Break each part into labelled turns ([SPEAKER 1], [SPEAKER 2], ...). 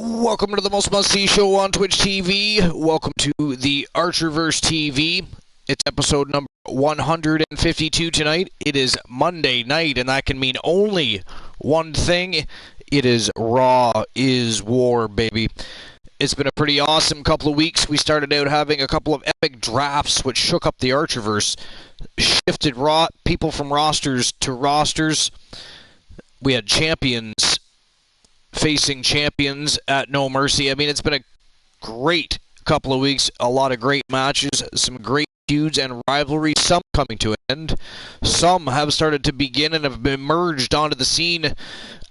[SPEAKER 1] Welcome to the most must-see show on Twitch TV. Welcome to the Archerverse TV. It's episode number 152 tonight. It is Monday night, and that can mean only one thing. It is Raw is War, baby. It's been a pretty awesome couple of weeks. We started out having a couple of epic drafts, which shook up the Archerverse, shifted people from rosters to rosters. We had champions facing champions at No Mercy. I mean, it's been a great couple of weeks. A lot of great matches, some great feuds and rivalries, some coming to an end. Some have started to begin and have been merged onto the scene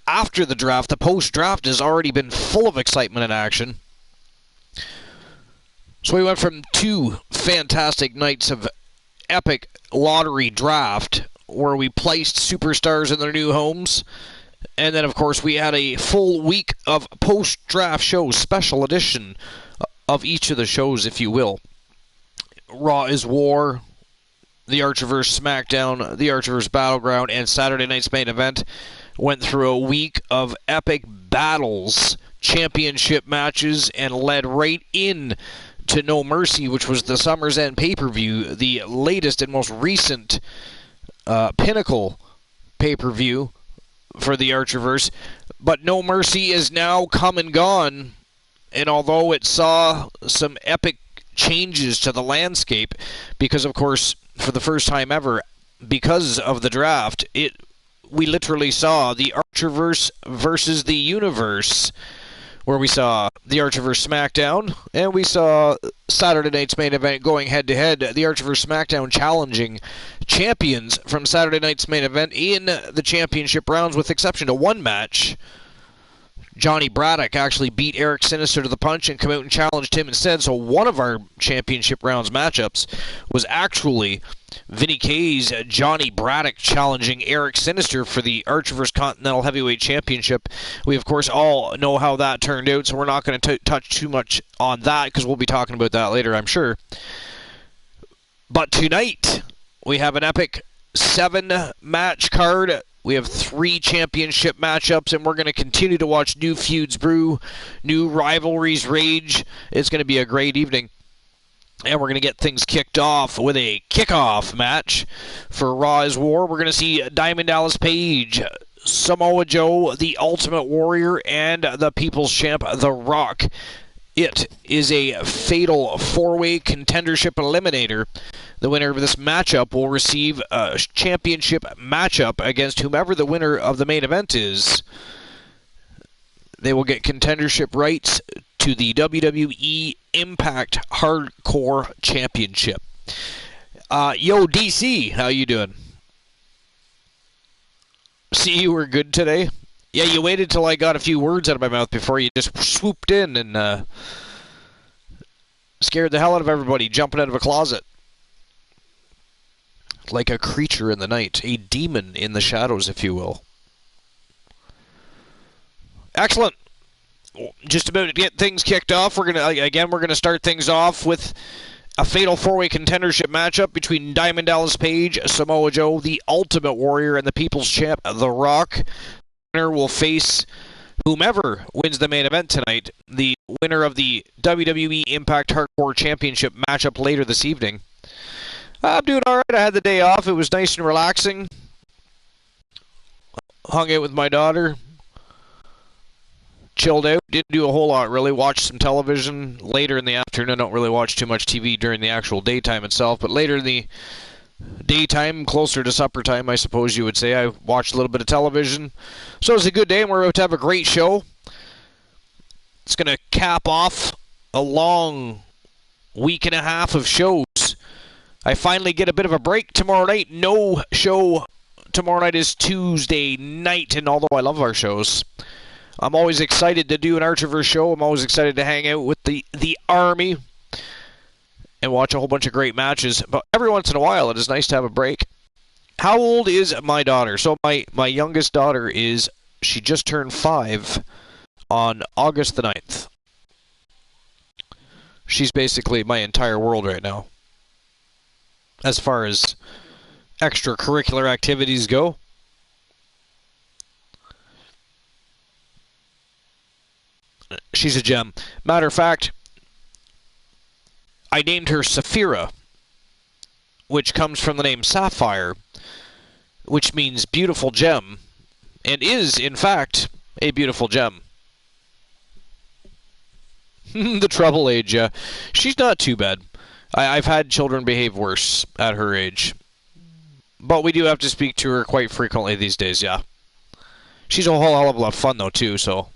[SPEAKER 1] after the draft. The post-draft has already been full of excitement and action. So we went from two fantastic nights of epic lottery draft where we placed superstars in their new homes. And then, of course, we had a full week of post-draft shows, special edition of each of the shows, if you will. Raw is War, the Archerverse SmackDown, the Archerverse Battleground, and Saturday night's main event went through a week of epic battles, championship matches, and led right in to No Mercy, which was the Summer's End pay-per-view, the latest and most recent pinnacle pay-per-view for the Archerverse. But No Mercy is now come and gone, and although it saw some epic changes to the landscape, because of course, for the first time ever, because of the draft, we literally saw the Archerverse versus the Universe, where we saw the Archerverse SmackDown, and we saw Saturday night's main event going head-to-head, the Archerverse SmackDown challenging champions from Saturday night's main event in the championship rounds, with exception to one match. Johnny Braddock actually beat Eric Sinister to the punch and came out and challenged him instead. So one of our championship rounds matchups was actually Vinny K's Johnny Braddock challenging Eric Sinister for the Archerverse Continental Heavyweight Championship. We, of course, all know how that turned out, so we're not going to touch too much on that because we'll be talking about that later, I'm sure. But tonight, we have an epic 7-match card. We have 3 championship matchups, and we're going to continue to watch new feuds brew, new rivalries rage. It's going to be a great evening. And we're going to get things kicked off with a kickoff match for Raw is War. We're going to see Diamond Dallas Page, Samoa Joe, the Ultimate Warrior, and the People's Champ, The Rock. It is a fatal 4-way contendership eliminator. The winner of this matchup will receive a championship matchup against whomever the winner of the main event is. They will get contendership rights to the WWE Impact Hardcore Championship. Yo, DC, how you doing? See, you were good today. Yeah, you waited till I got a few words out of my mouth before you just swooped in and scared the hell out of everybody, jumping out of a closet. Like a creature in the night, a demon in the shadows, if you will. Excellent. Just about to get things kicked off. We're gonna start things off with a fatal 4-way contendership matchup between Diamond Dallas Page, Samoa Joe, the Ultimate Warrior, and the People's Champ, The Rock. The winner will face whomever wins the main event tonight, the winner of the WWE Impact Hardcore Championship matchup later this evening. I'm doing alright. I had the day off. It was nice and relaxing. Hung out with my daughter. Chilled out. Didn't do a whole lot, really. Watched some television later in the afternoon. I don't really watch too much TV during the actual daytime itself, but later in the daytime, closer to supper time, I suppose you would say, I watched a little bit of television. So it was a good day, and we're about to have a great show. It's going to cap off a long week and a half of shows. I finally get a bit of a break tomorrow night. No show tomorrow night is Tuesday night, and although I love our shows, I'm always excited to do an Archerverse show. I'm always excited to hang out with the Army and watch a whole bunch of great matches. But every once in a while, it is nice to have a break. How old is my daughter? So my youngest daughter she just turned 5 on August the 9th. She's basically my entire world right now, as far as extracurricular activities go. She's a gem. Matter of fact, I named her Saphira, which comes from the name Sapphire, which means beautiful gem, and is, in fact, a beautiful gem. The trouble age, yeah. She's not too bad. I've had children behave worse at her age. But we do have to speak to her quite frequently these days, yeah. She's a whole hell of a lot of fun, though, too, so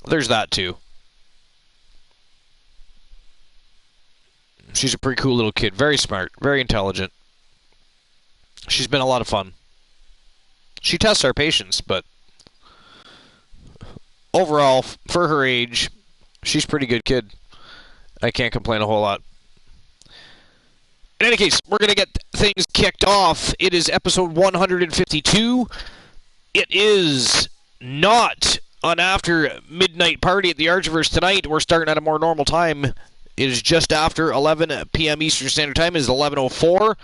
[SPEAKER 1] there's that, too. She's a pretty cool little kid. Very smart. Very intelligent. She's been a lot of fun. She tests our patience, but overall, for her age, she's a pretty good kid. I can't complain a whole lot. In any case, we're going to get things kicked off. It is episode 152. It is not an after midnight party at the Archiverse tonight. We're starting at a more normal time. It is just after 11 p.m. Eastern Standard Time. It is 11:04.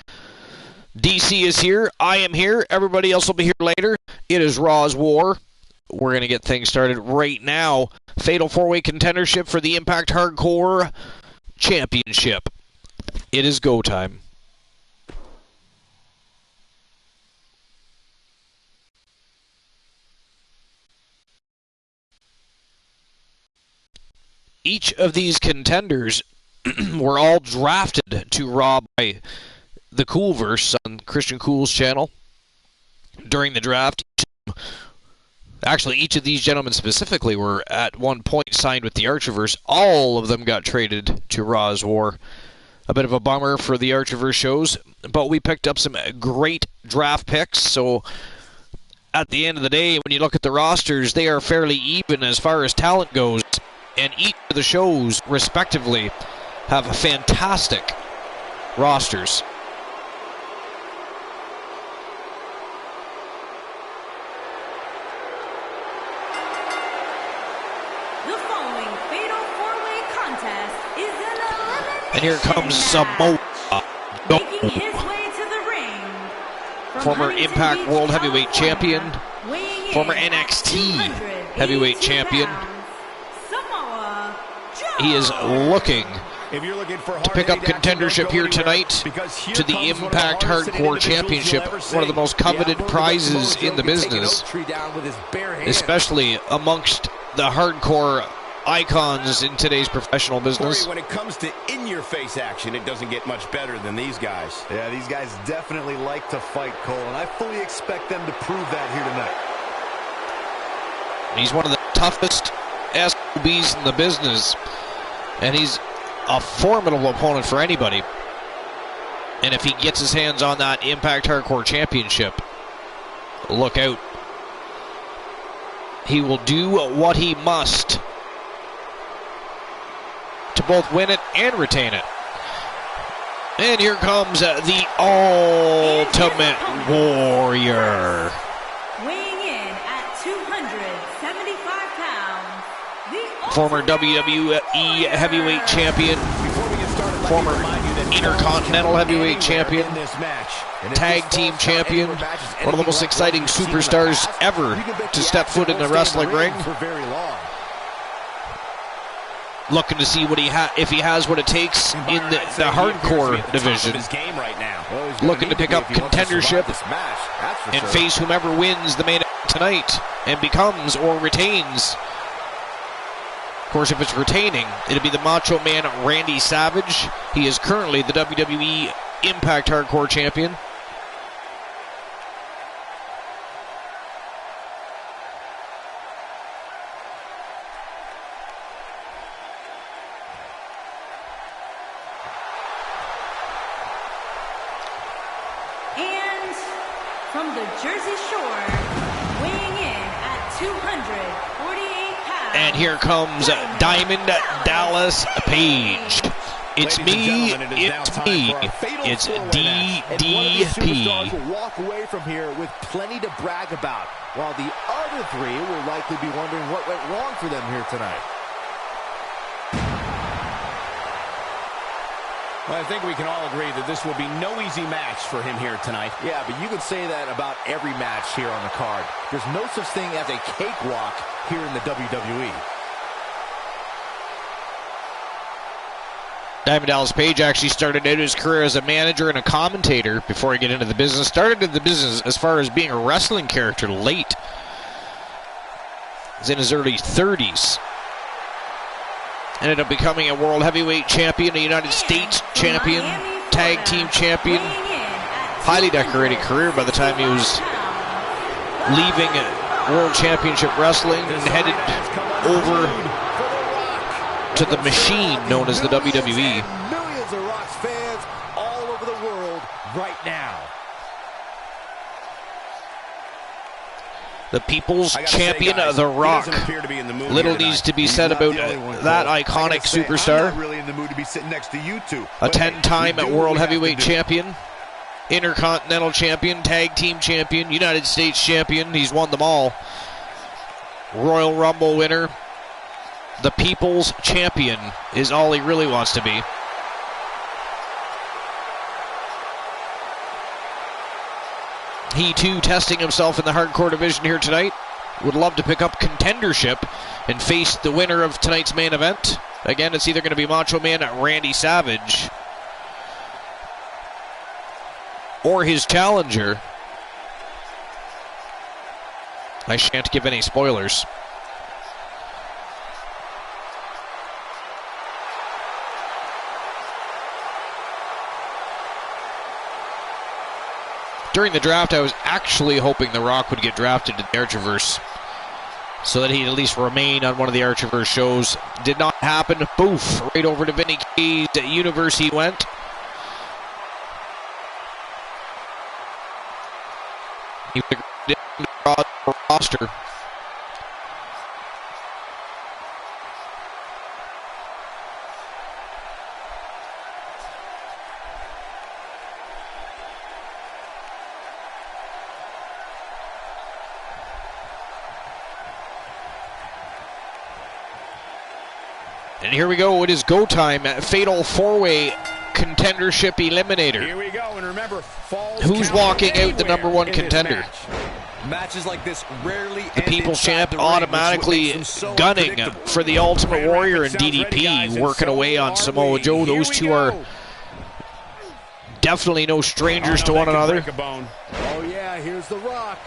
[SPEAKER 1] DC is here. I am here. Everybody else will be here later. It is Raw's War. We're going to get things started right now. Fatal 4-way contendership for the Impact Hardcore Championship. It is go time. Each of these contenders were all drafted to Raw by the Coolverse on Christian Cool's channel during the draft. Actually, each of these gentlemen specifically were at one point signed with the Archiverse. All of them got traded to Raw's War. A bit of a bummer for the Archiverse shows, but we picked up some great draft picks, so at the end of the day, when you look at the rosters, they are fairly even as far as talent goes, and each of the shows, respectively, have fantastic rosters. And here comes Samoa Joe, former Impact World Heavyweight Champion, former NXT Heavyweight Champion. He is looking to pick up contendership here tonight to the Impact Hardcore Championship, one of the most coveted prizes in the business, especially amongst the hardcore icons in today's professional business.
[SPEAKER 2] When it comes to in-your-face action, it doesn't get much better than these guys.
[SPEAKER 3] Yeah, these guys definitely like to fight, Cole, and I fully expect them to prove that here tonight.
[SPEAKER 1] He's one of the toughest SOBs in the business, and he's a formidable opponent for anybody. And if he gets his hands on that Impact Hardcore Championship, look out. He will do what he must to both win it and retain it. And here comes the Ultimate Warrior.
[SPEAKER 4] Weighing in at 275 pounds,
[SPEAKER 1] former WWE Heavyweight Champion, former Intercontinental Heavyweight Champion, Tag Team Champion, one of the most exciting superstars ever to step foot in the wrestling ring. Looking to see what if he has what it takes in the hardcore division. Looking to pick up contendership and face whomever wins the main event tonight and becomes or retains. Of course, if it's retaining, it'll be the Macho Man Randy Savage. He is currently the WWE Impact Hardcore Champion.
[SPEAKER 4] from the Jersey Shore, weighing in at 248 pounds.
[SPEAKER 1] And here comes Diamond Dallas Page. It's me, it's DDP.
[SPEAKER 3] Will walk away from here with plenty to brag about, while the other three will likely be wondering what went wrong for them here tonight.
[SPEAKER 2] Well, I think we can all agree that this will be no easy match for him here tonight.
[SPEAKER 3] Yeah, but you can say that about every match here on the card. There's no such thing as a cakewalk here in the WWE.
[SPEAKER 1] Diamond Dallas Page actually started out his career as a manager and a commentator before he got into the business. Started in the business as far as being a wrestling character late. He's in his early 30s. Ended up becoming a world heavyweight champion, a United States champion, tag team champion. Highly decorated career by the time he was leaving World Championship Wrestling and headed over to the machine known as the WWE.
[SPEAKER 3] Millions of Rock's fans all over the world right now.
[SPEAKER 1] The People's Champion, The Rock. Little needs to be said about that iconic superstar. A 10-time World Heavyweight Champion, Intercontinental Champion, Tag Team Champion, United States Champion. He's won them all. Royal Rumble winner. The People's Champion is all he really wants to be. He too testing himself in the hardcore division here tonight. Would love to pick up contendership and face the winner of tonight's main event. Again, it's either going to be Macho Man Randy Savage or his challenger. I shan't give any spoilers. During the draft, I was actually hoping The Rock would get drafted to the Archiverse so that he'd at least remain on one of the Archiverse shows. Did not happen. Boof. Right over to Vinny K's universe he went. He was a roster. And here we go. It is go time. Fatal 4-way contendership eliminator.
[SPEAKER 2] Here we go. And remember,
[SPEAKER 1] who's walking out the number one contender?
[SPEAKER 3] Matches like this rarely
[SPEAKER 1] the People's Champ automatically gunning for the Ultimate Warrior and DDP, working away on Samoa Joe. Those two are definitely no strangers to one another.
[SPEAKER 3] Oh yeah, here's The Rock.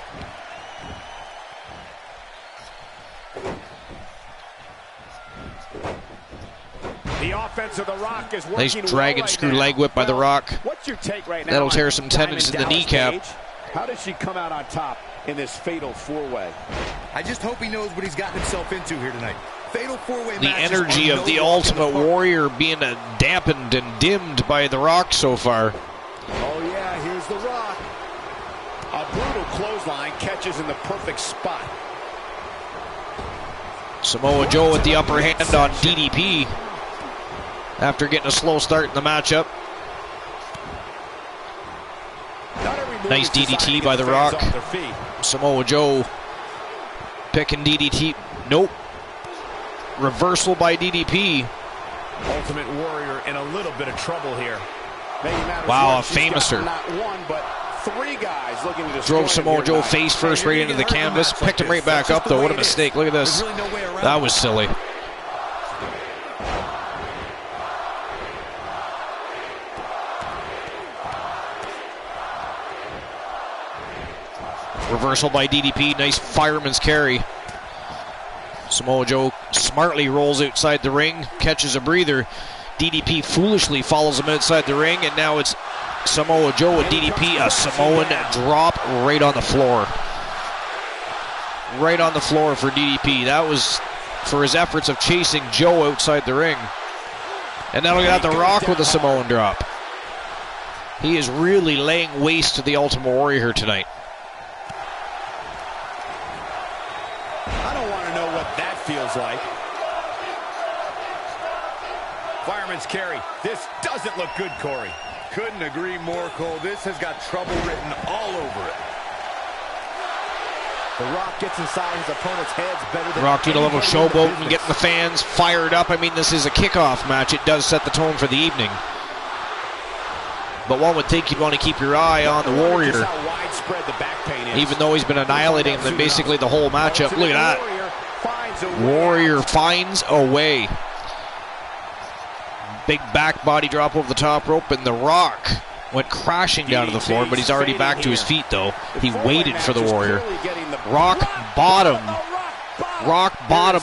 [SPEAKER 2] The offense of The Rock is
[SPEAKER 1] nice dragon screw leg whip by The Rock.
[SPEAKER 2] What's your take right now?
[SPEAKER 1] That'll tear some tendons in the kneecap.
[SPEAKER 2] How does she come out on top in this fatal 4-way?
[SPEAKER 3] I just hope he knows what he's gotten himself into here tonight. Fatal 4-way.
[SPEAKER 1] The energy of the Ultimate Warrior being dampened and dimmed by The Rock so far.
[SPEAKER 3] Oh yeah, here's The Rock.
[SPEAKER 2] A brutal clothesline catches in the perfect spot.
[SPEAKER 1] Samoa Joe with the upper hand on DDP after getting a slow start in the matchup. Nice DDT by The Rock. Samoa Joe picking DDT. Nope. Reversal by DDP.
[SPEAKER 2] Ultimate Warrior in a little bit of trouble here.
[SPEAKER 1] Wow, a famouser.
[SPEAKER 2] Not one, but 3 guys looking to
[SPEAKER 1] drove Samoa Joe face first right into the canvas. Picked him right back up, though. What a mistake. Look at this. That was silly. Reversal by DDP. Nice fireman's carry. Samoa Joe smartly rolls outside the ring, catches a breather. DDP foolishly follows him outside the ring, and now it's Samoa Joe with DDP. A Samoan drop right on the floor. Right on the floor for DDP. That was for his efforts of chasing Joe outside the ring. And now look at The Rock with a Samoan drop. He is really laying waste to the Ultimate Warrior here tonight.
[SPEAKER 2] I don't want to know what that feels like. Fireman's carry. This doesn't look good, Corey.
[SPEAKER 3] Couldn't agree more, Cole. This has got trouble written all over it. The Rock gets inside his opponent's heads better than
[SPEAKER 1] Rock doing a little showboat and getting the fans fired up. I mean, this is a kickoff match. It does set the tone for the evening. But one would think you'd want to keep your eye on the Warrior, even though he's been annihilating them basically the whole matchup. Look at that. Warrior finds a way. Big back body drop over the top rope, and The Rock went crashing down to the floor, but he's already back to his feet, though. He waited for the Warrior. Rock bottom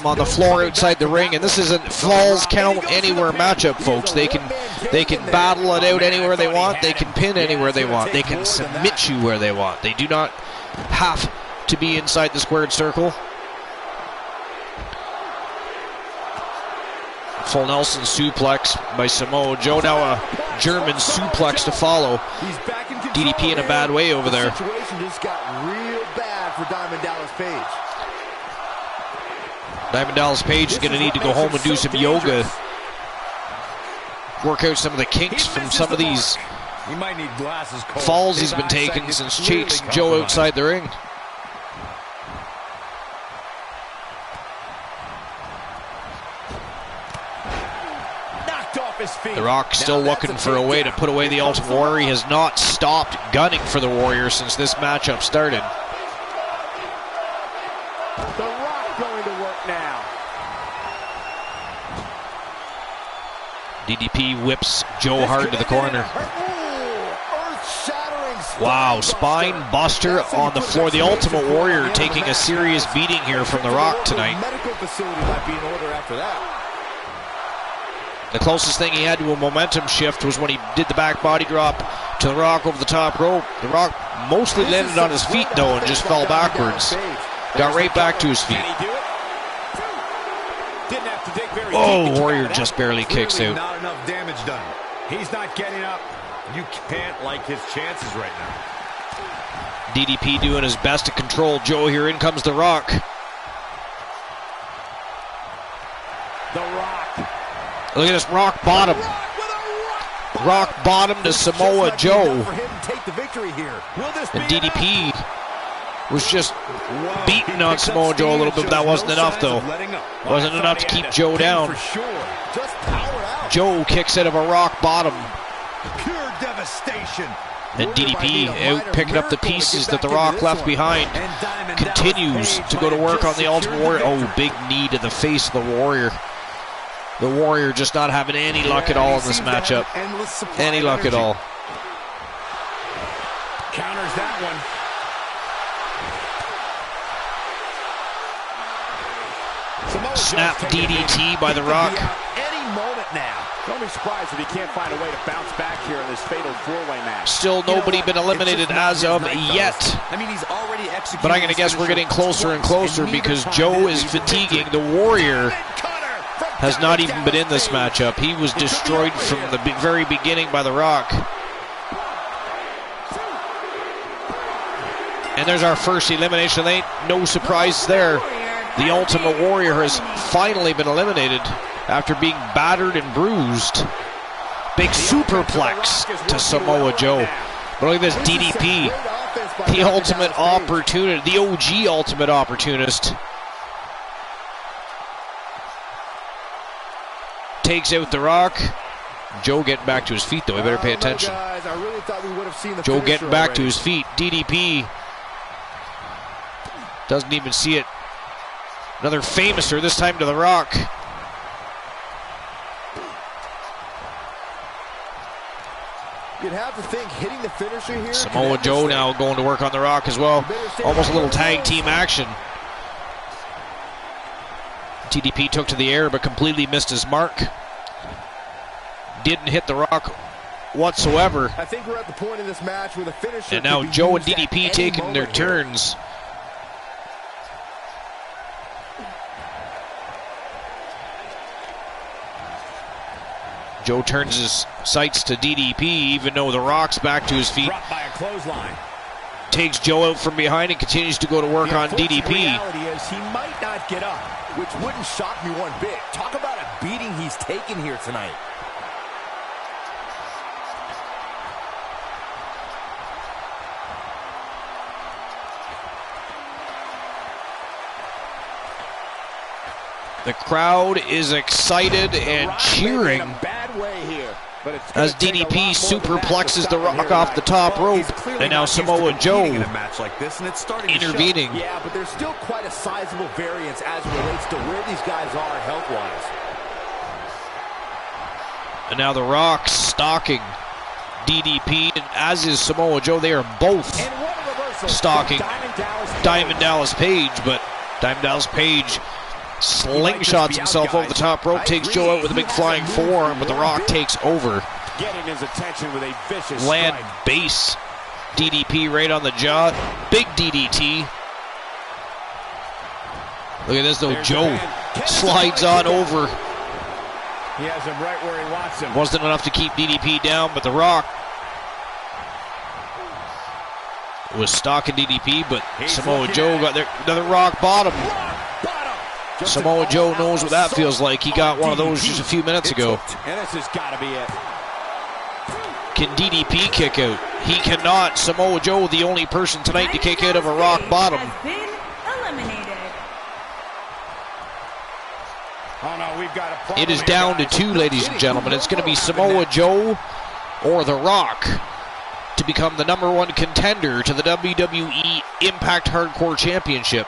[SPEAKER 1] on the floor outside the ring, and this isn't falls count anywhere matchup, folks. They can battle it out anywhere they want. They can pin anywhere they want. They can submit you where they want. They do not have to be inside the squared circle. Full Nelson suplex by Samoa Joe. Now a German suplex to follow. DDP in a bad way over there.
[SPEAKER 3] The situation just got real bad for Diamond Dallas Page.
[SPEAKER 1] Diamond Dallas Page is going to need to go home and do some yoga. Work out some of the kinks from some of these falls he's been taking since chasing Joe outside the ring. The Rock still looking for a way to put away the Ultimate Warrior. He has not stopped gunning for the Warrior since this matchup started.
[SPEAKER 3] The Rock going to work now.
[SPEAKER 1] DDP whips Joe hard to the corner. Wow, spine buster on the floor. The Ultimate Warrior taking a serious beating here from The Rock tonight.
[SPEAKER 3] Medical facility might be in order after that.
[SPEAKER 1] The closest thing he had to a momentum shift was when he did the back body drop to The Rock over the top rope. The Rock mostly landed on his feet, though, and just fell backwards. Got right back to his feet. Oh, Warrior just barely kicks out.
[SPEAKER 2] Not enough damage done. He's not getting up. You can't like his chances right now.
[SPEAKER 1] DDP doing his best to control Joe here. In comes The Rock.
[SPEAKER 3] The Rock.
[SPEAKER 1] Look at this rock bottom. Rock bottom to Samoa Joe. And DDP was just beating on Samoa Joe a little bit, but that wasn't enough, though. Wasn't enough to keep Joe down. Joe kicks out of a rock bottom.
[SPEAKER 2] Pure devastation.
[SPEAKER 1] And DDP out picking up the pieces that The Rock left behind. Continues to go to work on the Ultimate Warrior. Oh, big knee to the face of the Warrior. The Warrior just not having any luck at all in this matchup. Any luck at all.
[SPEAKER 2] Counters that one.
[SPEAKER 1] Snap DDT by The Rock.
[SPEAKER 3] Any moment now.
[SPEAKER 2] Don't be surprised if he can't find a way to bounce back here in this fatal four-way match.
[SPEAKER 1] Still nobody been eliminated as of yet.
[SPEAKER 3] I mean, he's already executed.
[SPEAKER 1] But I'm going to guess we're getting closer and closer because Joe is fatiguing. The Warrior has not even been in this matchup. He was destroyed from the very beginning by The Rock. And there's our first elimination. There ain't no surprise there. The Ultimate Warrior has finally been eliminated after being battered and bruised. Big superplex to Samoa Joe. But look at this DDP. The ultimate opportunist, the OG ultimate opportunist. Takes out The Rock. Joe getting back to his feet, though. We better pay attention. Joe getting back to his feet. DDP doesn't even see it. Another famouser, this time to The Rock.
[SPEAKER 3] You'd have to think hitting the finisher here.
[SPEAKER 1] Samoa Joe now going to work on The Rock as well. Almost a little tag team action. DDP took to the air but completely missed his mark. Didn't hit The Rock whatsoever.
[SPEAKER 3] I think we're at the point in this match where the finisher.
[SPEAKER 1] And now Joe and DDP taking their turns. Joe turns his sights to DDP, even though The Rock's back to his feet.
[SPEAKER 2] By a clothesline.
[SPEAKER 1] Takes Joe out from behind and continues to go to work on DDP.
[SPEAKER 3] The reality is he might not get up, which wouldn't shock me one bit. Talk about a beating he's taken here tonight.
[SPEAKER 1] The crowd is excited and cheering as DDP superplexes The Rock off the top rope, and now Samoa Joe intervening.
[SPEAKER 3] Yeah, but there's still quite a sizable variance as it relates to where these guys are health-wise.
[SPEAKER 1] And now The Rock stalking DDP, and as is Samoa Joe. They are both stalking Diamond Dallas Page, but Diamond Dallas Page slingshots himself over the top rope, takes Joe out with a big flying forearm, but The Rock takes over.
[SPEAKER 3] Getting his attention with a vicious
[SPEAKER 1] Land
[SPEAKER 3] strike.
[SPEAKER 1] base DDP right on the jaw. Big DDT. Look at this though. Joe slides on over.
[SPEAKER 2] He has him right where he wants him.
[SPEAKER 1] Wasn't enough to keep DDP down, but The Rock was stalking DDP, but Samoa Joe got there. Another Rock bottom. Samoa Joe knows what that feels like. He got one of those just a few minutes ago.
[SPEAKER 3] And this has got to be it.
[SPEAKER 1] Can DDP kick out? He cannot. Samoa Joe, the only person tonight to kick out of a Rock bottom.
[SPEAKER 4] Has been eliminated.
[SPEAKER 2] Oh no, we've got a problem.
[SPEAKER 1] It is down to two, ladies and gentlemen. It's going to be Samoa Joe or The Rock to become the #1 contender to the WWE Impact Hardcore Championship.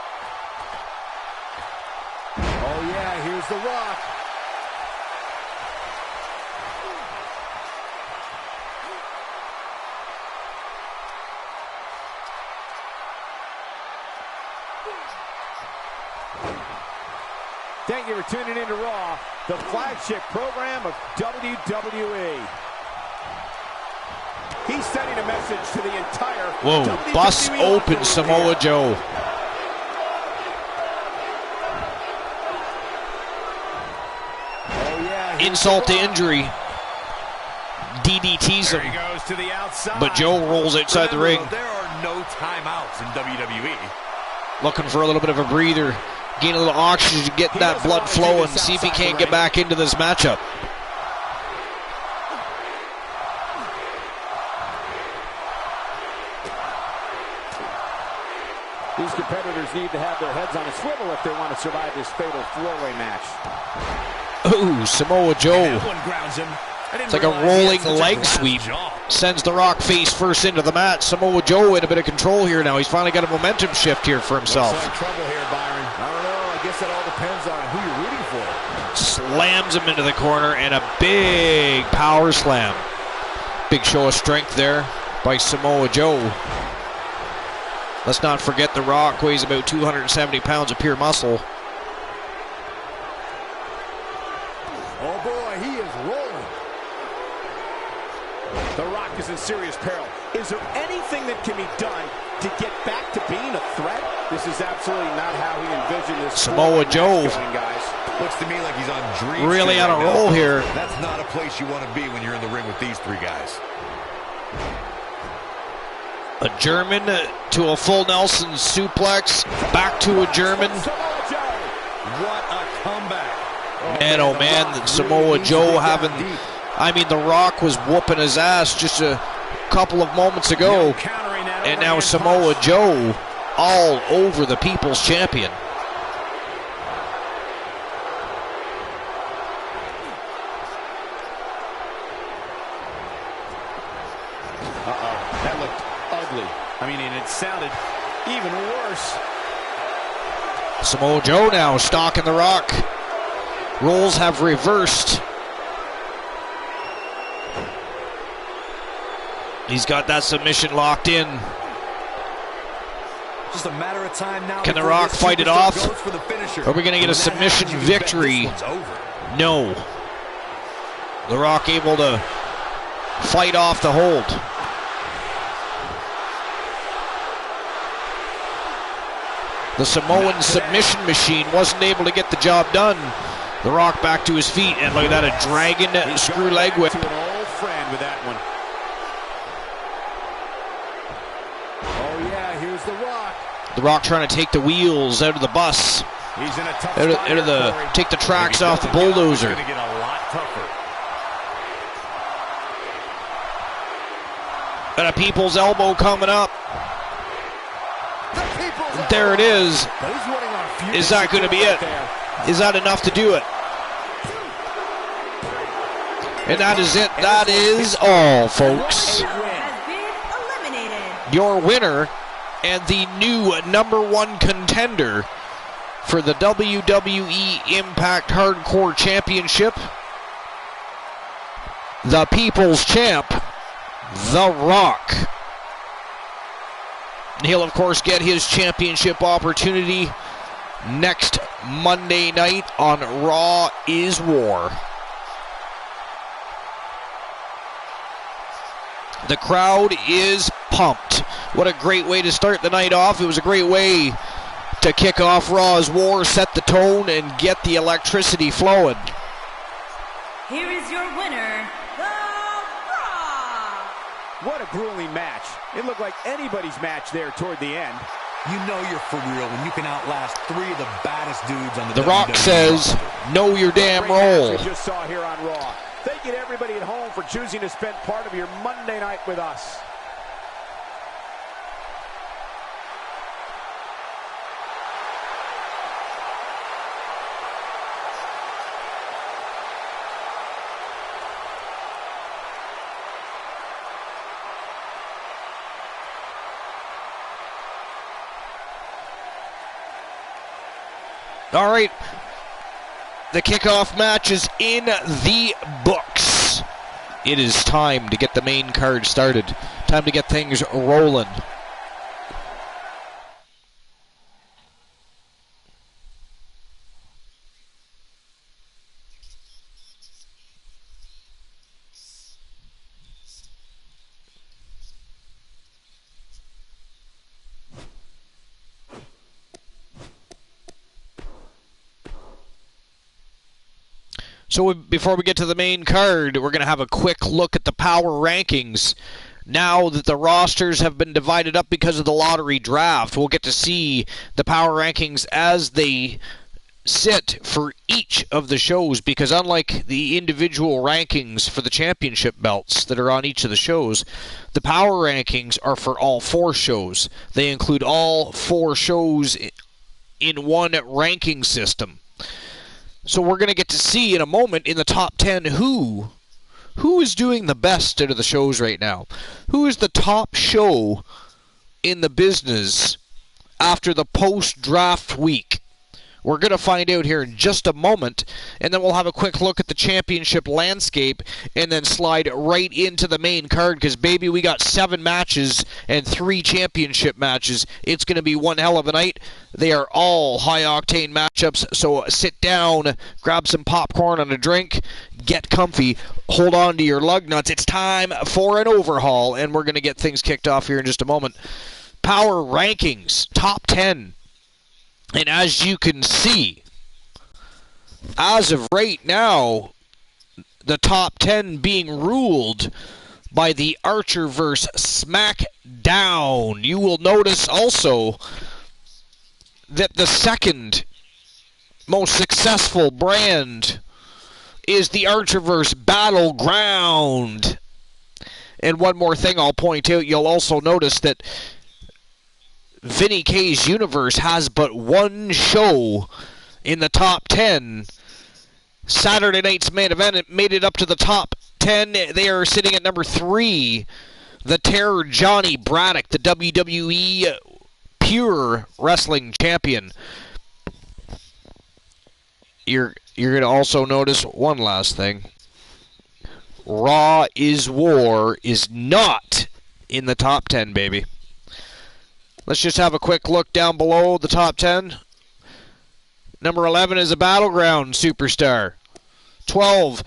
[SPEAKER 3] Oh yeah, here's The Rock. Thank you for tuning in to Raw, the flagship program of WWE. He's sending a message to the entire
[SPEAKER 1] Whoa,
[SPEAKER 3] WWE
[SPEAKER 1] bust open
[SPEAKER 3] locker
[SPEAKER 1] Samoa
[SPEAKER 3] room.
[SPEAKER 1] Joe.
[SPEAKER 3] Oh yeah, here's
[SPEAKER 1] Insult
[SPEAKER 3] The
[SPEAKER 1] to
[SPEAKER 3] Rock.
[SPEAKER 1] injury. DDTs
[SPEAKER 2] There he
[SPEAKER 1] him,
[SPEAKER 2] goes to the outside.
[SPEAKER 1] but Joe rolls outside the ring.
[SPEAKER 2] There are no timeouts in WWE.
[SPEAKER 1] Looking for a little bit of a breather. Gain a little oxygen to get that blood flowing. See if he can't get back into this matchup.
[SPEAKER 3] These competitors need to have their heads on a swivel if they want to survive this fatal four-way match.
[SPEAKER 1] Ooh, Samoa Joe.
[SPEAKER 2] That one grounds him.
[SPEAKER 1] It's like a rolling leg sweep. Sends The Rock face first into the mat. Samoa Joe in a bit of control here now. He's finally got a momentum shift here for himself.
[SPEAKER 2] Looks like trouble here, Byron.
[SPEAKER 3] I don't know. I guess that all depends on who you're rooting for.
[SPEAKER 1] Slams him into the corner and a big power slam. Big show of strength there by Samoa Joe. Let's not forget The Rock weighs about 270 pounds of pure muscle.
[SPEAKER 3] Oh boy, he is rolling. The Rock is in serious peril. Is there anything that can be done to get back to being a threat? This is absolutely not how he envisioned this.
[SPEAKER 1] Samoa Joe
[SPEAKER 3] going, guys.
[SPEAKER 2] Looks to me like he's on dream.
[SPEAKER 1] really
[SPEAKER 2] street
[SPEAKER 1] on a
[SPEAKER 2] right
[SPEAKER 1] roll
[SPEAKER 2] now.
[SPEAKER 1] here.
[SPEAKER 2] That's not a place you want to be when you're in the ring with these three guys.
[SPEAKER 1] A German to a full Nelson suplex. Back to a German.
[SPEAKER 3] Samoa Joe.
[SPEAKER 2] What a comeback.
[SPEAKER 1] Man, oh man, Samoa Joe having... I mean, The Rock was whooping his ass just a couple of moments ago.
[SPEAKER 2] Countering that
[SPEAKER 1] And now
[SPEAKER 2] overhand
[SPEAKER 1] Samoa
[SPEAKER 2] punch.
[SPEAKER 1] Joe all over the People's Champion.
[SPEAKER 3] Uh-oh, that looked ugly. I mean, and it sounded even worse.
[SPEAKER 1] Samoa Joe now stalking The Rock. Roles have reversed. He's got that submission locked in.
[SPEAKER 2] Just a matter of time now.
[SPEAKER 1] Can The
[SPEAKER 2] before
[SPEAKER 1] Rock
[SPEAKER 2] this
[SPEAKER 1] fight it
[SPEAKER 2] superstar
[SPEAKER 1] off?
[SPEAKER 2] goes for the finisher.
[SPEAKER 1] Are we going to get a
[SPEAKER 2] When that
[SPEAKER 1] submission
[SPEAKER 2] happens, you can bet
[SPEAKER 1] victory?
[SPEAKER 2] this one's over.
[SPEAKER 1] No. The Rock able to fight off the hold. The Samoan submission machine wasn't able to get the job done. The Rock back to his feet, and look at that, a dragon screw leg whip.
[SPEAKER 3] To an old friend with that one. Oh yeah, here's The Rock.
[SPEAKER 1] The Rock trying to take the wheels out of the bus.
[SPEAKER 2] He's in a tough
[SPEAKER 1] Out
[SPEAKER 2] spot
[SPEAKER 1] of the,
[SPEAKER 2] here, Corey.
[SPEAKER 1] take the tracks
[SPEAKER 2] If he
[SPEAKER 1] off the
[SPEAKER 2] doesn't get up,
[SPEAKER 1] bulldozer.
[SPEAKER 2] It's going to get a lot tougher.
[SPEAKER 1] And a people's elbow coming up. There it is.
[SPEAKER 3] But he's running on fumes.
[SPEAKER 1] Is that going to be it? Is that enough to do it? And that is it. That is all, folks.
[SPEAKER 4] Joe has been eliminated.
[SPEAKER 1] Your winner and the new #1 contender for the WWE Impact Hardcore Championship, the People's Champ, The Rock. He'll, of course, get his championship opportunity next Monday night on Raw is War. The crowd is pumped. What a great way to start the night off. It was a great way to kick off Raw is War, set the tone, and get the electricity flowing.
[SPEAKER 4] Here is your winner, The Rock.
[SPEAKER 3] What a grueling match. It looked like anybody's match there toward the end.
[SPEAKER 2] You know you're for real when you can outlast three of the baddest dudes on the
[SPEAKER 1] The Rock
[SPEAKER 2] WWE
[SPEAKER 1] says,
[SPEAKER 2] roster.
[SPEAKER 1] know your damn
[SPEAKER 3] Great match
[SPEAKER 1] role.
[SPEAKER 3] we just saw here on Raw. Thank you to everybody at home for choosing to spend part of your Monday night with us.
[SPEAKER 1] All right, the kickoff match is in the books. It is time to get the main card started. Time to get things rolling. So before we get to the main card, we're going to have a quick look at the power rankings. Now that the rosters have been divided up because of the lottery draft, we'll get to see the power rankings as they sit for each of the shows, because unlike the individual rankings for the championship belts that are on each of the shows, the power rankings are for all 4 shows. They include all 4 shows in one ranking system. So we're going to get to see in a moment in the top 10 who is doing the best out of the shows right now. Who is the top show in the business after the post-draft week? We're going to find out here in just a moment, and then we'll have a quick look at the championship landscape and then slide right into the main card, because, baby, we got 7 matches and 3 championship matches. It's going to be one hell of a night. They are all high-octane matchups, so sit down, grab some popcorn and a drink, get comfy, hold on to your lug nuts. It's time for an overhaul, and we're going to get things kicked off here in just a moment. Power rankings, top 10. And as you can see, as of right now, the top 10 being ruled by the Archerverse SmackDown. You will notice also that the second most successful brand is the Archerverse Battleground. And one more thing I'll point out, you'll also notice that Vinny K's Universe has but one show in the top 10. Saturday night's main event, it made it up to the top 10. They are sitting at number 3. The Terror Johnny Braddock, the WWE Pure Wrestling Champion. You're going to also notice one last thing. Raw is War is not in the top 10, baby. Let's just have a quick look down below the top 10. Number 11 is a Battleground Superstar. 12,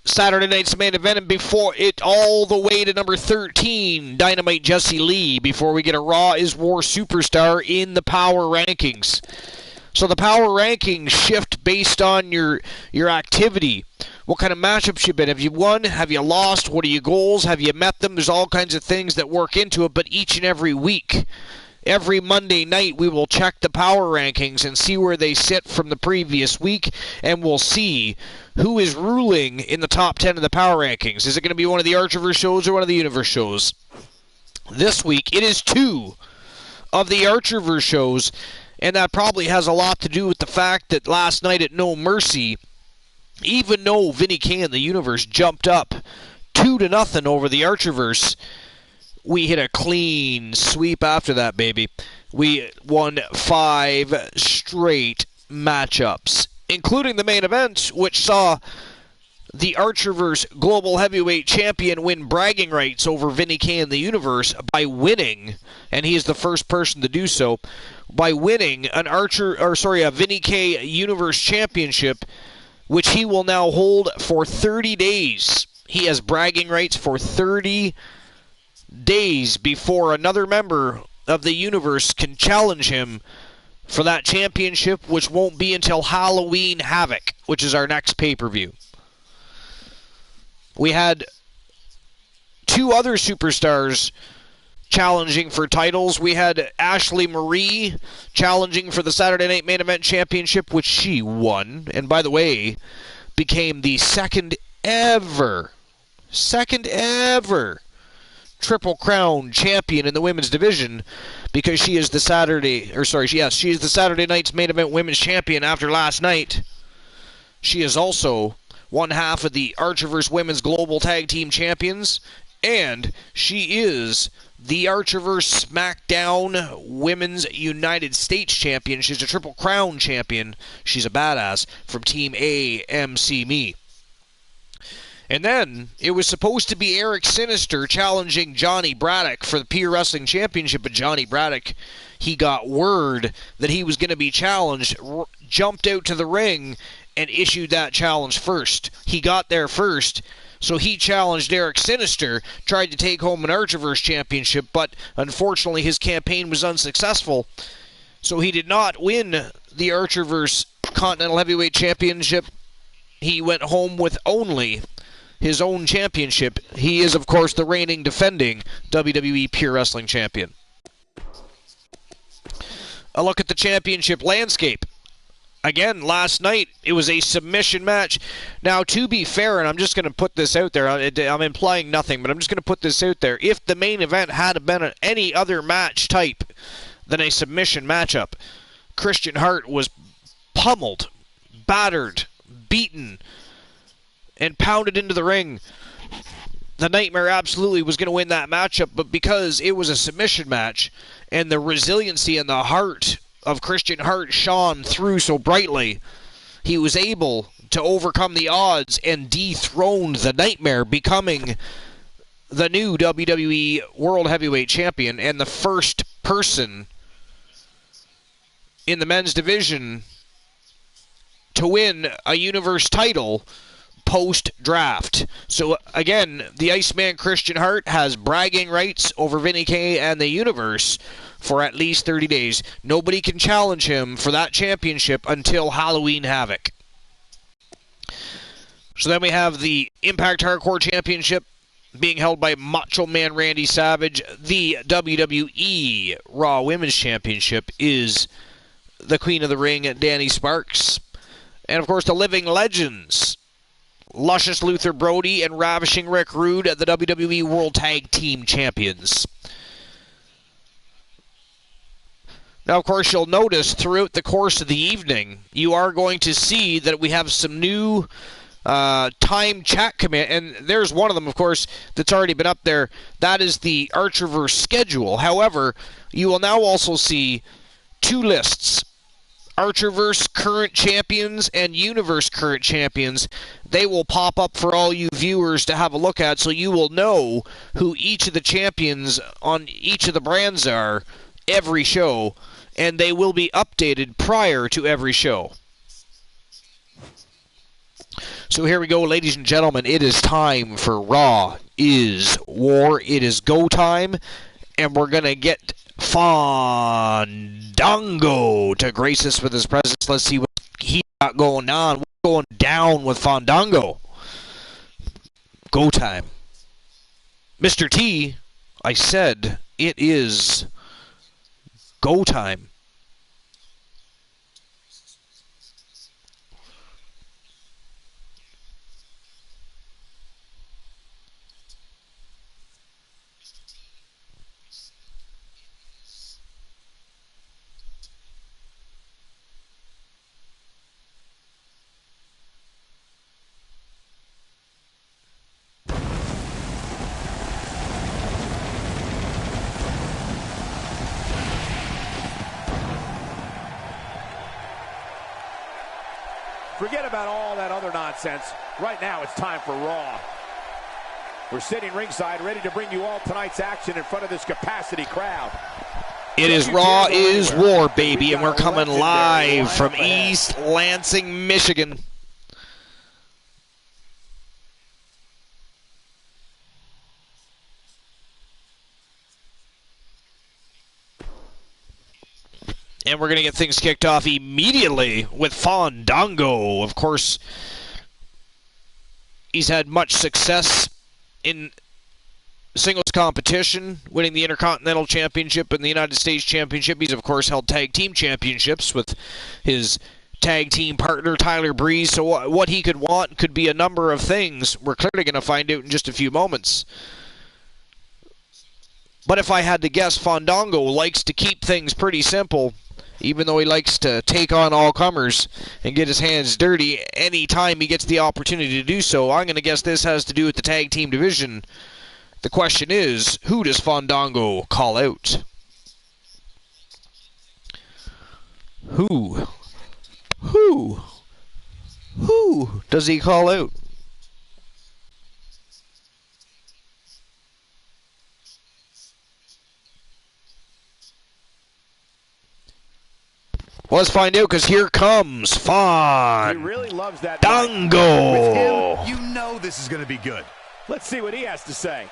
[SPEAKER 1] Saturday night's main event, and before it all the way to number 13, Dynamite Jesse Lee, before we get a Raw is War Superstar in the power rankings. So the power rankings shift based on your activity. What kind of matchups you've been? Have you won? Have you lost? What are your goals? Have you met them? There's all kinds of things that work into it, but each and every week, every Monday night, we will check the power rankings and see where they sit from the previous week, and we'll see who is ruling in the top 10 of the power rankings. Is it going to be one of the Archerverse shows or one of the Universe shows? This week, it is 2 of the Archerverse shows, and that probably has a lot to do with the fact that last night at No Mercy, even though Vinny K and the Universe jumped up 2-0 over the Archerverse, we hit a clean sweep after that, baby. We won 5 straight matchups, including the main event, which saw the Archerverse Global Heavyweight Champion win bragging rights over Vinny K in the Universe by winning, and he is the first person to do so, by winning a Vinny K Universe Championship, which he will now hold for 30 days. He has bragging rights for 30 days before another member of the Universe can challenge him for that championship, which won't be until Halloween Havoc, which is our next pay-per-view. We had two other superstars challenging for titles. We had Ashley Marie challenging for the Saturday Night Main Event Championship, which she won, and by the way, became the second ever Triple Crown champion in the women's division, because she is the Saturday Night's Main Event Women's Champion after last night. She is also one half of the Archerverse Women's Global Tag Team Champions, and she is the Archerverse SmackDown Women's United States Champion. She's a Triple Crown champion. She's a badass from Team AMC Me. And then it was supposed to be Eric Sinister challenging Johnny Braddock for the Pure Wrestling Championship, but Johnny Braddock, he got word that he was going to be challenged, jumped out to the ring, and issued that challenge first. He got there first, so he challenged Eric Sinister, tried to take home an Archerverse Championship, but unfortunately his campaign was unsuccessful, so he did not win the Archerverse Continental Heavyweight Championship. He went home with only his own championship. He is, of course, the reigning, defending WWE Pure Wrestling Champion. A look at the championship landscape. Again, last night, it was a submission match. Now, to be fair, and I'm just going to put this out there, I'm implying nothing, but I'm just going to put this out there. If the main event had been any other match type than a submission matchup, Christian Hart was pummeled, battered, beaten, and pounded into the ring. The Nightmare absolutely was going to win that matchup, but because it was a submission match, and the resiliency and the heart of Christian Hart shone through so brightly, he was able to overcome the odds and dethrone the Nightmare, becoming the new WWE World Heavyweight Champion and the first person in the men's division to win a Universe title post-draft. So again, the Iceman Christian Hart has bragging rights over Vinny K and the Universe for at least 30 days. Nobody can challenge him for that championship until Halloween Havoc. So then we have the Impact Hardcore Championship being held by Macho Man Randy Savage. The WWE Raw Women's Championship is the Queen of the Ring, Danny Sparks. And of course the Living Legends, Luscious Luther Brody and Ravishing Rick Rude, the WWE World Tag Team Champions. Now, of course, you'll notice throughout the course of the evening, you are going to see that we have some new time chat command, and there's one of them, of course, that's already been up there. That is the Archerverse schedule. However, you will now also see two lists: Archerverse current champions and Universe current champions. They will pop up for all you viewers to have a look at, so you will know who each of the champions on each of the brands are every show, and they will be updated prior to every show. So here we go, ladies and gentlemen. It is time for Raw is War. It is go time, and we're going to get Fandango to grace us with his presence. Let's see what he got going on. What's going down with Fandango? Go time. Mr. T, I said it is go time.
[SPEAKER 3] Forget about all that other nonsense. Right now, it's time for Raw. We're sitting ringside, ready to bring you all tonight's action in front of this capacity crowd.
[SPEAKER 1] It is Raw is War, baby, and we're coming live from East Lansing, Michigan. And we're going to get things kicked off immediately with Fandango. Of course, he's had much success in singles competition, winning the Intercontinental Championship and the United States Championship. He's, of course, held tag team championships with his tag team partner, Tyler Breeze. So what he could want could be a number of things. We're clearly going to find out in just a few moments. But if I had to guess, Fandango likes to keep things pretty simple, even though he likes to take on all comers and get his hands dirty anytime he gets the opportunity to do so. I'm going to guess this has to do with the tag team division. The question is, who does Fandango call out? Who does he call out? Well, let's find out, because here comes Fandango.
[SPEAKER 3] He really loves that.
[SPEAKER 2] With him, you know this is going to be good.
[SPEAKER 3] Let's see what he has to say.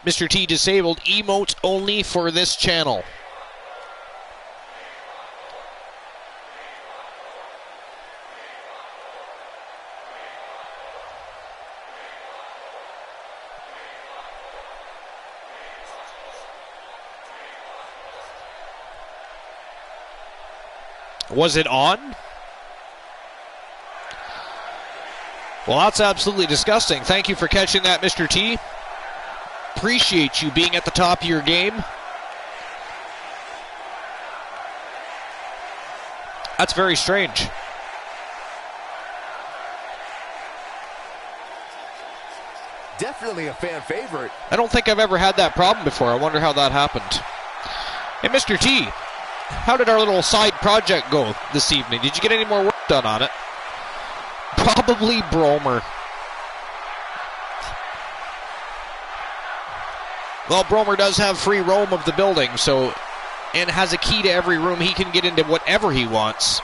[SPEAKER 1] Mr. T disabled emotes only for this channel. Was it on? Well, that's absolutely disgusting. Thank you for catching that, Mr. T. Appreciate you being at the top of your game. That's very strange.
[SPEAKER 2] Definitely a fan favorite.
[SPEAKER 1] I don't think I've ever had that problem before. I wonder how that happened. Hey, Mr. T, how did our little side project go this evening? Did you get any more work done on it? Probably Bromer. Well, Bromer does have free roam of the building, so, and has a key to every room. He can get into whatever he wants.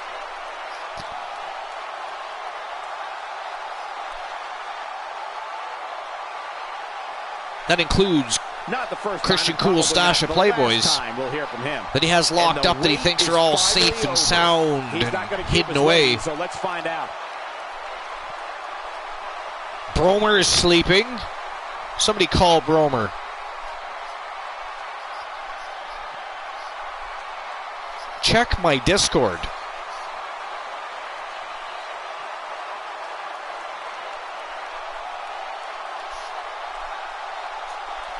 [SPEAKER 1] That includes
[SPEAKER 3] Not the first
[SPEAKER 1] Christian
[SPEAKER 3] time,
[SPEAKER 1] Cool's stash of Playboys
[SPEAKER 3] we'll hear from him.
[SPEAKER 1] that he has locked up, that he thinks are all safe and sound and hidden away.
[SPEAKER 3] So let's find out.
[SPEAKER 1] Bromer is sleeping. Somebody call Bromer. Check my Discord.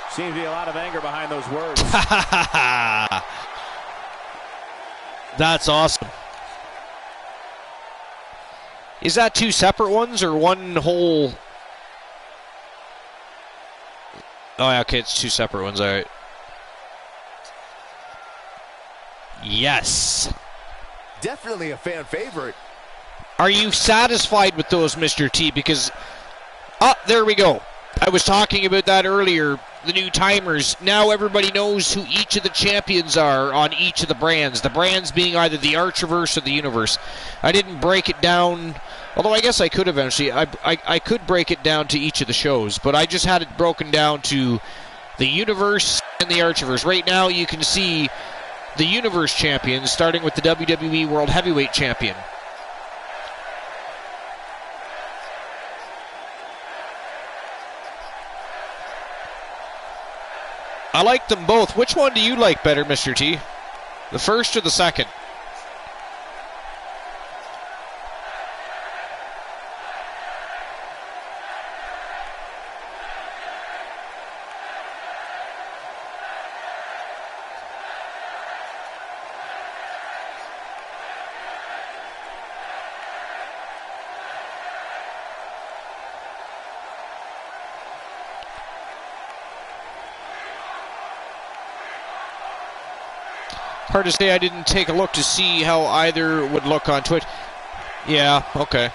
[SPEAKER 3] Seems to be a lot of anger behind those words.
[SPEAKER 1] That's awesome. Is that two separate ones or one whole? Oh, yeah, okay, it's two separate ones, all right. Yes.
[SPEAKER 2] Definitely a fan favorite.
[SPEAKER 1] Are you satisfied with those, Mr. T? Because, there we go. I was talking about that earlier, the new timers. Now everybody knows who each of the champions are on each of the brands. The brands being either the Archiverse or the Universe. I didn't break it down, although I guess I could eventually. I could break it down to each of the shows, but I just had it broken down to the Universe and the Archiverse. Right now you can see the Universe champions, starting with the WWE World Heavyweight Champion. I like them both. Which one do you like better, Mr. T? The first or the second? Hard to say. I didn't take a look to see how either would look on Twitch. Yeah, okay.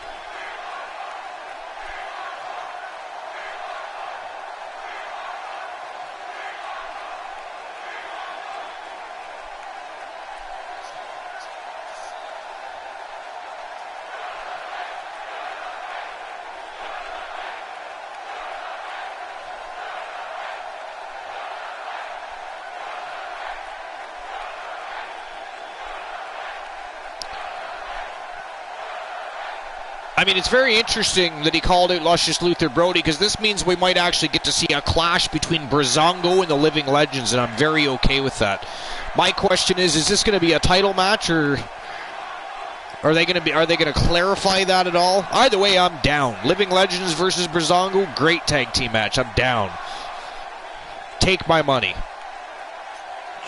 [SPEAKER 1] I mean, it's very interesting that he called out Luscious Luther Brody, because this means we might actually get to see a clash between Breezango and the Living Legends, and I'm very okay with that. My question is this going to be a title match, or are they going to clarify that at all? Either way, I'm down. Living Legends versus Breezango, great tag team match. I'm down. Take my money.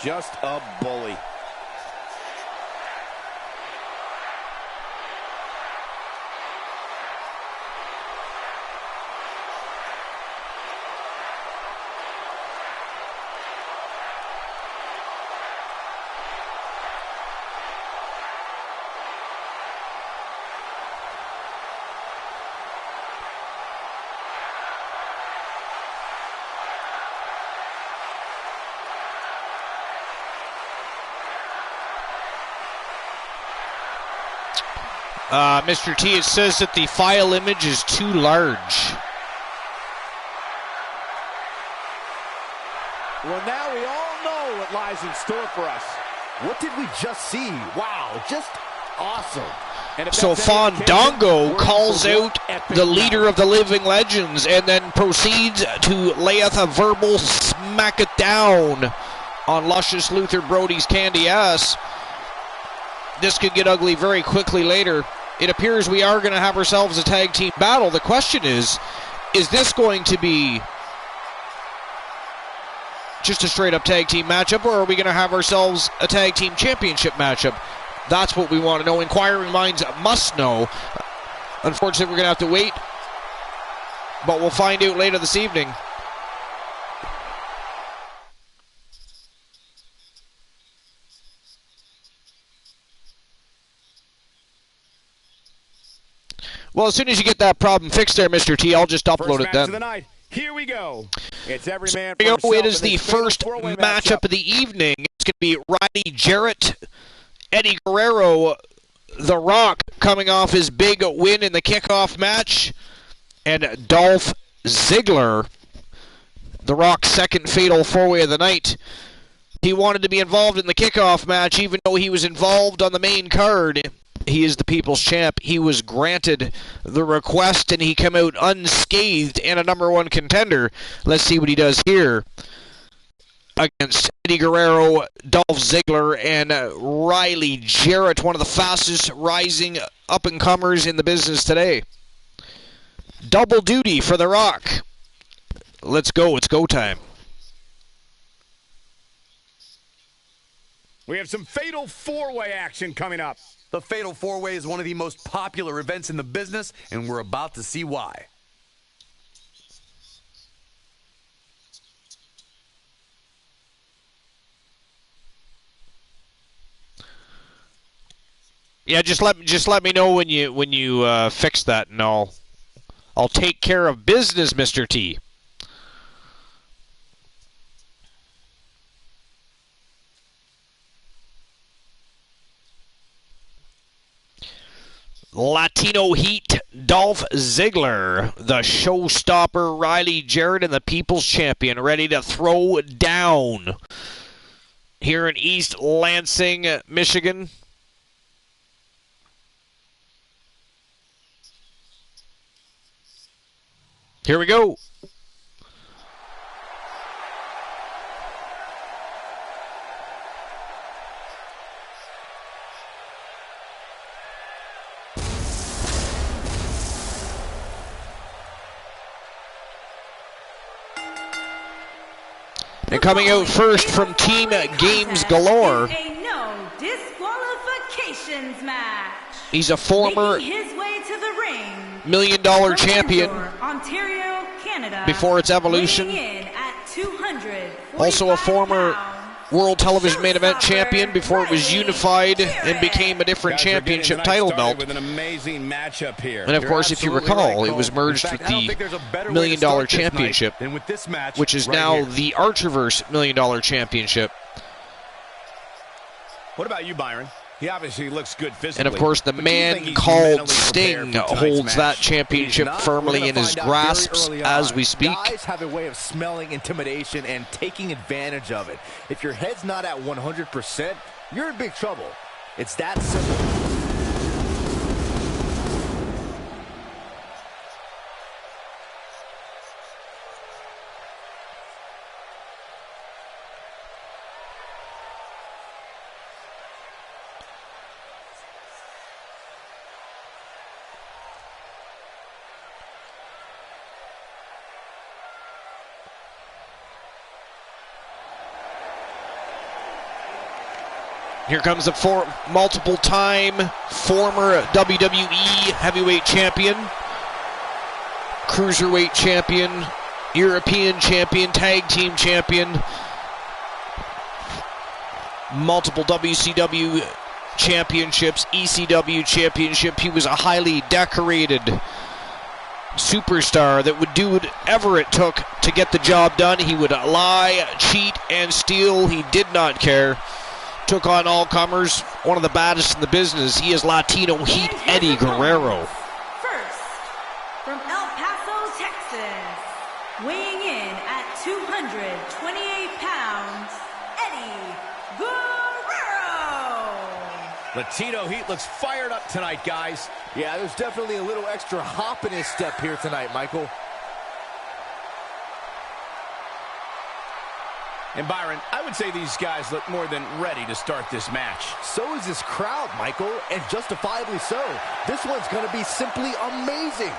[SPEAKER 3] Just a bully.
[SPEAKER 1] Mr. T, it says that the file image is too large.
[SPEAKER 3] Well, now we all know what lies in store for us.
[SPEAKER 5] What did we just see? Wow, just awesome.
[SPEAKER 1] So Fandango calls out the leader of the Living Legends and then proceeds to layeth a verbal smack it down on Luscious Luther Brody's candy ass. This could get ugly very quickly later. It appears we are going to have ourselves a tag team battle. The question is this going to be just a straight up tag team matchup, or are we going to have ourselves a tag team championship matchup? That's what we want to know. Inquiring minds must know. Unfortunately, we're going to have to wait, but we'll find out later this evening. Well, as soon as you get that problem fixed there, Mr. T, I'll just upload it then.
[SPEAKER 3] Of the night. Here we go. It's every man
[SPEAKER 1] So
[SPEAKER 3] for
[SPEAKER 1] it is the first matchup of the evening. It's going to be Riley Jarrett, Eddie Guerrero, The Rock coming off his big win in the kickoff match, and Dolph Ziggler, The Rock's second fatal four-way of the night. He wanted to be involved in the kickoff match, even though he was involved on the main card. He is the people's champ. He was granted the request, and he came out unscathed and a #1 contender. Let's see what he does here against Eddie Guerrero, Dolph Ziggler, and Riley Jarrett, one of the fastest rising up-and-comers in the business today. Double duty for The Rock. Let's go. It's go time.
[SPEAKER 2] We have some fatal four-way action coming up.
[SPEAKER 5] The Fatal 4-Way is one of the most popular events in the business, and we're about to see why.
[SPEAKER 1] Yeah, just let me know when you fix that, and I'll take care of business, Mr. T. Latino Heat, Dolph Ziggler, the showstopper Riley Jarrett, and the People's Champion, ready to throw down here in East Lansing, Michigan. Here we go. And coming out first from Team Games Galore,
[SPEAKER 4] A no disqualifications match.
[SPEAKER 1] he's a former
[SPEAKER 4] Making his way to the ring,
[SPEAKER 1] $1 million champion
[SPEAKER 4] Ontario, Canada,
[SPEAKER 1] before its evolution.
[SPEAKER 4] weighing in at 245
[SPEAKER 1] Also a former
[SPEAKER 4] pounds,
[SPEAKER 1] World Television Main Event champion before it was unified and became a different championship title belt.
[SPEAKER 2] With an amazing matchup here.
[SPEAKER 1] And of course, if you recall, it was merged with the $1 Million Championship, which is now the Archerverse $1 Million Championship.
[SPEAKER 2] What about you, Byron? He obviously looks good physically.
[SPEAKER 1] And of course, the man called Sting holds that championship firmly in his grasp as we speak.
[SPEAKER 6] Guys have a way of smelling intimidation and taking advantage of it. If your head's not at 100%, you're in big trouble. It's that simple.
[SPEAKER 1] Here comes the multiple-time former WWE heavyweight champion, cruiserweight champion, European champion, tag team champion, multiple WCW championships, ECW championship. He was a highly decorated superstar that would do whatever it took to get the job done. He would lie, cheat, and steal. He did not care. Took on all comers, one of the baddest in the business. He is Latino Heat Eddie Guerrero.
[SPEAKER 4] First, from El Paso, Texas, weighing in at 228 pounds, Eddie Guerrero.
[SPEAKER 2] Latino Heat looks fired up tonight, guys.
[SPEAKER 6] Yeah, there's definitely a little extra hop in his step here tonight, Michael.
[SPEAKER 2] And Byron, I would say these guys look more than ready to start this match.
[SPEAKER 6] So is this crowd, Michael, and justifiably so. This one's going to be simply amazing.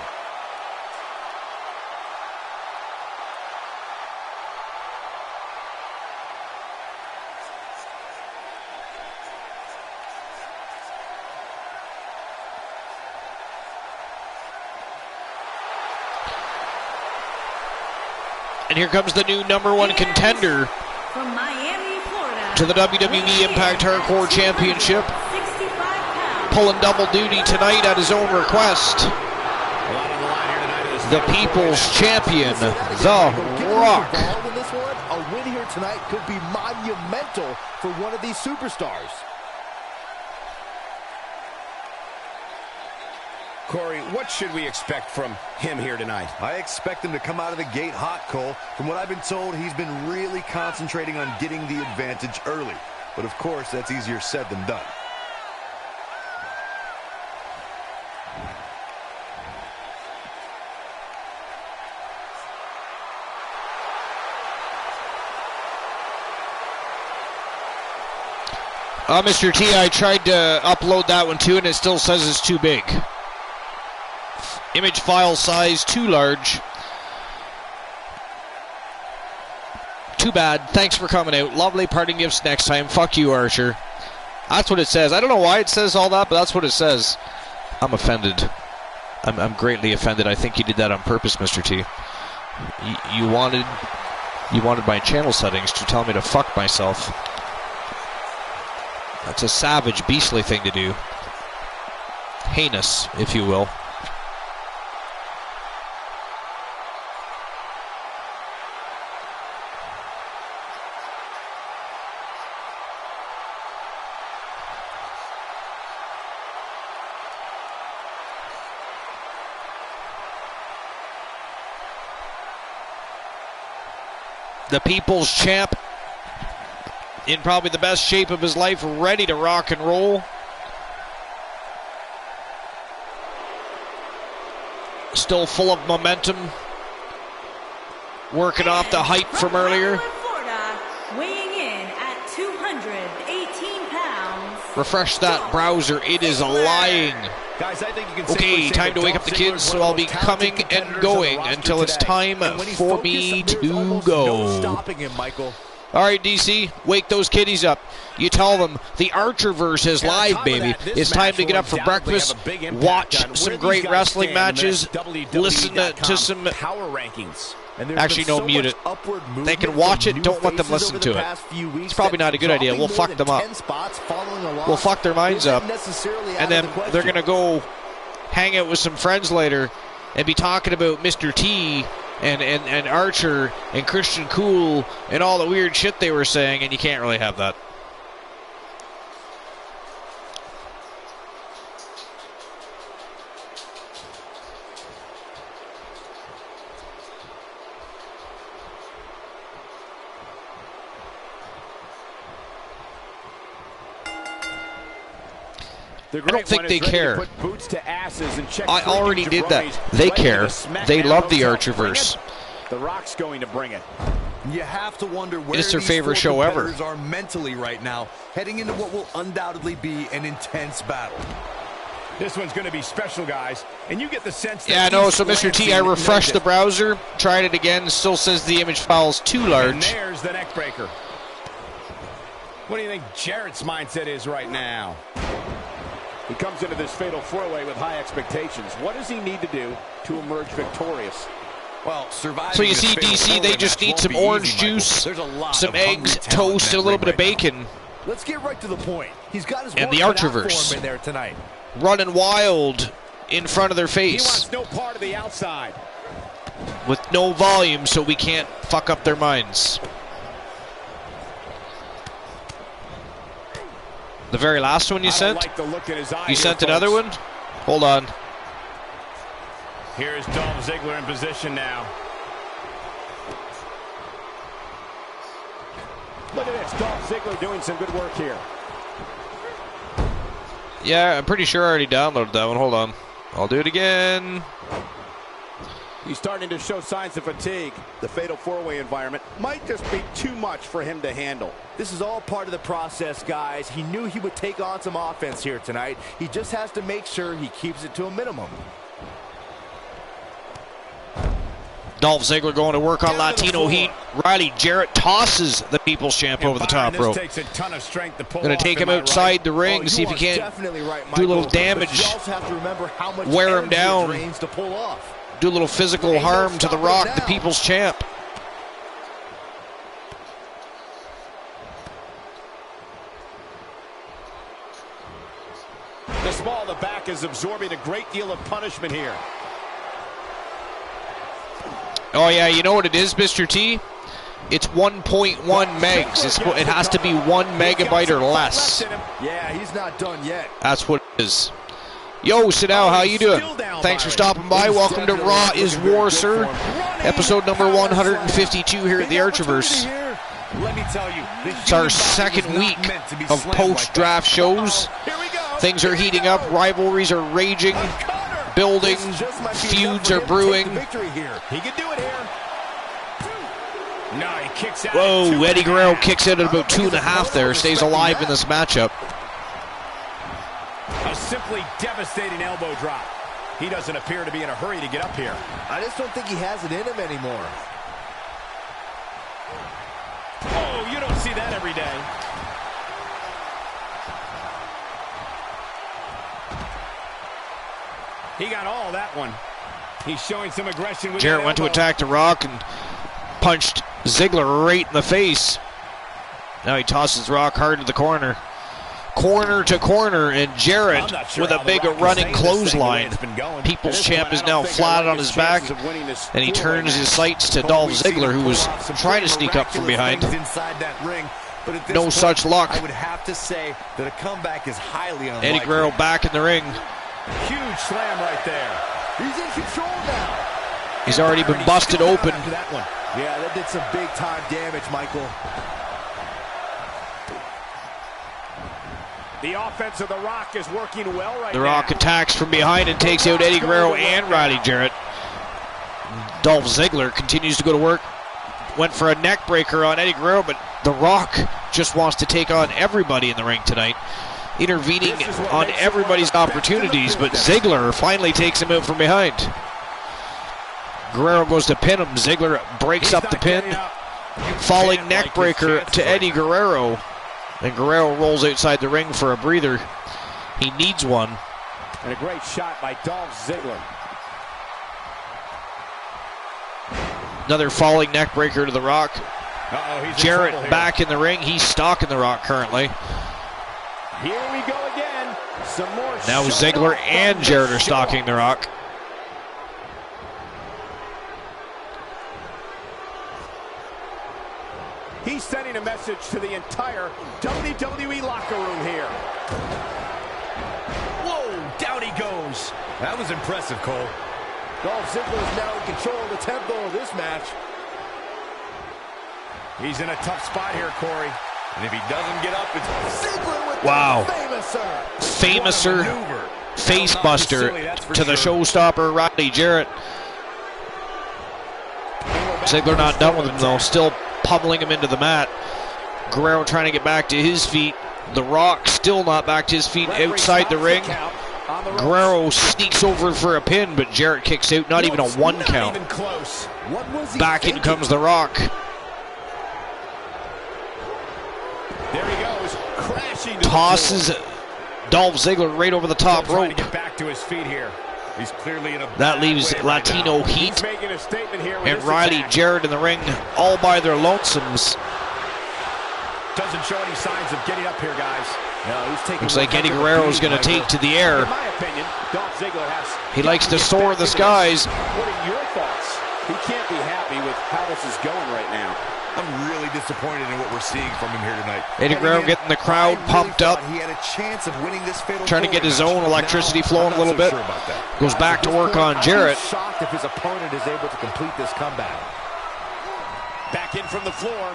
[SPEAKER 1] And here comes the new #1 contender
[SPEAKER 4] From Miami, Florida,
[SPEAKER 1] to the WWE Impact Hardcore Championship, pulling double duty tonight at his own request. The People's Champion, The Rock.
[SPEAKER 6] A win here tonight could be monumental for one of these superstars.
[SPEAKER 2] Corey, what should we expect from him here tonight?
[SPEAKER 5] I expect him to come out of the gate hot, Cole. From what I've been told, he's been really concentrating on getting the advantage early. But of course, that's easier said than done.
[SPEAKER 1] Mr. T, I tried to upload that one too, and it still says it's too big. Image file size too large. Too bad. Thanks for coming out. Lovely parting gifts next time. Fuck you, Archer. That's what it says. I don't know why it says all that, but that's what it says. I'm offended. I'm greatly offended. I think you did that on purpose, Mr. T. You wanted my channel settings to tell me to fuck myself. That's a savage, beastly thing to do. Heinous, if you will. The People's Champ, in probably the best shape of his life, ready to rock and roll. Still full of momentum. Working off the hype from earlier.
[SPEAKER 4] Florida, weighing in at 218 pounds.
[SPEAKER 1] Refresh that browser. It is lying.
[SPEAKER 2] Guys, I think you can
[SPEAKER 1] Okay, time to wake up the kids, so I'll be coming and going until it's time for me to go.
[SPEAKER 6] Stopping him, Michael.
[SPEAKER 1] All right, DC, wake those kiddies up. You tell them the Archerverse is live, baby. It's time to get up for breakfast, watch some great wrestling matches, listen to some
[SPEAKER 2] power rankings.
[SPEAKER 1] Actually, no, mute it. They can watch it, don't let them listen to it. It's probably not a good idea. We'll fuck them up. We'll fuck their minds up. And then they're going to go hang out with some friends later and be talking about Mr. T and Archer and Christian Cool and all the weird shit they were saying, and you can't really have that. I don't think they care. I already did that. They care. They love the Archerverse.
[SPEAKER 3] The Rock's going to bring it.
[SPEAKER 5] You have to wonder where
[SPEAKER 1] It's their
[SPEAKER 5] these
[SPEAKER 1] favorite show ever.
[SPEAKER 5] are mentally right now, heading into what will undoubtedly be an intense battle.
[SPEAKER 2] This one's going to be special, guys, and you get the sense that
[SPEAKER 1] Yeah, no, so Mr. T, I refreshed the browser, tried it again, still says the image file is too large.
[SPEAKER 2] And there's the neck breaker. What do you think Jarrett's mindset is right now?
[SPEAKER 3] He comes into this fatal four-way with high expectations. What does he need to do to emerge victorious?
[SPEAKER 5] Well, surviving
[SPEAKER 1] So you
[SPEAKER 5] this
[SPEAKER 1] see,
[SPEAKER 5] fatal
[SPEAKER 1] DC, they
[SPEAKER 5] four-way
[SPEAKER 1] just
[SPEAKER 5] match
[SPEAKER 1] need
[SPEAKER 5] won't
[SPEAKER 1] some
[SPEAKER 5] be
[SPEAKER 1] orange
[SPEAKER 5] easy, Michael.
[SPEAKER 1] juice,
[SPEAKER 5] There's a lot
[SPEAKER 1] some
[SPEAKER 5] of hungry
[SPEAKER 1] eggs,
[SPEAKER 5] talent
[SPEAKER 1] toast,
[SPEAKER 5] in
[SPEAKER 1] and a
[SPEAKER 5] that
[SPEAKER 1] little bit of
[SPEAKER 5] ring right
[SPEAKER 1] bacon.
[SPEAKER 6] Let's get right to the point. He's got his
[SPEAKER 1] And
[SPEAKER 6] work
[SPEAKER 1] the
[SPEAKER 6] cut out for
[SPEAKER 1] Archerverse.
[SPEAKER 6] him in there tonight.
[SPEAKER 1] Running wild in front of their
[SPEAKER 2] He
[SPEAKER 1] face
[SPEAKER 2] wants no part of the outside.
[SPEAKER 1] with no volume, so we can't fuck up their minds. The very last one you
[SPEAKER 2] I don't
[SPEAKER 1] sent?
[SPEAKER 2] like the look in his eye
[SPEAKER 1] You
[SPEAKER 2] here,
[SPEAKER 1] sent
[SPEAKER 2] folks.
[SPEAKER 1] another one? Hold on.
[SPEAKER 2] Here's Dolph Ziggler in position now.
[SPEAKER 3] Look at this, Dolph Ziggler doing some good work here.
[SPEAKER 1] Yeah, I'm pretty sure I already downloaded that one. Hold on. I'll do it again.
[SPEAKER 3] He's starting to show signs of fatigue. The fatal four-way environment might just be too much for him to handle.
[SPEAKER 6] This is all part of the process, guys. He knew he would take on some offense here tonight. He just has to make sure he keeps it to a minimum.
[SPEAKER 1] Dolph Ziggler going to work on Latino heat. Riley Jarrett tosses the People's Champ over the top rope.
[SPEAKER 2] Takes a ton of strength to pull
[SPEAKER 1] Going to
[SPEAKER 2] off,
[SPEAKER 1] take him
[SPEAKER 2] am I
[SPEAKER 1] outside
[SPEAKER 2] right?
[SPEAKER 1] the ring, see if he can't do a little damage, wear him down,
[SPEAKER 6] To pull off.
[SPEAKER 1] do a little physical harm to The Rock, the People's Champ.
[SPEAKER 3] The small of the back is absorbing a great deal of punishment here.
[SPEAKER 1] Oh yeah, you know what it is, Mr. T? It's 1.1 megs. It has to be 1 megabyte or less.
[SPEAKER 6] Yeah, he's not done yet.
[SPEAKER 1] That's what it is. Yo, Sidao, how you doing? Thanks for stopping by. Welcome to Raw is War, sir. Episode number 152 here at the Archerverse.
[SPEAKER 5] Let me tell you,
[SPEAKER 1] It's our second week of post-draft shows. Things are heating up. Rivalries are raging, building. Feuds are brewing.
[SPEAKER 3] He can do it here.
[SPEAKER 2] No, he kicks out.
[SPEAKER 1] Whoa, Eddie Guerrero kicks out at about 2.5 there. Stays alive in this matchup.
[SPEAKER 2] A simply devastating elbow drop. He doesn't appear to be in a hurry to get up here.
[SPEAKER 6] I just don't think he has it in him anymore.
[SPEAKER 2] Oh, you don't see that every day. He got all that one. He's showing some aggression with
[SPEAKER 1] Jarrett
[SPEAKER 2] that
[SPEAKER 1] went to
[SPEAKER 2] elbow.
[SPEAKER 1] attack The Rock and punched Ziggler right in the face. Now he tosses Rock hard to the corner. Corner to corner, and Jarrett with a big running clothesline. People's Champ is now flat on his back, and he turns his sights to Dolph Ziggler, who was trying to sneak up from behind. No such luck.
[SPEAKER 5] I would have to say that a comeback is highly unlikely.
[SPEAKER 1] Eddie Guerrero back in the ring.
[SPEAKER 2] Huge slam right there.
[SPEAKER 6] He's in control now.
[SPEAKER 1] He's already been busted open.
[SPEAKER 2] That one.
[SPEAKER 6] Yeah, that did some big-time damage, Michael.
[SPEAKER 3] The offense of The Rock is working well right now.
[SPEAKER 1] The Rock attacks from behind and takes out Eddie Guerrero and Riley Jarrett. Dolph Ziggler continues to go to work. Went for a neck breaker on Eddie Guerrero, but The Rock just wants to take on everybody in the ring tonight, intervening on everybody's opportunities, but Ziggler finally takes him out from behind. Guerrero goes to pin him. Ziggler breaks up the pin. Falling neck breaker to Eddie Guerrero. And Guerrero rolls outside the ring for a breather. He needs one.
[SPEAKER 3] And a great shot by Dolph Ziggler.
[SPEAKER 1] Another falling neck breaker to The Rock.
[SPEAKER 2] He's
[SPEAKER 1] Jarrett
[SPEAKER 2] in trouble
[SPEAKER 1] back in the ring. He's stalking The Rock currently.
[SPEAKER 3] Here we go again. Some more.
[SPEAKER 1] Now Ziggler and Jarrett are stalking The Rock.
[SPEAKER 3] He's sending a message to the entire WWE locker room here.
[SPEAKER 2] Whoa, down he goes. That was impressive, Cole.
[SPEAKER 6] Dolph Ziggler is now in control of the tempo of this match.
[SPEAKER 2] He's in a tough spot here, Corey. And if he doesn't get up, it's
[SPEAKER 6] Ziggler with
[SPEAKER 1] Wow.
[SPEAKER 6] the famouser.
[SPEAKER 1] Famouser, face buster to the showstopper, Roddy Jarrett. Ziggler not done with him though, still pummeling him into the mat. Guerrero trying to get back to his feet. The Rock still not back to his feet outside the ring. Guerrero sneaks over for a pin, but Jarrett kicks out, not even a one count. Back in comes The Rock.
[SPEAKER 3] There he goes, crashing.
[SPEAKER 1] Tosses Dolph Ziggler right over the top rope.
[SPEAKER 2] to get back to his feet here. He's clearly in a
[SPEAKER 1] That
[SPEAKER 2] bad
[SPEAKER 1] leaves
[SPEAKER 2] way right
[SPEAKER 1] Latino
[SPEAKER 2] now.
[SPEAKER 1] Heat
[SPEAKER 3] He's making a statement here with
[SPEAKER 1] and
[SPEAKER 3] this
[SPEAKER 1] Riley
[SPEAKER 3] attack.
[SPEAKER 1] Jarrett in the ring all by their lonesomes.
[SPEAKER 2] Doesn't show any signs of getting up here, guys.
[SPEAKER 6] No, he's taking
[SPEAKER 1] Looks like Eddie Guerrero is going to take to the air.
[SPEAKER 3] In my opinion, Dolph Ziggler has.
[SPEAKER 1] He likes to soar in the skies.
[SPEAKER 3] What are your thoughts? He can't be happy with how this is going right now.
[SPEAKER 5] I'm really disappointed in what we're seeing from him here tonight.
[SPEAKER 1] Eddie Guerrero getting the crowd pumped up,
[SPEAKER 5] He had a chance of winning this fatal
[SPEAKER 1] trying to get his own electricity flowing a little bit.
[SPEAKER 5] Sure about that.
[SPEAKER 1] Goes back to work on Jarrett.
[SPEAKER 6] He's shocked if his opponent is able to complete this comeback.
[SPEAKER 3] Back in from the floor.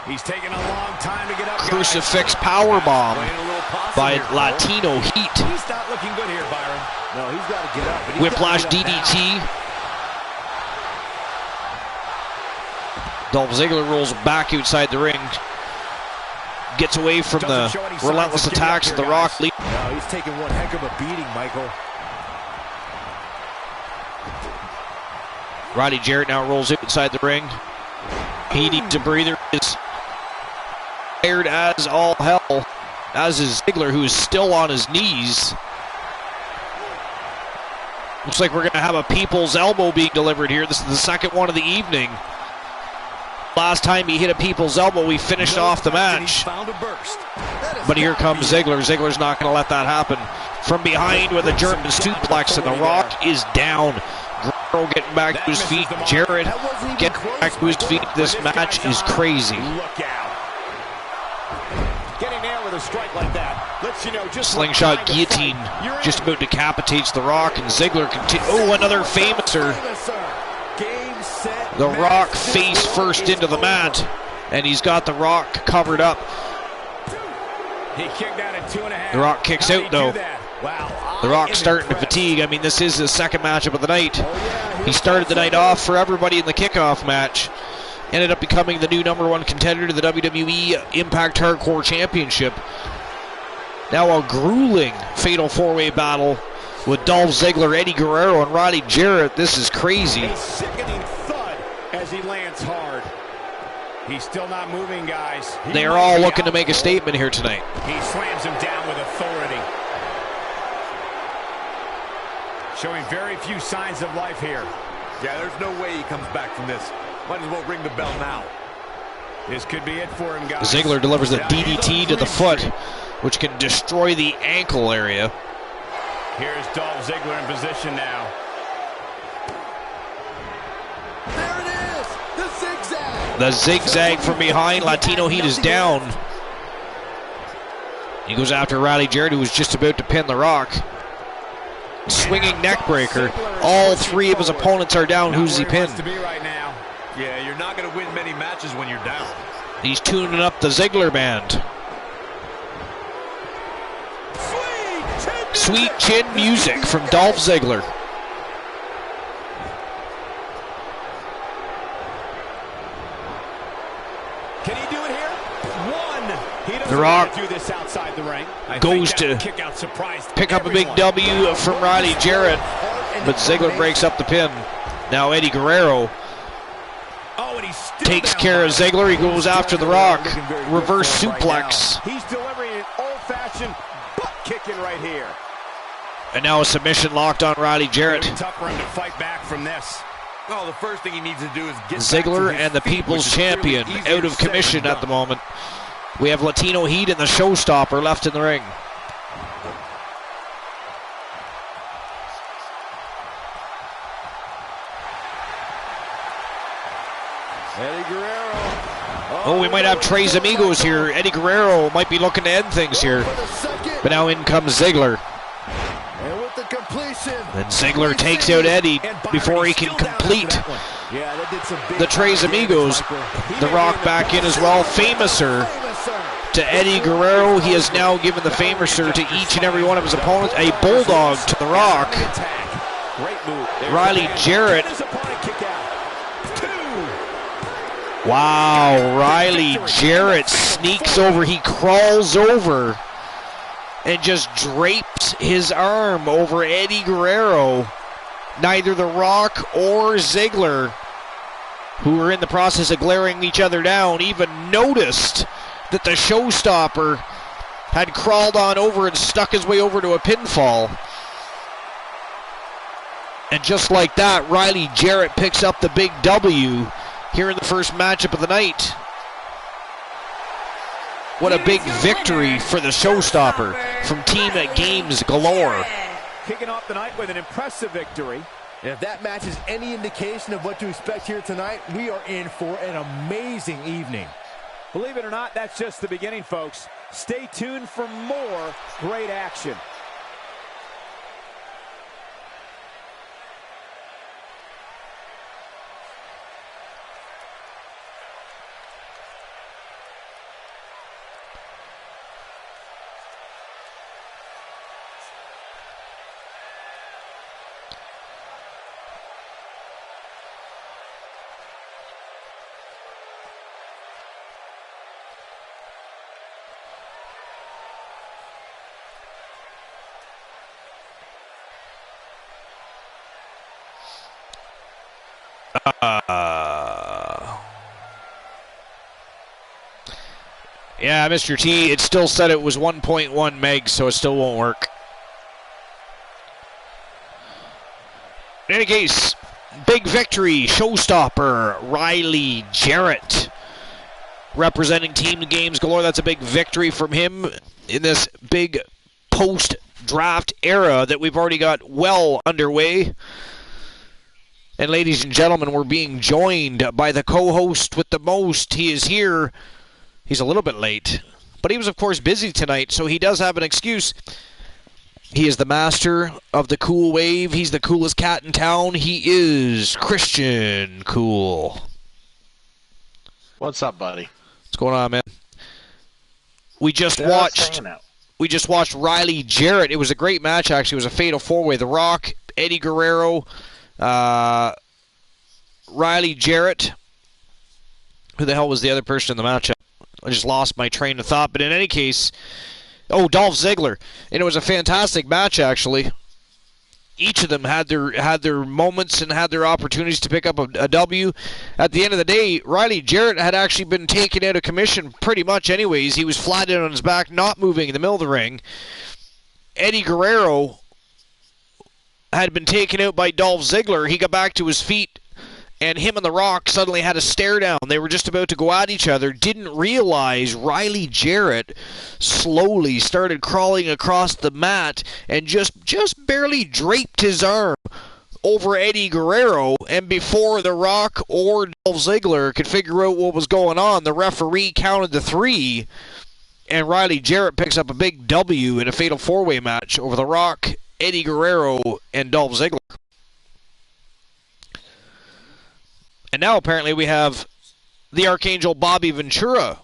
[SPEAKER 2] He's taking a long time to get up, guys.
[SPEAKER 1] Crucifix powerbomb
[SPEAKER 2] Playing a little possum
[SPEAKER 1] by
[SPEAKER 2] here, Cole.
[SPEAKER 1] Latino Heat.
[SPEAKER 2] He's not looking good here, Byron.
[SPEAKER 6] No, he's got to get up. but he's
[SPEAKER 1] Whiplash
[SPEAKER 6] gotta get up now.
[SPEAKER 1] DDT. Dolph Ziggler rolls back outside the ring. Gets away from the relentless attacks of The Rock.
[SPEAKER 6] No, he's taking one heck of a beating, Michael.
[SPEAKER 1] Roddy Jarrett now rolls outside the ring. He needs a breather. Is tired as all hell, as is Ziggler, who is still on his knees. Looks like we're going to have a people's elbow being delivered here. This is the second one of the evening. Last time he hit a people's elbow, we finished off the match.
[SPEAKER 2] Found a burst.
[SPEAKER 1] But here comes Ziggler. Ziggler's not going to let that happen. From behind with a German suplex, and The Rock is down. Guerrero getting back to his feet. Jarrett getting back to his feet. This match is crazy.
[SPEAKER 3] Look out. Getting there with a strike like that lets you know just
[SPEAKER 1] Slingshot
[SPEAKER 3] what kind of
[SPEAKER 1] guillotine
[SPEAKER 3] fight you're in.
[SPEAKER 1] just about decapitates The Rock, and Ziggler continues. Oh, another famouser.
[SPEAKER 3] Game, set,
[SPEAKER 1] The
[SPEAKER 3] match.
[SPEAKER 1] Rock face first into the mat, and he's got The Rock covered up.
[SPEAKER 2] He kicked out at 2.5.
[SPEAKER 1] The Rock kicks
[SPEAKER 2] How did
[SPEAKER 1] out,
[SPEAKER 2] he do
[SPEAKER 1] though.
[SPEAKER 2] that? Wow.
[SPEAKER 1] The Rock's starting to fatigue. I mean, this is the second matchup of the night. He started the night off for everybody in the kickoff match. Ended up becoming the new #1 contender to the WWE Impact Hardcore Championship. Now a grueling fatal four-way battle with Dolph Ziggler, Eddie Guerrero, and Roddy Jarrett. This is crazy.
[SPEAKER 3] A sickening thud as he lands hard.
[SPEAKER 2] He's still not moving, guys.
[SPEAKER 1] They are all looking to make a statement here tonight.
[SPEAKER 2] He slams him down with authority. Showing very few signs of life here.
[SPEAKER 5] Yeah, there's no way he comes back from this. Might as well ring the bell now.
[SPEAKER 2] This could be it for him, guys.
[SPEAKER 1] Ziggler delivers a
[SPEAKER 2] Yeah, he's
[SPEAKER 1] DDT
[SPEAKER 2] on
[SPEAKER 1] to the
[SPEAKER 2] clean
[SPEAKER 1] foot,
[SPEAKER 2] streak.
[SPEAKER 1] which can destroy the ankle area.
[SPEAKER 2] Here's Dolph Ziggler in position now.
[SPEAKER 6] There it is, the zigzag.
[SPEAKER 1] The zigzag from behind. Latino Heat is down. He goes after Roddy Jarrett, who was just about to pin The Rock. Swinging neck breaker. All three of his opponents are down. Who's he
[SPEAKER 2] Not where
[SPEAKER 1] pinned?
[SPEAKER 2] wants to be right now.
[SPEAKER 5] Yeah, you're not going to win many matches when you're down.
[SPEAKER 1] He's tuning up the Ziggler band. Sweet chin music from Dolph Ziggler.
[SPEAKER 3] Can he do it here? One. He doesn't
[SPEAKER 1] The Rock
[SPEAKER 3] want to do this outside the ring.
[SPEAKER 2] I
[SPEAKER 1] goes
[SPEAKER 2] think that
[SPEAKER 1] to
[SPEAKER 2] kick out surprised
[SPEAKER 1] pick up a big
[SPEAKER 2] everyone.
[SPEAKER 1] W from Roddy Jarrett, but Ziggler breaks up the pin. Now Eddie Guerrero
[SPEAKER 2] Oh, and he's still
[SPEAKER 1] takes
[SPEAKER 2] down
[SPEAKER 1] care
[SPEAKER 2] by
[SPEAKER 1] of Ziggler. He goes after The Rock. Reverse suplex.
[SPEAKER 3] He's delivering an old-fashioned butt kicking right here.
[SPEAKER 1] And now a submission locked on Riley Jarrett.
[SPEAKER 2] Tough for him to fight back from this. Well, the first thing he needs to do is get
[SPEAKER 1] Ziggler
[SPEAKER 2] back to his
[SPEAKER 1] and the
[SPEAKER 2] feet,
[SPEAKER 1] People's
[SPEAKER 2] which is clearly
[SPEAKER 1] Champion
[SPEAKER 2] easier
[SPEAKER 1] out of
[SPEAKER 2] said than
[SPEAKER 1] commission at
[SPEAKER 2] done.
[SPEAKER 1] the moment. We have Latino Heat and the Showstopper left in the ring.
[SPEAKER 3] Eddie Guerrero.
[SPEAKER 1] Oh, we might have Tres Amigos here. Eddie Guerrero might be looking to end things here. But now in comes Ziggler.
[SPEAKER 3] And with the completion.
[SPEAKER 1] And Ziggler takes out Eddie before he can complete the Tres Amigos. The Rock back in as well. Famouser to Eddie Guerrero. He has now given the Famouser to each and every one of his opponents. A Bulldog to The Rock. Riley Jarrett. Wow, Riley Jarrett sneaks over. He crawls over and just drapes his arm over Eddie Guerrero. Neither The Rock or Ziggler, who were in the process of glaring each other down, even noticed that the Showstopper had crawled on over and stuck his way over to a pinfall. And just like that, Riley Jarrett picks up the big W here in the first matchup of the night. What a big victory for the Showstopper from Team Games Galore.
[SPEAKER 3] Kicking off the night with an impressive victory.
[SPEAKER 6] And if that match is any indication of what to expect here tonight, we are in for an amazing evening.
[SPEAKER 3] Believe it or not, that's just the beginning, folks. Stay tuned for more great action.
[SPEAKER 1] Yeah, Mr. T, it still said it was 1.1 megs, so it still won't work. In any case, big victory, Showstopper, Riley Jarrett, representing Team Games Galore. That's a big victory from him in this big post-draft era that we've already got well underway. And ladies and gentlemen, we're being joined by the co-host with the most. He is here. He's a little bit late, but he was, of course, busy tonight, so he does have an excuse. He is the master of the cool wave. He's the coolest cat in town. He is Christian Cool.
[SPEAKER 7] What's up, buddy?
[SPEAKER 1] What's going on, man? We just watched Riley Jarrett. It was a great match, actually. It was a fatal four-way. The Rock, Eddie Guerrero, Riley Jarrett. Who the hell was the other person in the matchup? I just lost my train of thought. But in any case, Dolph Ziggler. And it was a fantastic match, actually. Each of them had their moments and had their opportunities to pick up a W. At the end of the day, Riley Jarrett had actually been taken out of commission pretty much anyways. He was flat out on his back, not moving in the middle of the ring. Eddie Guerrero had been taken out by Dolph Ziggler. He got back to his feet, and him and The Rock suddenly had a stare down. They were just about to go at each other, didn't realize Riley Jarrett slowly started crawling across the mat and just barely draped his arm over Eddie Guerrero. And before The Rock or Dolph Ziggler could figure out what was going on, the referee counted to 3, and Riley Jarrett picks up a big W in a fatal four-way match over The Rock, Eddie Guerrero, and Dolph Ziggler. And now apparently we have the Archangel Bobby Ventura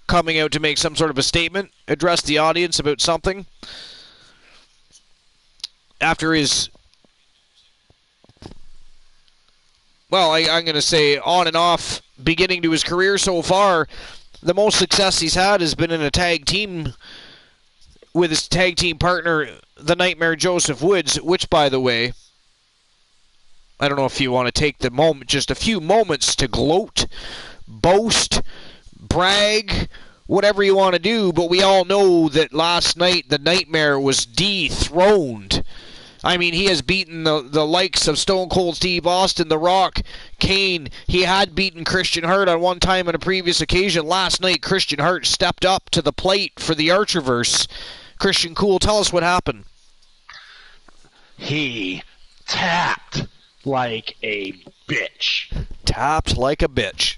[SPEAKER 1] coming out to make some sort of a statement, address the audience about something. After his, I'm going to say on and off beginning to his career so far, the most success he's had has been in a tag team with his tag team partner, the Nightmare Joseph Woods, which, by the way, I don't know if you want to take the moment, just a few moments to gloat, boast, brag, whatever you want to do, but we all know that last night the Nightmare was dethroned I mean, he has beaten the likes of Stone Cold Steve Austin, The Rock, Kane. He had beaten Christian Hart on one time on a previous occasion. Last night, Christian Hart stepped up to the plate for the Archerverse. Christian Cool, tell us what happened.
[SPEAKER 7] He tapped like a bitch.
[SPEAKER 1] Tapped like a bitch.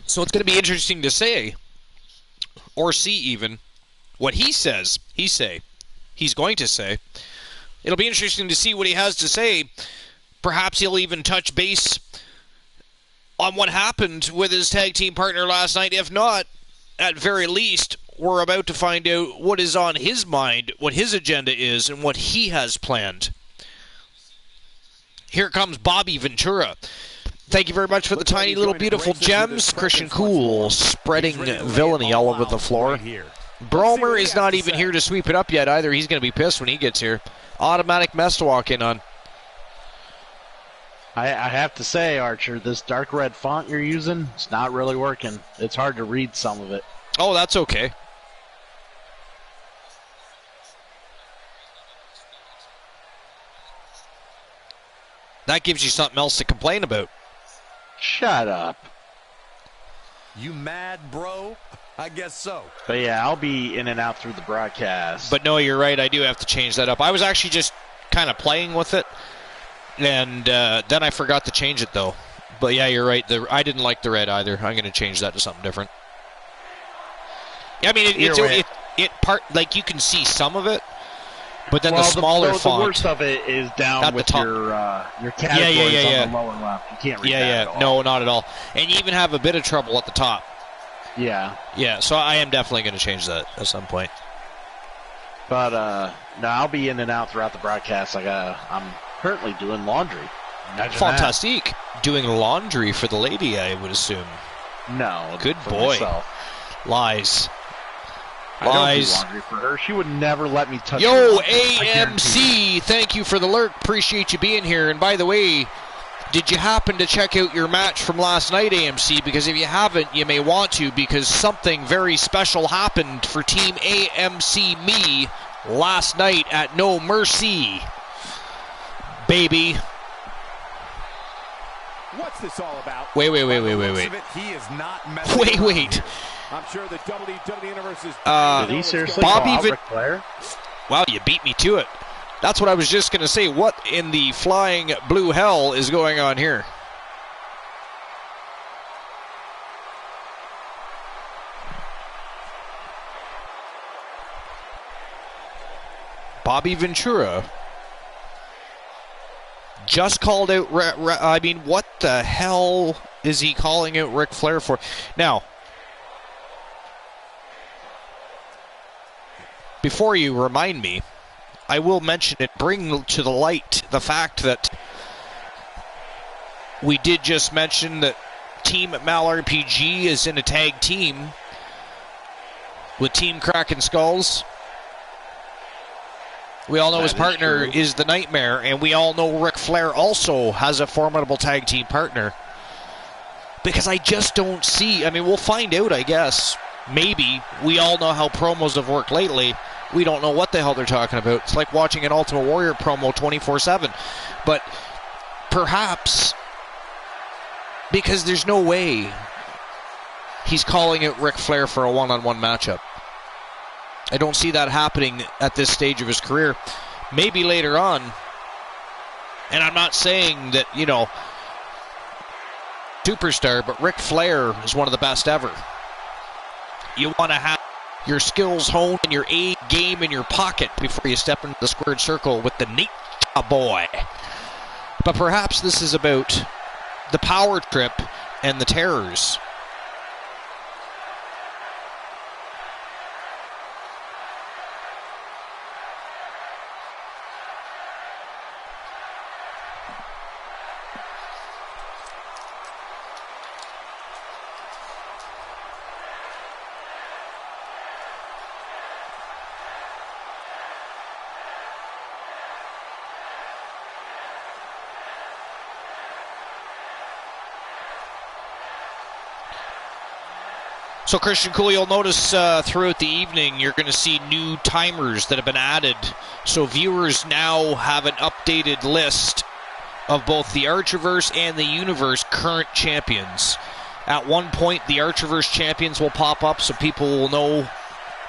[SPEAKER 1] So it's going to be interesting to say, or see even, what he says. He's going to say. It'll be interesting to see what he has to say. Perhaps he'll even touch base on what happened with his tag team partner last night. If not, at very least, we're about to find out what is on his mind, what his agenda is, and what he has planned. Here comes Bobby Ventura. Thank you very much for the tiny little beautiful gems. Christian Cool spreading villainy all over the floor. Bromer is not even here to sweep it up yet either. He's going to be pissed when he gets here. Automatic mess to walk in on.
[SPEAKER 7] I have to say, Archer, this dark red font you're using, it's not really working. It's hard to read some of it.
[SPEAKER 1] Oh, that's okay. That gives you something else to complain about.
[SPEAKER 7] Shut up.
[SPEAKER 5] You mad, bro? I guess so.
[SPEAKER 7] But yeah, I'll be in and out through the broadcast.
[SPEAKER 1] But no, you're right. I do have to change that up. I was actually just kind of playing with it, and then I forgot to change it, though. But yeah, you're right. I didn't like the red either. I'm going to change that to something different. I mean, it part like you can see some of it, but then the smaller font.
[SPEAKER 7] The worst of it is down
[SPEAKER 1] at
[SPEAKER 7] with
[SPEAKER 1] the top.
[SPEAKER 7] Your categories on the lower left. You can't read that at all.
[SPEAKER 1] No, not at all. And you even have a bit of trouble at the top.
[SPEAKER 7] Yeah.
[SPEAKER 1] Yeah, so I am definitely going to change that at some point.
[SPEAKER 7] But no, I'll be in and out throughout the broadcast. I'm currently doing laundry. Imagine
[SPEAKER 1] Fantastique. Doing laundry for the lady, I would assume.
[SPEAKER 7] No.
[SPEAKER 1] Good
[SPEAKER 7] for
[SPEAKER 1] boy.
[SPEAKER 7] Myself.
[SPEAKER 1] Lies.
[SPEAKER 7] I don't do laundry for her. She would never let me touch her.
[SPEAKER 1] Yo, AMC, thank you for the lurk. Appreciate you being here. And by the way, did you happen to check out your match from last night, AMC? Because if you haven't, you may want to, because something very special happened for Team AMC Me last night at No Mercy. Baby.
[SPEAKER 3] What's this all about?
[SPEAKER 1] Wait.
[SPEAKER 5] He is not messing
[SPEAKER 1] Wait.
[SPEAKER 3] I'm sure the WWE Universe is...
[SPEAKER 7] Did he seriously call Ric Flair?
[SPEAKER 1] Wow, you beat me to it. That's what I was just going to say. What in the flying blue hell is going on here? Bobby Ventura just called out... I mean, what the hell is he calling out Ric Flair for? Now, before you remind me, I will mention it, bring to the light the fact that we did just mention that Team Mal RPG is in a tag team with Team Kraken Skulls. We all know his partner is the Nightmare, and we all know Ric Flair also has a formidable tag team partner. Because I just don't see, I mean, we'll find out, I guess. Maybe. We all know how promos have worked lately. We don't know what the hell they're talking about. It's like watching an Ultimate Warrior promo 24/7. But perhaps, because there's no way he's calling out Ric Flair for a one-on-one matchup. I don't see that happening at this stage of his career. Maybe later on. And I'm not saying that, you know, superstar, but Ric Flair is one of the best ever. You want to have your skills honed and your A game in your pocket before you step into the squared circle with the Ninja Boy. But perhaps this is about the power trip and the terrors. So, Christian Cool, you'll notice throughout the evening you're going to see new timers that have been added. So viewers now have an updated list of both the Archerverse and the Universe current champions. At one point, the Archerverse champions will pop up so people will know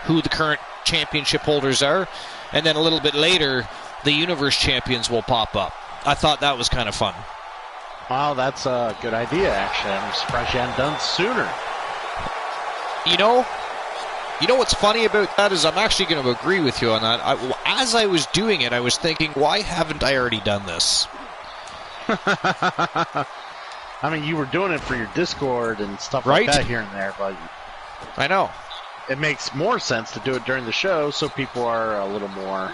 [SPEAKER 1] who the current championship holders are. And then a little bit later, the Universe champions will pop up. I thought that was kind of fun.
[SPEAKER 7] Wow, that's a good idea, actually. I'm surprised you hadn't done it sooner.
[SPEAKER 1] You know what's funny about that is I'm actually going to agree with you on that. As I was doing it, I was thinking, why haven't I already done this?
[SPEAKER 7] I mean, you were doing it for your Discord and stuff
[SPEAKER 1] right?
[SPEAKER 7] like that here and there, but
[SPEAKER 1] I know.
[SPEAKER 7] It makes more sense to do it during the show so people are a little more,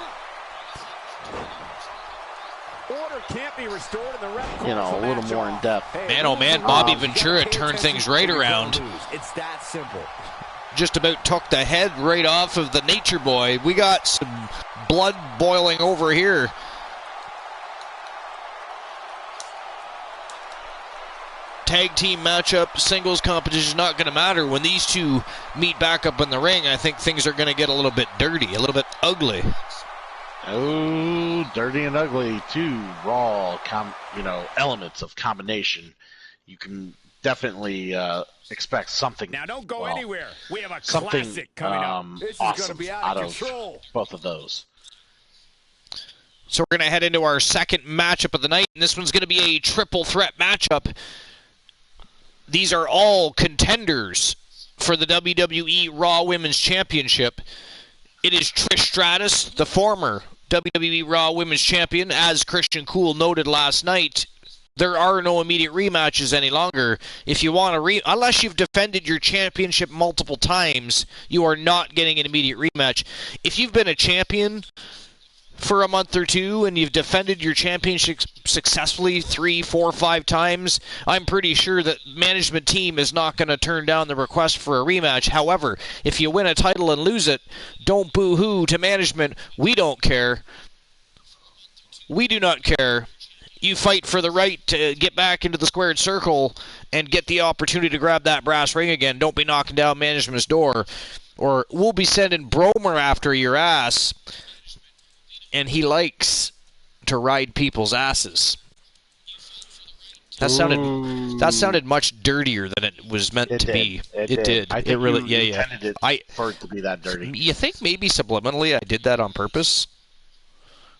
[SPEAKER 3] Order can't be restored in the ref calls
[SPEAKER 7] a
[SPEAKER 3] the
[SPEAKER 7] little
[SPEAKER 3] match
[SPEAKER 7] more in
[SPEAKER 3] off.
[SPEAKER 7] depth.
[SPEAKER 3] Hey,
[SPEAKER 1] Man, oh man, Bobby Ventura turned things right around.
[SPEAKER 3] It's that simple.
[SPEAKER 1] Just about took the head right off of the Nature Boy. We got some blood boiling over here. Tag team matchup, singles competition is not going to matter. When these two meet back up in the ring, I think things are going to get a little bit dirty, a little bit ugly.
[SPEAKER 7] Oh, dirty and ugly, two raw, elements of combination. You can definitely expect something.
[SPEAKER 3] Now don't go anywhere. We have a
[SPEAKER 7] something
[SPEAKER 3] classic coming up. This is
[SPEAKER 7] awesome
[SPEAKER 3] going to be
[SPEAKER 7] out
[SPEAKER 3] of
[SPEAKER 7] of
[SPEAKER 3] control.
[SPEAKER 7] both of those.
[SPEAKER 1] So we're going to head into our second matchup of the night, and this one's going to be a triple threat matchup. These are all contenders for the WWE Raw Women's Championship. It is Trish Stratus, the former WWE Raw Women's Champion. As Christian Cool noted last night, there are no immediate rematches any longer. If you want to unless you've defended your championship multiple times, you are not getting an immediate rematch. If you've been a champion for a month or two and you've defended your championship successfully 3, 4, 5 times, I'm pretty sure that management team is not going to turn down the request for a rematch. However, if you win a title and lose it, don't boo-hoo to management. We don't care. We do not care. You fight for the right to get back into the squared circle and get the opportunity to grab that brass ring again. Don't be knocking down management's door, or we'll be sending Bromer after your ass. And he likes to ride people's asses. That sounded much dirtier than it was meant to be. It did.
[SPEAKER 7] I think
[SPEAKER 1] it really,
[SPEAKER 7] you
[SPEAKER 1] yeah.
[SPEAKER 7] intended for it to be that dirty.
[SPEAKER 1] You think maybe subliminally I did that on purpose?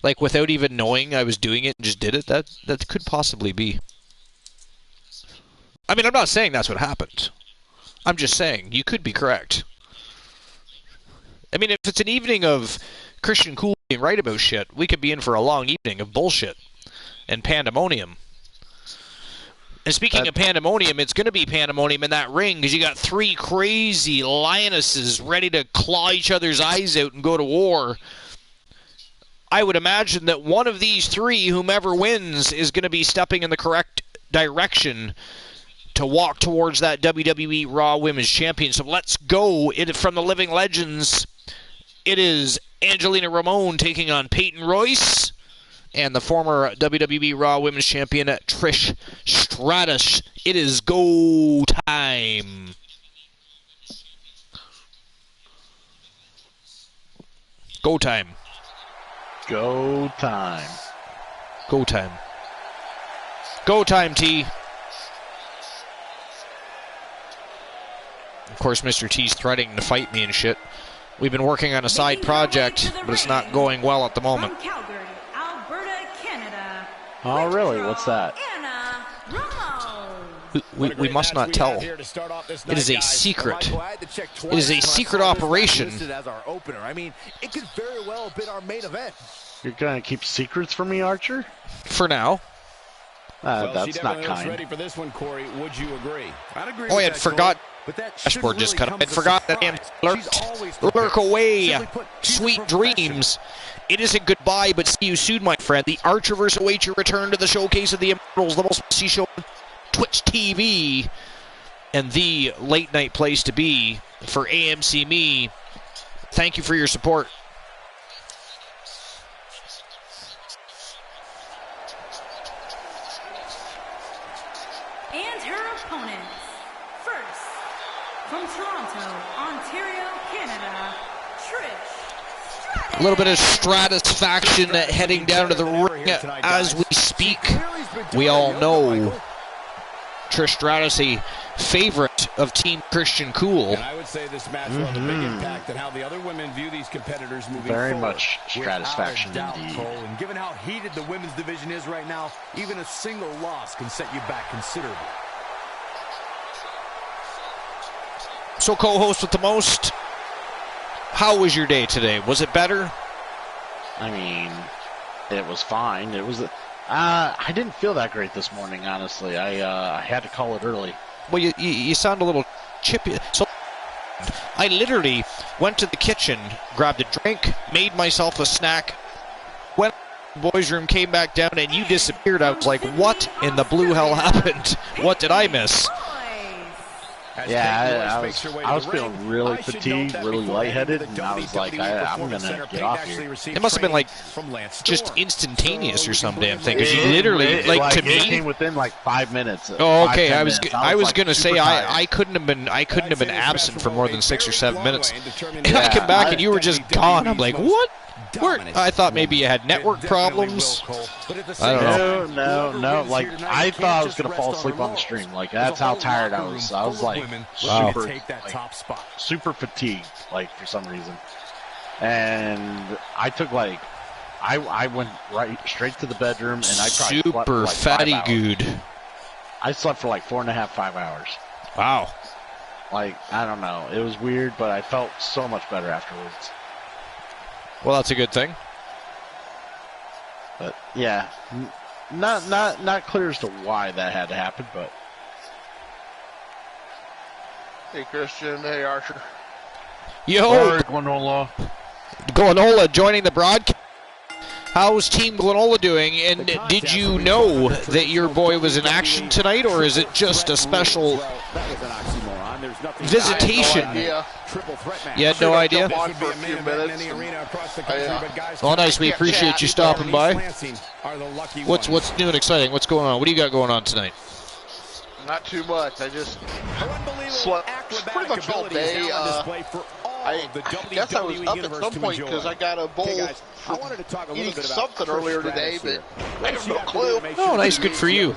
[SPEAKER 1] Like without even knowing I was doing it and just did it? That could possibly be. I mean, I'm not saying that's what happened. I'm just saying you could be correct. I mean, if it's an evening of Christian Cool being right about shit, we could be in for a long evening of bullshit and pandemonium. And speaking of pandemonium, it's going to be pandemonium in that ring because you got 3 crazy lionesses ready to claw each other's eyes out and go to war. I would imagine that one of these 3, whomever wins, is going to be stepping in the correct direction to walk towards that WWE Raw Women's Champion. So let's go. From the Living Legends, it is Angelina Ramon taking on Peyton Royce and the former WWE Raw Women's Champion Trish Stratus. It is go time. Go time.
[SPEAKER 7] Go time.
[SPEAKER 1] Go time. Go time, T. Of course, Mr. T's threatening to fight me and shit. We've been working on a side project, but it's not going well at the moment.
[SPEAKER 4] From Calgary, Alberta, Canada.
[SPEAKER 7] Oh, really? What's that?
[SPEAKER 4] Anna Ramos.
[SPEAKER 1] We must not tell. It is a secret. It is a secret operation.
[SPEAKER 6] As our opener. I mean, it could very well have been our main event.
[SPEAKER 7] You're going to keep secrets from me, Archer?
[SPEAKER 1] For now.
[SPEAKER 7] That's not kind.
[SPEAKER 3] Ready for this one, Corey. Would you agree? I'd agree.
[SPEAKER 1] Oh, I had forgot. Dashboard just cut up. I'd forgot that damn lurk away. Sweet dreams. It isn't goodbye, but see you soon, my friend. The Archerverse awaits your return to the showcase of the Immortals, the most messy show on Twitch TV, and the late night place to be for AMC Me. Thank you for your support.
[SPEAKER 4] And her opponents. First, from Toronto, Ontario, Canada, Trish.
[SPEAKER 1] A little bit of Stratusfaction heading down to the ring as we speak. We all know Trish Stratus, a favorite of Team Christian Cool.
[SPEAKER 3] And I would say this match will have a big impact on how the other women view these competitors moving
[SPEAKER 7] Very
[SPEAKER 3] forward.
[SPEAKER 7] much Stratusfaction
[SPEAKER 2] Without a doubt,
[SPEAKER 7] indeed.
[SPEAKER 2] Cole, and given how heated the women's division is right now, even a single loss can set you back considerably.
[SPEAKER 1] So, co-host with the most, how was your day today? Was it better?
[SPEAKER 7] I mean, it was fine. It was. I didn't feel that great this morning, honestly. I had to call it early.
[SPEAKER 1] Well, you sound a little chippy. So, I literally went to the kitchen, grabbed a drink, made myself a snack, went to the boys' room, came back down, and you disappeared. I was like, what in the blue hell happened? What did I miss?
[SPEAKER 7] Yeah, I was feeling really fatigued, really lightheaded, and I was like, I'm going to get off here.
[SPEAKER 1] It must have been like just instantaneous or some damn thing, because you literally, like, to
[SPEAKER 7] it
[SPEAKER 1] me,
[SPEAKER 7] came within like 5 minutes.
[SPEAKER 1] Oh, okay.
[SPEAKER 7] 5-10
[SPEAKER 1] I was
[SPEAKER 7] minutes.
[SPEAKER 1] gonna say
[SPEAKER 7] super
[SPEAKER 1] I couldn't have been absent for more than 6 or 7 minutes. And I come back and you were just gone. I'm like, what? Where? I thought maybe you had network problems. I don't know.
[SPEAKER 7] No. Like, I thought I was gonna fall asleep on the stream. Like, that's how tired I was. I was like super fatigued, like, for some reason. And I took like, I went straight to the bedroom, and I probably slept for
[SPEAKER 1] super
[SPEAKER 7] like
[SPEAKER 1] fatty
[SPEAKER 7] 5 hours.
[SPEAKER 1] good.
[SPEAKER 7] I slept for like 4.5, 5 hours.
[SPEAKER 1] Wow.
[SPEAKER 7] Like, I don't know. It was weird, but I felt so much better afterwards.
[SPEAKER 1] Well, that's a good thing.
[SPEAKER 7] But yeah, not clear as to why that had to happen, but.
[SPEAKER 8] Hey Christian, hey Archer.
[SPEAKER 1] Yo,
[SPEAKER 7] Glenola.
[SPEAKER 1] Glenola joining the broadcast. How's Team Glenola doing? And did you know that your boy was in action tonight, or is it just a special visitation? You had no idea?
[SPEAKER 8] For a few minutes.
[SPEAKER 1] Well, nice. We appreciate you stopping by. What's new and exciting? What's going on? What do you got going on tonight?
[SPEAKER 8] Not too much. I just slept pretty much all day. I guess I was up at some point because I got a bowl for eating something earlier today, but I have no clue.
[SPEAKER 1] Oh, nice. Good for you.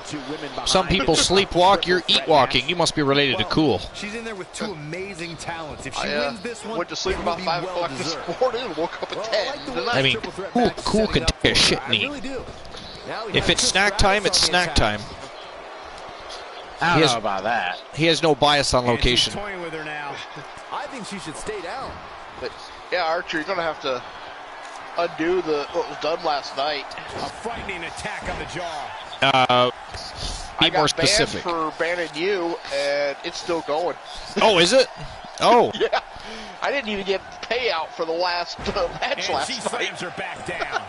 [SPEAKER 1] Some people sleepwalk. You're eat walking. You must be related to Cool.
[SPEAKER 2] She's in there with two amazing talents. If she
[SPEAKER 8] I
[SPEAKER 2] wins this one,
[SPEAKER 8] went to sleep about 5 o'clock this morning and woke up at 10 tonight.
[SPEAKER 1] I mean, Cool can take a shit and eat. If it's snack time, it's snack time.
[SPEAKER 7] I don't know about that.
[SPEAKER 1] He has no bias on location.
[SPEAKER 3] Toying with her now. I think she should stay down.
[SPEAKER 8] But yeah, Archer, you're gonna have to undo what was done last night.
[SPEAKER 3] A frightening attack on the jaw.
[SPEAKER 1] Be
[SPEAKER 8] I got
[SPEAKER 1] more specific.
[SPEAKER 8] banned for banning you, and it's still going.
[SPEAKER 1] Oh, is it? Oh.
[SPEAKER 8] Yeah, I didn't even get payout for the last match
[SPEAKER 3] And
[SPEAKER 8] last
[SPEAKER 3] she
[SPEAKER 8] night.
[SPEAKER 3] slams her back down.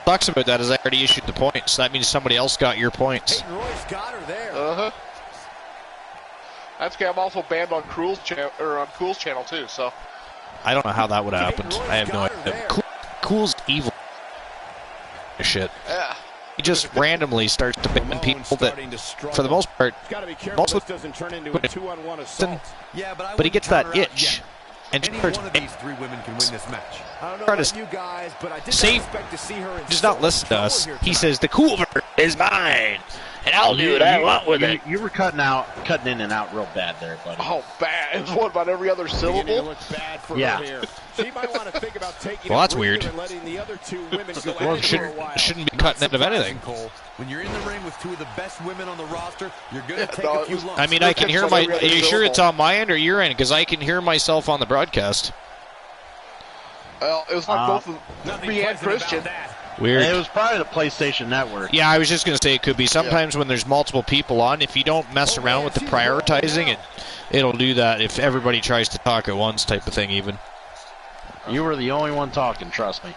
[SPEAKER 1] Sucks about that is I already issued the points. That means somebody else got your points.
[SPEAKER 3] Peyton Royce got her there.
[SPEAKER 8] That's okay. I'm also banned on Cool's channel too. So
[SPEAKER 1] I don't know how that would have happened. I have no idea. Cool's evil. Shit.
[SPEAKER 8] yeah.
[SPEAKER 1] He just randomly starts to ban people that, for the most part, most of
[SPEAKER 3] doesn't turn into a 2-on-1 assault.
[SPEAKER 2] Yeah,
[SPEAKER 1] but he gets that itch. And
[SPEAKER 2] Any
[SPEAKER 1] starts
[SPEAKER 2] one of these three women can win this match.
[SPEAKER 3] I don't know
[SPEAKER 1] Try to
[SPEAKER 3] about you guys, but I did
[SPEAKER 1] save-
[SPEAKER 3] not expect to see her in
[SPEAKER 1] does
[SPEAKER 3] so
[SPEAKER 1] not
[SPEAKER 3] much
[SPEAKER 1] listen to
[SPEAKER 3] trouble
[SPEAKER 1] us.
[SPEAKER 3] here
[SPEAKER 1] He
[SPEAKER 3] tonight.
[SPEAKER 1] says the cool version is mine, and I'll do what I want with it.
[SPEAKER 7] You were cutting in and out real bad there, buddy.
[SPEAKER 8] Oh, bad. It was what about every other
[SPEAKER 3] Beginning to
[SPEAKER 8] syllable?
[SPEAKER 3] look bad for
[SPEAKER 7] Yeah.
[SPEAKER 3] her here. She might want to think about taking
[SPEAKER 1] Well,
[SPEAKER 3] a
[SPEAKER 1] that's
[SPEAKER 3] breather
[SPEAKER 1] weird.
[SPEAKER 3] and letting the other two women go
[SPEAKER 1] Well,
[SPEAKER 3] at it for a while.
[SPEAKER 1] shouldn't be cutting out of anything.
[SPEAKER 2] Cole, when you're in the ring with two of the best women on the roster, you're going to take
[SPEAKER 8] no,
[SPEAKER 2] a few
[SPEAKER 8] it was-
[SPEAKER 2] lumps.
[SPEAKER 1] I mean, I can hear my.
[SPEAKER 8] Every
[SPEAKER 1] Are
[SPEAKER 8] other
[SPEAKER 1] you sure it's
[SPEAKER 8] syllable.
[SPEAKER 1] on my end or your end? Because I can hear myself on the broadcast.
[SPEAKER 8] Well, it was like both of
[SPEAKER 3] Nothing
[SPEAKER 8] me and
[SPEAKER 3] pleasant about
[SPEAKER 8] Christian.
[SPEAKER 3] that.
[SPEAKER 1] Weird.
[SPEAKER 7] It was probably the PlayStation Network.
[SPEAKER 1] Yeah, I was just going to say it could be. Sometimes when there's multiple people on, if you don't mess around with the prioritizing, it'll do that if everybody tries to talk at once type of thing even.
[SPEAKER 7] You were the only one talking, trust me.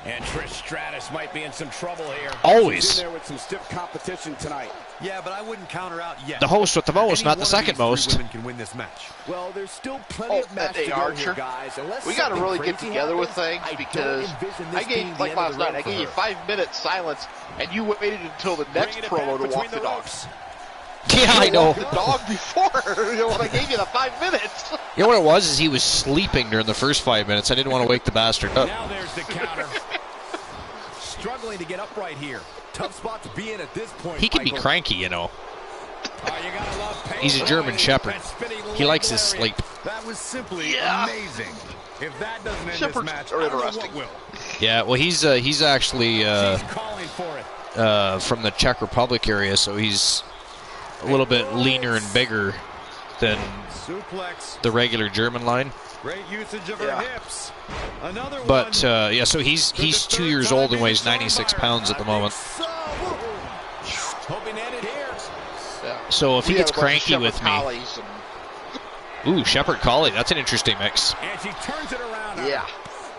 [SPEAKER 3] And Trish Stratus might be in some trouble here.
[SPEAKER 1] Always.
[SPEAKER 3] She's in there with some stiff competition tonight.
[SPEAKER 2] Yeah, but I wouldn't counter out yet.
[SPEAKER 1] The host with the most,
[SPEAKER 2] Any
[SPEAKER 1] not the
[SPEAKER 2] one of
[SPEAKER 1] second
[SPEAKER 2] these three
[SPEAKER 1] most.
[SPEAKER 2] women can win this match.
[SPEAKER 3] Well, there's still plenty of match
[SPEAKER 8] hey,
[SPEAKER 3] to go
[SPEAKER 8] Archer.
[SPEAKER 3] here, guys. Unless
[SPEAKER 8] We got to
[SPEAKER 3] something
[SPEAKER 8] really get
[SPEAKER 3] crazy
[SPEAKER 8] together with
[SPEAKER 3] happens,
[SPEAKER 8] things
[SPEAKER 3] I don't
[SPEAKER 8] because
[SPEAKER 3] envision
[SPEAKER 8] I
[SPEAKER 3] this being
[SPEAKER 8] gave,
[SPEAKER 3] the
[SPEAKER 8] like
[SPEAKER 3] end of
[SPEAKER 8] last
[SPEAKER 3] the
[SPEAKER 8] night,
[SPEAKER 3] road
[SPEAKER 8] I
[SPEAKER 3] for
[SPEAKER 8] gave you
[SPEAKER 3] her.
[SPEAKER 8] 5 minutes silence, and you waited until the next
[SPEAKER 3] Bringing it back
[SPEAKER 8] promo to
[SPEAKER 3] between
[SPEAKER 8] walk the
[SPEAKER 3] the
[SPEAKER 8] dog.
[SPEAKER 3] ropes.
[SPEAKER 1] Yeah, I
[SPEAKER 8] You
[SPEAKER 1] know.
[SPEAKER 8] walked the dog before, when I gave you the 5 minutes.
[SPEAKER 1] You know what it was? Is he was sleeping during the first 5 minutes. I didn't want to wake the bastard up.
[SPEAKER 3] Now there's the counter. Struggling to get upright here. Tough spot to be in at this point.
[SPEAKER 1] He can be cranky, you know. He's a German Shepherd. He likes his sleep.
[SPEAKER 3] That was simply amazing. If that doesn't end
[SPEAKER 8] Shepherds
[SPEAKER 3] this match,
[SPEAKER 8] are
[SPEAKER 3] I don't know
[SPEAKER 8] interesting.
[SPEAKER 3] what will.
[SPEAKER 1] Yeah, well, he's actually
[SPEAKER 3] Calling for it.
[SPEAKER 1] from the Czech Republic area, so he's a little bit leaner and bigger than the regular German line.
[SPEAKER 3] Great usage of her hips. Another
[SPEAKER 1] But
[SPEAKER 3] one.
[SPEAKER 1] yeah, so he's 2 years old and weighs 96 pounds at the moment.
[SPEAKER 3] Hoping to end it here.
[SPEAKER 1] So if he gets cranky with me,
[SPEAKER 8] Collies
[SPEAKER 1] ooh, Shepherd Collie, that's an interesting mix.
[SPEAKER 3] And she turns it around.
[SPEAKER 8] yeah,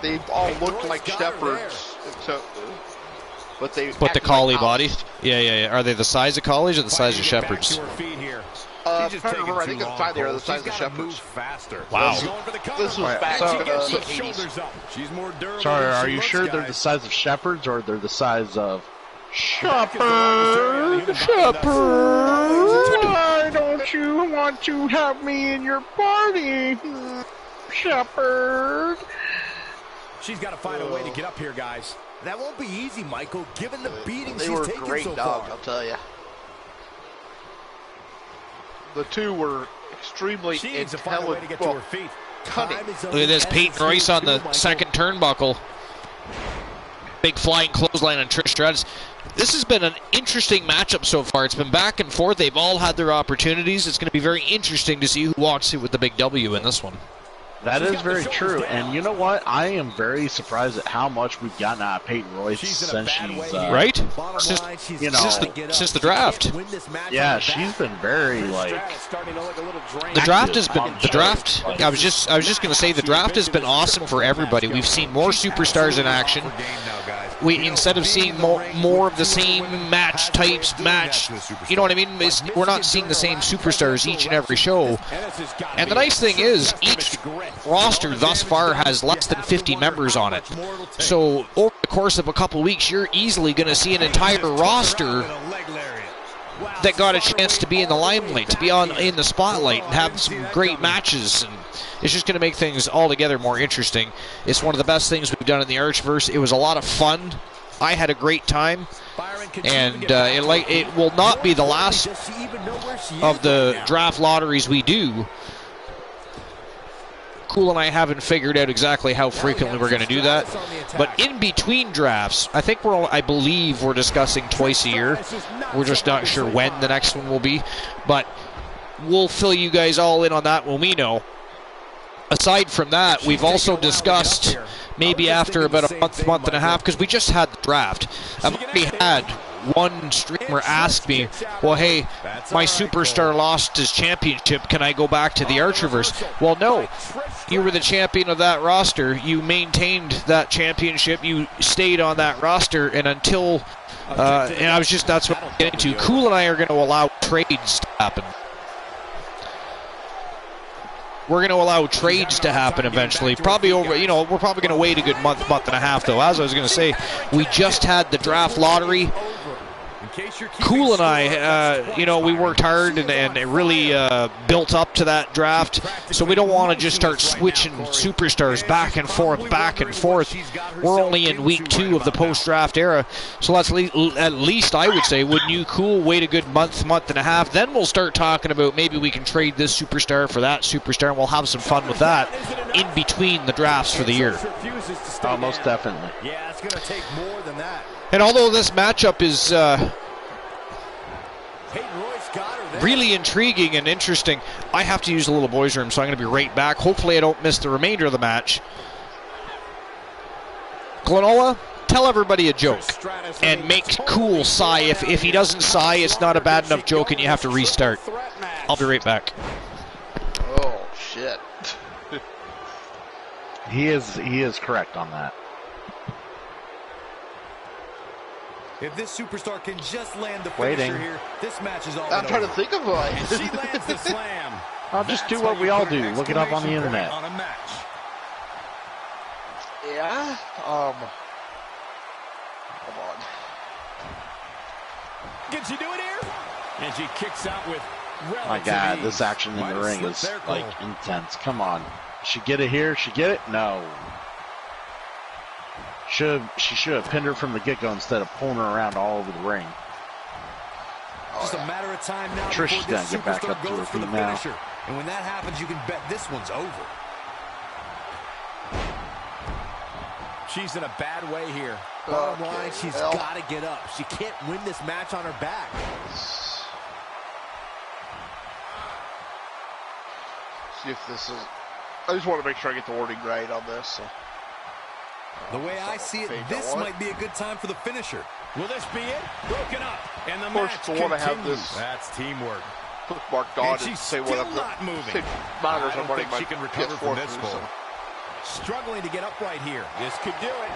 [SPEAKER 8] they all look like shepherds, but they.
[SPEAKER 1] But the
[SPEAKER 8] act
[SPEAKER 1] collie
[SPEAKER 8] like
[SPEAKER 1] body,
[SPEAKER 8] collies.
[SPEAKER 1] yeah. Are they the size of collies or the size of shepherds?
[SPEAKER 8] I remember, I think at the time they were the size of shepherds.
[SPEAKER 1] Wow.
[SPEAKER 8] This was back in the 80s.
[SPEAKER 7] Sorry, are you sure they're the size of shepherds or they're the size of
[SPEAKER 1] Shepherd?
[SPEAKER 7] Why don't you want to have me in your party, Shepherd?
[SPEAKER 3] She's got to find a way to get up here, guys. That won't be easy, Michael, given the beating
[SPEAKER 8] They
[SPEAKER 3] she's
[SPEAKER 8] were
[SPEAKER 3] taken
[SPEAKER 8] great
[SPEAKER 3] so
[SPEAKER 8] dogs,
[SPEAKER 3] far.
[SPEAKER 8] I'll tell you. The two were extremely
[SPEAKER 3] She needs to find a way to get to her feet.
[SPEAKER 8] cunning.
[SPEAKER 1] Look at this, Peyton Royce on the second turnbuckle. Big flying clothesline on Trish Stratus. This has been an interesting matchup so far. It's been back and forth. They've all had their opportunities. It's going to be very interesting to see who walks through with the big W in this one.
[SPEAKER 7] That is very true, and you know what? I am very surprised at how much we've gotten out of Peyton Royce since she's
[SPEAKER 1] right? Since the draft.
[SPEAKER 7] Yeah, she's been very
[SPEAKER 1] the draft has been I was just going to say the draft has been awesome for everybody. We've seen more superstars in action. We instead of seeing more of the same match types, you know what I mean? We're not seeing the same superstars each and every show. And the nice thing is, each roster thus far has less than 50 members on it. So over the course of a couple weeks, you're easily going to see an entire roster that got a chance to be in the limelight, to be in the spotlight, and have some great matches. And it's just going to make things altogether more interesting. It's one of the best things we've done in the Archverse. It was a lot of fun. I had a great time, and it will not be the last of the draft lotteries we do. Cool and I haven't figured out exactly how frequently we're going to do that, but in between drafts, I believe we're discussing twice a year. We're just not sure when the next one will be, but we'll fill you guys all in on that when we know. Aside from that, we've also discussed maybe after about a month and a half, because we just had the draft. I've already had one streamer ask me, well, hey, my superstar lost his championship. Can I go back to the Archerverse? Well, no. You were the champion of that roster. You maintained that championship. You stayed on that roster, and until... that's what I'm getting to. Cool and I are going to allow trades to happen. We're going to allow trades to happen eventually. Probably over, we're probably going to wait a good month and a half, though. As I was going to say, we just had the draft lottery. Cool and I, we worked hard and really built up to that draft. So we don't want to just start switching superstars back and forth. We're only in week 2 of the post-draft era. So let's at least, I would say, wouldn't you, Cool, wait a good month and a half. Then we'll start talking about maybe we can trade this superstar for that superstar, and we'll have some fun with that in between the drafts for the year.
[SPEAKER 7] Oh, most definitely.
[SPEAKER 3] Yeah, it's going to take more than that.
[SPEAKER 1] And although this matchup is really intriguing and interesting, I have to use the little boys' room, so I'm going to be right back. Hopefully I don't miss the remainder of the match. Glenola, tell everybody a joke and make Cool sigh. If he doesn't sigh, it's not a bad enough joke and you have to restart. I'll be right back.
[SPEAKER 8] Oh, shit.
[SPEAKER 7] He is correct on that.
[SPEAKER 3] If this superstar can just land the finisher here, this match is all
[SPEAKER 8] I'm trying to think of one.
[SPEAKER 3] And she lands the slam.
[SPEAKER 7] I'll just do what we all do. Look it up on the internet.
[SPEAKER 3] On a match.
[SPEAKER 8] Yeah. Come on.
[SPEAKER 3] Can she do it here? And she kicks out with
[SPEAKER 7] My God, this action in the ring is like intense. Come on. She get it here? She get it? No. She should have pinned her from the get-go instead of pulling her around all over the ring.
[SPEAKER 3] Just a matter of time now.
[SPEAKER 7] Trish is going to get back up to her feet now.
[SPEAKER 3] And when that happens, you can bet this one's over. She's in a bad way here. Bottom line, she's got to get up. She can't win this match on her back.
[SPEAKER 8] See if this is... I just want to make sure I get the wording right on this. So.
[SPEAKER 3] The way I see it, this might be a good time for the finisher. Will this be it? Broken up, and the match continues.
[SPEAKER 8] Have this.
[SPEAKER 3] That's teamwork.
[SPEAKER 8] Marked on
[SPEAKER 3] and she's
[SPEAKER 8] say
[SPEAKER 3] still
[SPEAKER 8] what
[SPEAKER 3] not moving.
[SPEAKER 8] Monitors
[SPEAKER 3] I don't
[SPEAKER 8] running
[SPEAKER 3] think she can recover from this
[SPEAKER 8] so.
[SPEAKER 3] Struggling to get upright here. This could do it.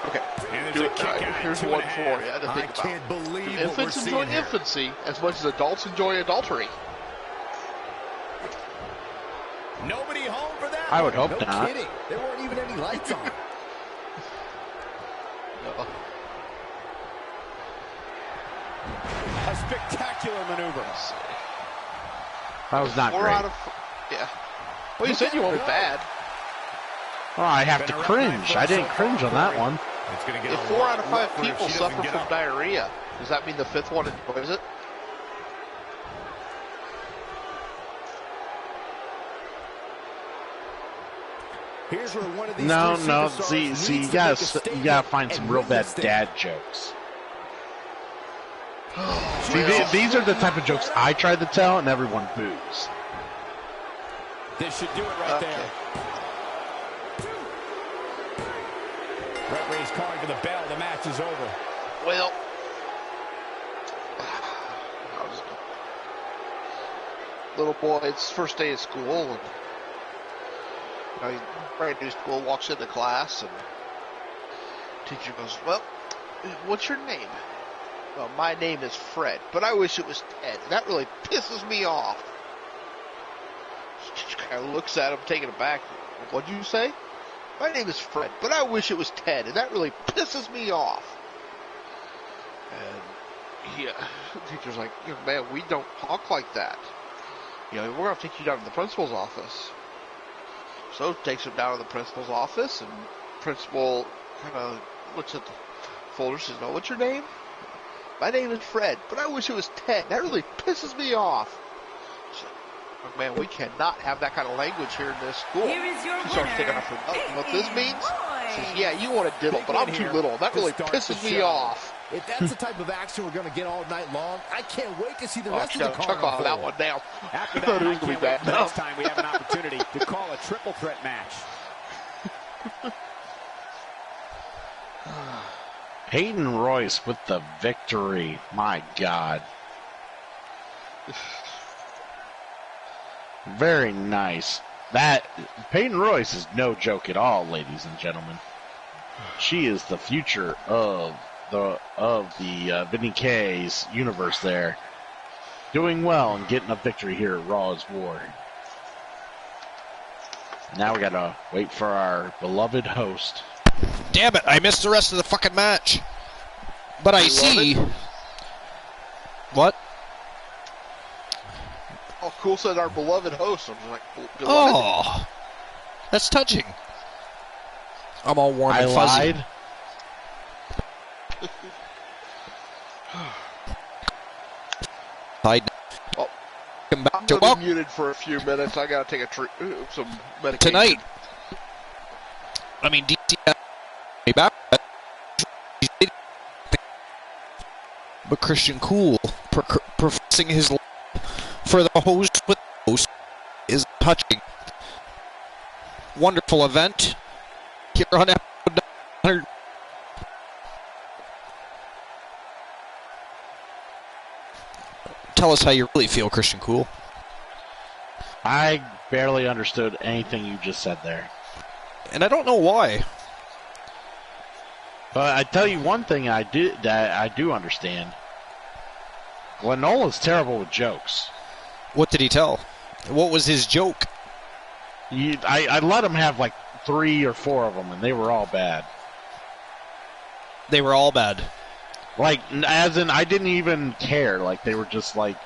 [SPEAKER 8] Okay.
[SPEAKER 3] And
[SPEAKER 8] do it. Here's one for you to think about.
[SPEAKER 3] Can't believe what
[SPEAKER 8] infants
[SPEAKER 3] we're
[SPEAKER 8] enjoy
[SPEAKER 3] seeing here.
[SPEAKER 8] infancy as much as adults enjoy adultery.
[SPEAKER 3] Nobody home for that.
[SPEAKER 7] I would hope
[SPEAKER 3] no
[SPEAKER 7] not.
[SPEAKER 3] Kidding. There weren't even any lights on. A spectacular maneuver.
[SPEAKER 7] That was not great.
[SPEAKER 8] Yeah. Well, you said you weren't bad.
[SPEAKER 7] Oh, I have to cringe. I didn't cringe on that one.
[SPEAKER 3] It's gonna get
[SPEAKER 8] if 4 out of 5 people suffer from diarrhea, does that mean the 5th one enjoys it?
[SPEAKER 3] Here's where one of these
[SPEAKER 7] no. See, you gotta find some real bad dad jokes. See, these are the type of jokes I try to tell, and everyone boos.
[SPEAKER 3] This should do it right there. Referee's calling for the bell. The match is over.
[SPEAKER 8] Well, little boy, it's first day of school, and brand new school, walks into class, and teacher goes, "Well, what's your name?" "Well, my name is Fred, but I wish it was Ted. That really pisses me off." Teacher kind of looks at him, taken aback. "What'd you say?" "My name is Fred, but I wish it was Ted, and that really pisses me off." And the teacher's like, "Young man, we don't talk like that. We're going to take you down to the principal's office." So takes him down to the principal's office, and principal kind of looks at the folder, says, "No, what's your name?" "My name is Fred, but I wish it was Ted. That really pisses me off." So, "Oh, man, we cannot have that kind of language here in this school."
[SPEAKER 4] Here is your
[SPEAKER 8] He starts thinking, "You know what this means?" He says, "Yeah, you want a diddle, but I'm too little. That really pisses me off."
[SPEAKER 3] If that's the type of action we're going to get all night long, I can't wait to see the rest of the card.
[SPEAKER 8] Chuck off that one now.
[SPEAKER 3] After that, I can't wait next time we have an opportunity to call a triple threat match.
[SPEAKER 7] Peyton Royce with the victory. My God. Very nice. That Peyton Royce is no joke at all, ladies and gentlemen. She is the future of the Vinny K's universe there. Doing well and getting a victory here at Raw's War. Now we gotta wait for our beloved host.
[SPEAKER 1] Damn it, I missed the rest of the fucking match. But I see... What?
[SPEAKER 8] Oh, cool, said our beloved host. I'm just like, beloved?
[SPEAKER 1] Oh, that's touching. I'm all warm and fuzzy.
[SPEAKER 7] Lied.
[SPEAKER 8] Well,
[SPEAKER 1] Come back
[SPEAKER 8] I'm
[SPEAKER 1] to
[SPEAKER 8] going to be muted for a few minutes. I got to take some medication.
[SPEAKER 1] Tonight. I mean, DC back. But Christian Cool professing his love for the host with the host is touching. Wonderful event here on episode 100. Tell us how you really feel, Christian Cool.
[SPEAKER 7] I barely understood anything you just said there.
[SPEAKER 1] And I don't know why.
[SPEAKER 7] But I tell you one thing I do understand. Glenola's terrible with jokes.
[SPEAKER 1] What did he tell? What was his joke?
[SPEAKER 7] I let him have like 3 or 4 of them, and they were all bad.
[SPEAKER 1] They were all bad.
[SPEAKER 7] Like, as in, I didn't even care. Like, they were just like,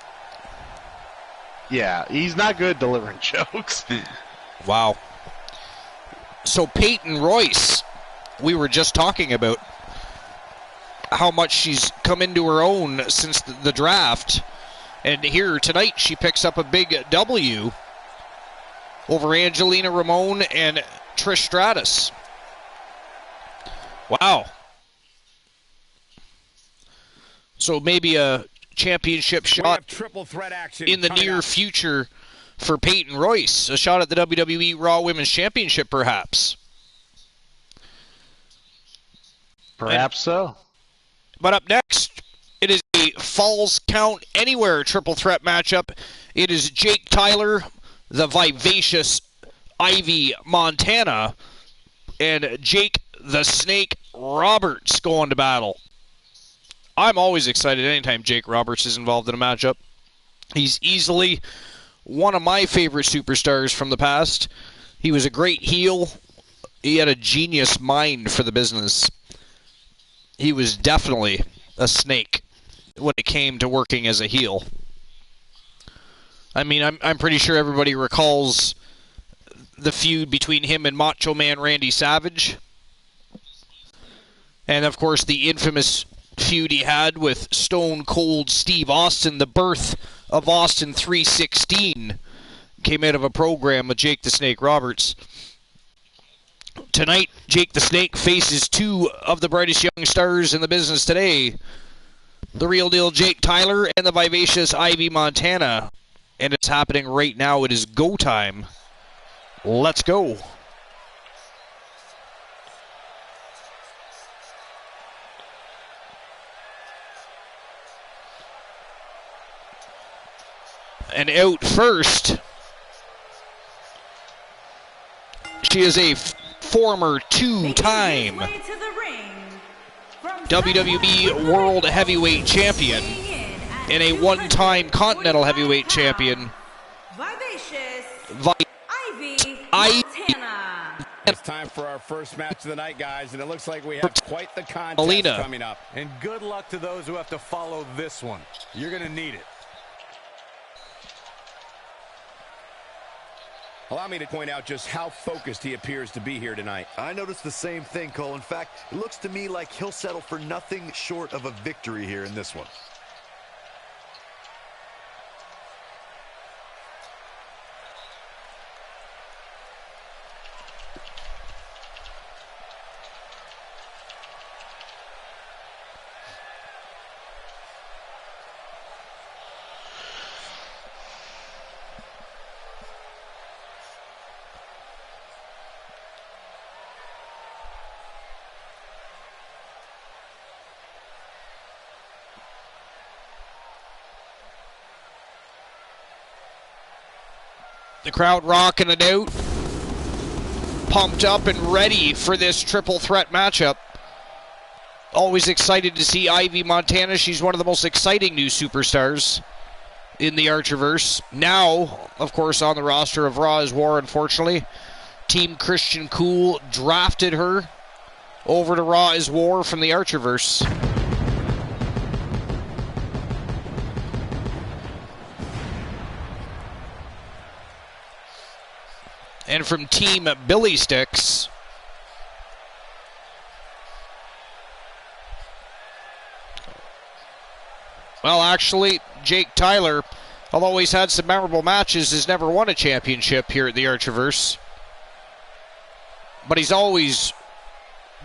[SPEAKER 7] Yeah, he's not good delivering jokes.
[SPEAKER 1] Wow. So Peyton Royce, we were just talking about how much she's come into her own since the draft. And here tonight she picks up a big W over Angelina Ramon and Trish Stratus. Wow. So maybe a championship shot
[SPEAKER 2] triple threat action
[SPEAKER 1] in the near future for Peyton Royce. A shot at the WWE Raw Women's Championship, perhaps.
[SPEAKER 7] Perhaps so.
[SPEAKER 1] But up next, it is a Falls Count Anywhere triple threat matchup. It is Jake Tyler, the vivacious Ivy Montana, and Jake the Snake Roberts going to battle. I'm always excited anytime Jake Roberts is involved in a matchup. He's easily one of my favorite superstars from the past. He was a great heel. He had a genius mind for the business. He was definitely a snake when it came to working as a heel. I mean, I'm pretty sure everybody recalls the feud between him and Macho Man Randy Savage. And, of course, the infamous feud he had with Stone Cold Steve Austin. The birth of Austin 316 came out of a program with Jake the Snake Roberts. Tonight, Jake the Snake faces two of the brightest young stars in the business today. The real deal Jake Tyler and the vivacious Ivy Montana. And it's happening right now. It is go time. Let's go. And out first, she is a former two-time WWE World Heavyweight Champion and a one-time Continental Heavyweight Champion,
[SPEAKER 3] It's time for our first match of the night, guys, and it looks like we have quite the contest coming up.
[SPEAKER 2] And good luck to those who have to follow this one. You're going to need it.
[SPEAKER 3] Allow me to point out just how focused he appears to be here tonight.
[SPEAKER 5] I noticed the same thing, Cole. In fact, it looks to me like he'll settle for nothing short of a victory here in this one.
[SPEAKER 1] The crowd rocking it out, pumped up and ready for this triple threat matchup. Always excited to see Ivy Montana. She's one of the most exciting new superstars in the Archerverse. Now, of course, on the roster of Raw is War, unfortunately. Team Christian Cool drafted her over to Raw is War from the Archerverse. And from Team Billy Sticks, well, actually, Jake Tyler, although he's had some memorable matches, has never won a championship here at the Archerverse. But he's always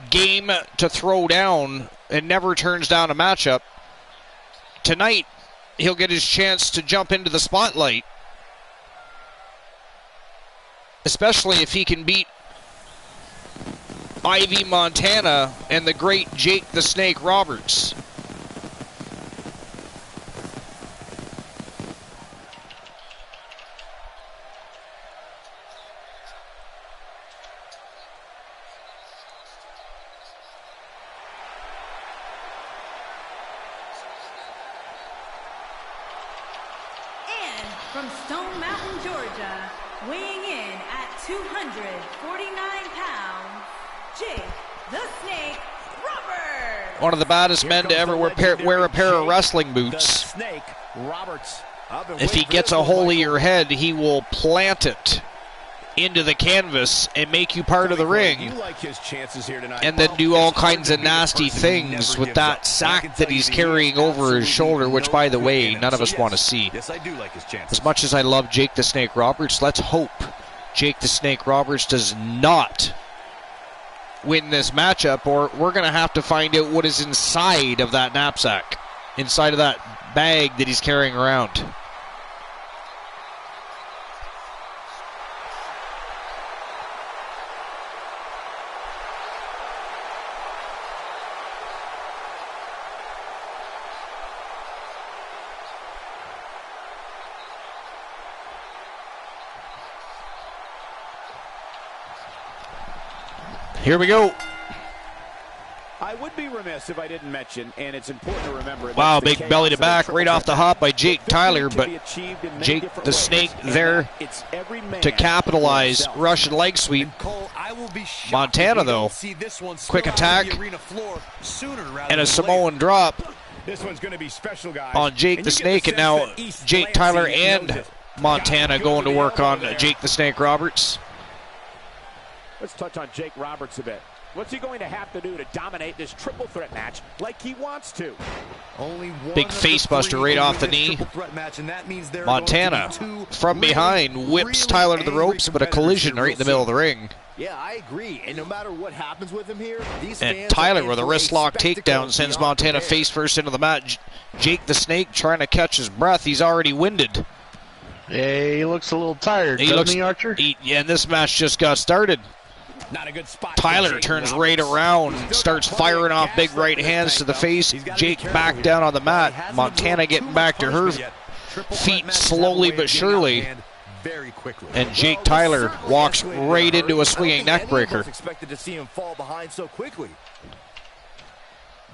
[SPEAKER 1] game to throw down and never turns down a matchup. Tonight, he'll get his chance to jump into the spotlight, especially if he can beat Ivy Montana and the great Jake the Snake Roberts.
[SPEAKER 4] And from Stone Mountain, Georgia, weighing in at 249 pounds, Jake the Snake Roberts.
[SPEAKER 1] One of the baddest men to ever wear a pair of wrestling boots.
[SPEAKER 3] The Snake Roberts.
[SPEAKER 1] if he gets a hold of your head, he will plant it into the canvas and make you part of the ring, and then do all kinds of nasty things with that sack that he's carrying over his shoulder, which, by the way, none of us want to see. As much as I love Jake the Snake Roberts, let's hope Jake the Snake Roberts does not win this matchup, or we're going to have to find out what is inside of that knapsack, inside of that bag that he's carrying around. Here we go.
[SPEAKER 3] I would be remiss if I didn't mention, and it's important to remember.
[SPEAKER 1] Wow, big belly to back right off the hop by Jake Tyler, but Jake the Snake there to capitalize. Russian leg sweep. Montana, though, quick attack and a Samoan drop on Jake the Snake, and now Jake Tyler and Montana going to work on Jake the Snake Roberts.
[SPEAKER 3] Let's touch on Jake Roberts a bit. What's he going to have to do to dominate this triple threat match like he wants to?
[SPEAKER 1] Big face buster right off the knee. Montana from behind whips Tyler to the ropes, but a collision right in the middle of the ring.
[SPEAKER 6] Yeah, I agree. And no matter what happens with him here,
[SPEAKER 1] and Tyler with a wrist lock takedown sends Montana face first into the mat. Jake the Snake trying to catch his breath. He's already winded.
[SPEAKER 7] Yeah, he looks a little tired, doesn't he, Archer?
[SPEAKER 1] Yeah, and this match just got started.
[SPEAKER 3] Not a good spot.
[SPEAKER 1] Tyler turns right around, starts firing off big right hands to the face. Jake back down on the mat. Montana getting back to her feet slowly but surely. And Jake Tyler walks right into a swinging neck breaker.
[SPEAKER 6] Expected to see him fall behind so quickly.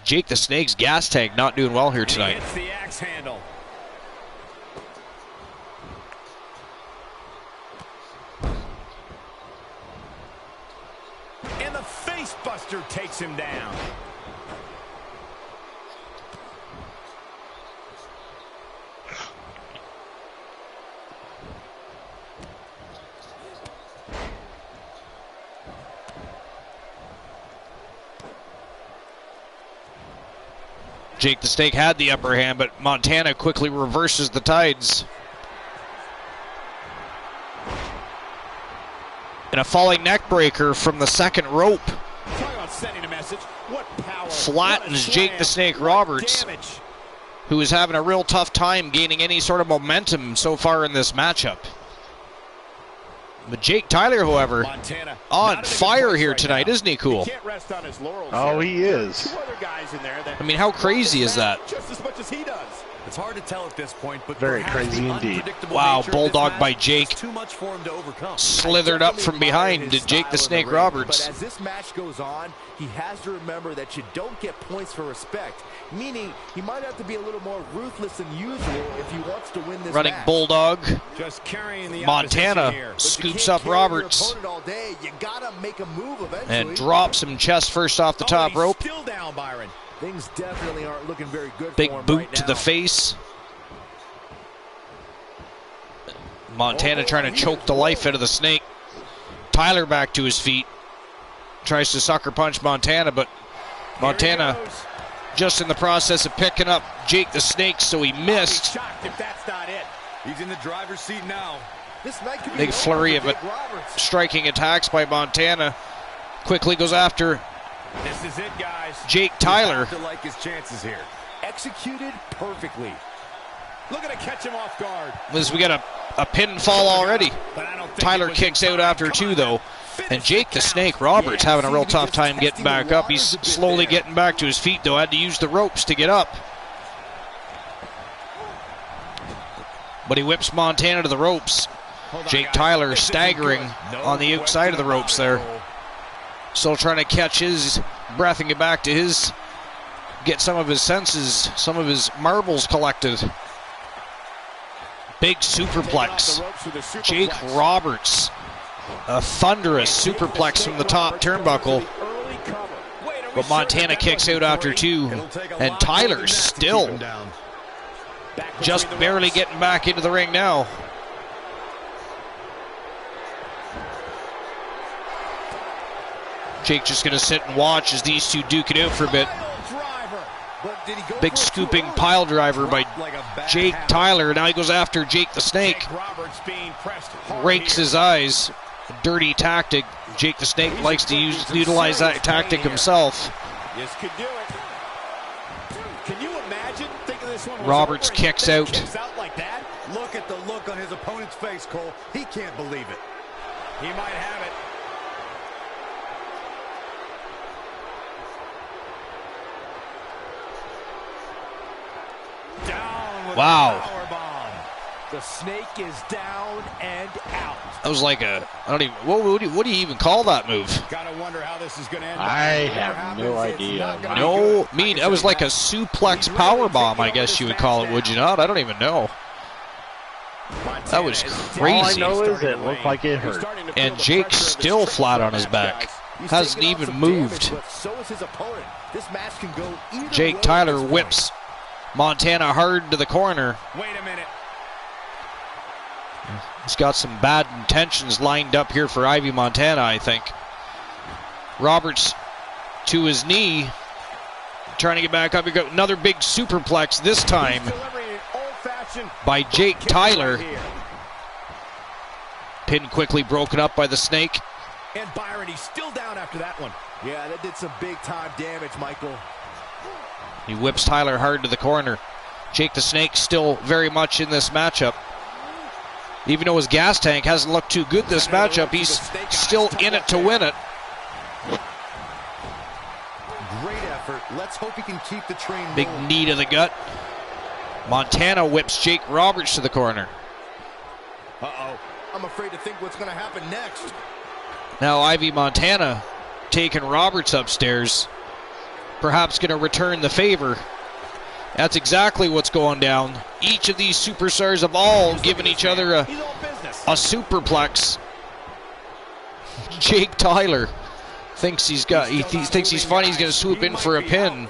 [SPEAKER 1] Jake the Snake's gas tank not doing well here tonight.
[SPEAKER 3] Hits the axe handle. And the face buster takes him down.
[SPEAKER 1] Jake the Snake had the upper hand, but Montana quickly reverses the tides. And a falling neck breaker from the second rope.
[SPEAKER 3] Talk about sending a message. What power.
[SPEAKER 1] Flattens Jake the Snake Roberts, who is having a real tough time gaining any sort of momentum so far in this matchup. But Jake Tyler, however,
[SPEAKER 3] Montana,
[SPEAKER 1] on fire here tonight, isn't he cool?
[SPEAKER 3] He can't rest on his laurels.
[SPEAKER 7] Oh, he is.
[SPEAKER 3] Two other guys in there that
[SPEAKER 1] I mean, how crazy is that?
[SPEAKER 3] just as much as he does.
[SPEAKER 5] It's hard to tell at this point, but
[SPEAKER 7] very crazy indeed.
[SPEAKER 1] Wow, bulldog by Jake.
[SPEAKER 5] Too much for him to overcome.
[SPEAKER 1] Slithered up from behind to Jake the Snake Roberts.
[SPEAKER 6] But as this match goes on, he has to remember that you don't get points for respect. Meaning, he might have to be a little more ruthless than usual if he wants to win this
[SPEAKER 1] Running
[SPEAKER 6] match.
[SPEAKER 1] bulldog.
[SPEAKER 3] Just carrying the
[SPEAKER 1] Montana
[SPEAKER 3] here.
[SPEAKER 1] scoops up Roberts
[SPEAKER 6] All day. You gotta make a move eventually.
[SPEAKER 1] and drops him chest first off the top rope.
[SPEAKER 3] Still down, Byron.
[SPEAKER 6] Things definitely aren't looking very good
[SPEAKER 1] Big
[SPEAKER 6] for him
[SPEAKER 1] boot
[SPEAKER 6] right
[SPEAKER 1] to
[SPEAKER 6] now.
[SPEAKER 1] the face. Montana trying to choke the life out of the Snake. Tyler back to his feet. Tries to sucker punch Montana, but Montana just in the process of picking up Jake the Snake, so he missed.
[SPEAKER 3] Shocked if that's not it.
[SPEAKER 5] He's in the driver's seat now.
[SPEAKER 6] This night could be
[SPEAKER 1] Big
[SPEAKER 6] long
[SPEAKER 1] flurry
[SPEAKER 6] for
[SPEAKER 1] of
[SPEAKER 6] Jake Roberts.
[SPEAKER 1] striking attacks by Montana. Quickly goes after
[SPEAKER 3] This is it, guys.
[SPEAKER 1] Jake Tyler.
[SPEAKER 5] To like his chances here.
[SPEAKER 6] Executed perfectly.
[SPEAKER 3] Looking to catch him off guard.
[SPEAKER 1] Liz, we got a pinfall already.
[SPEAKER 3] But I don't think
[SPEAKER 1] Tyler
[SPEAKER 3] it was
[SPEAKER 1] kicks
[SPEAKER 3] in
[SPEAKER 1] out
[SPEAKER 3] time.
[SPEAKER 1] after
[SPEAKER 3] Come
[SPEAKER 1] two,
[SPEAKER 3] on
[SPEAKER 1] though.
[SPEAKER 3] now. Finish
[SPEAKER 1] And Jake the
[SPEAKER 3] count.
[SPEAKER 1] Snake Roberts having a real tough time getting
[SPEAKER 6] testing
[SPEAKER 1] back
[SPEAKER 6] the
[SPEAKER 1] up. He's
[SPEAKER 6] waters a bit
[SPEAKER 1] slowly
[SPEAKER 6] there.
[SPEAKER 1] getting back to his feet, though. Had to use the ropes to get up. But he whips Montana to the ropes.
[SPEAKER 3] Hold on,
[SPEAKER 1] Jake
[SPEAKER 3] guys.
[SPEAKER 1] Tyler
[SPEAKER 3] This isn't
[SPEAKER 1] staggering
[SPEAKER 3] good.
[SPEAKER 1] on the outside of the ropes there. Still trying to catch his breath and get back to his, get some of his senses, some of his marbles collected. Big superplex. Jake Roberts, a thunderous superplex from the top turnbuckle. But Montana kicks out after two, and Tyler still just barely getting back into the ring now. Jake just going to sit and watch as these two duke it out for a bit. Big scooping pile driver by Jake Tyler. Now he goes after Jake the Snake. Rakes his eyes. A dirty tactic. Jake the Snake likes to utilize that tactic himself.
[SPEAKER 3] This could do it. Can you imagine thinking this one was
[SPEAKER 1] Roberts
[SPEAKER 3] over
[SPEAKER 1] kicks
[SPEAKER 3] and
[SPEAKER 1] out.
[SPEAKER 3] kicks out like that?
[SPEAKER 5] Look at the look on his opponent's face, Cole. He can't believe it.
[SPEAKER 3] He might have it. Down with
[SPEAKER 1] Wow.
[SPEAKER 3] the powerbomb. The Snake is down and out.
[SPEAKER 1] That was like a, I don't even, what do you even call that move?
[SPEAKER 3] Gotta wonder how this is gonna end.
[SPEAKER 7] I have no idea.
[SPEAKER 1] No, that was like a suplex powerbomb, I guess you would call it, would you not? I don't even know. That was crazy.
[SPEAKER 7] All I know is it looked like it hurt.
[SPEAKER 1] And Jake's still flat on his back. Hasn't even moved. Jake Tyler whips Montana hard to the corner.
[SPEAKER 3] Wait a minute.
[SPEAKER 1] He's got some bad intentions lined up here for Ivy Montana, I think. Roberts to his knee, trying to get back up. You got another big superplex, this time by Jake Tyler. Pin quickly broken up by the Snake.
[SPEAKER 3] And Byron, he's still down after that one.
[SPEAKER 6] Yeah, that did some big-time damage, Michael.
[SPEAKER 1] He whips Tyler hard to the corner. Jake the Snake still very much in this matchup. Even though his gas tank hasn't looked too good this matchup, he's still in it to win it.
[SPEAKER 5] Great effort. Let's hope he can keep the train
[SPEAKER 1] Big
[SPEAKER 5] rolling.
[SPEAKER 1] knee to the gut. Montana whips Jake Roberts to the corner.
[SPEAKER 6] Uh-oh. I'm afraid to think what's going to happen next.
[SPEAKER 1] Now Ivy Montana taking Roberts upstairs. Perhaps going to return the favor. That's exactly what's going down. Each of these superstars have all given each other a superplex. Jake Tyler thinks he thinks he's funny. He's going to swoop in for a pin.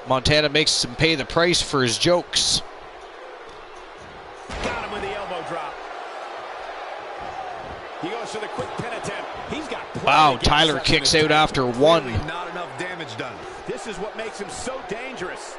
[SPEAKER 1] Montana makes him pay the price for his jokes.
[SPEAKER 3] Got him with the elbow drop. He goes for the quick pin attempt. He's got
[SPEAKER 1] wow, Tyler kicks out after one.
[SPEAKER 5] Not enough damage done.
[SPEAKER 3] This is what makes him so dangerous.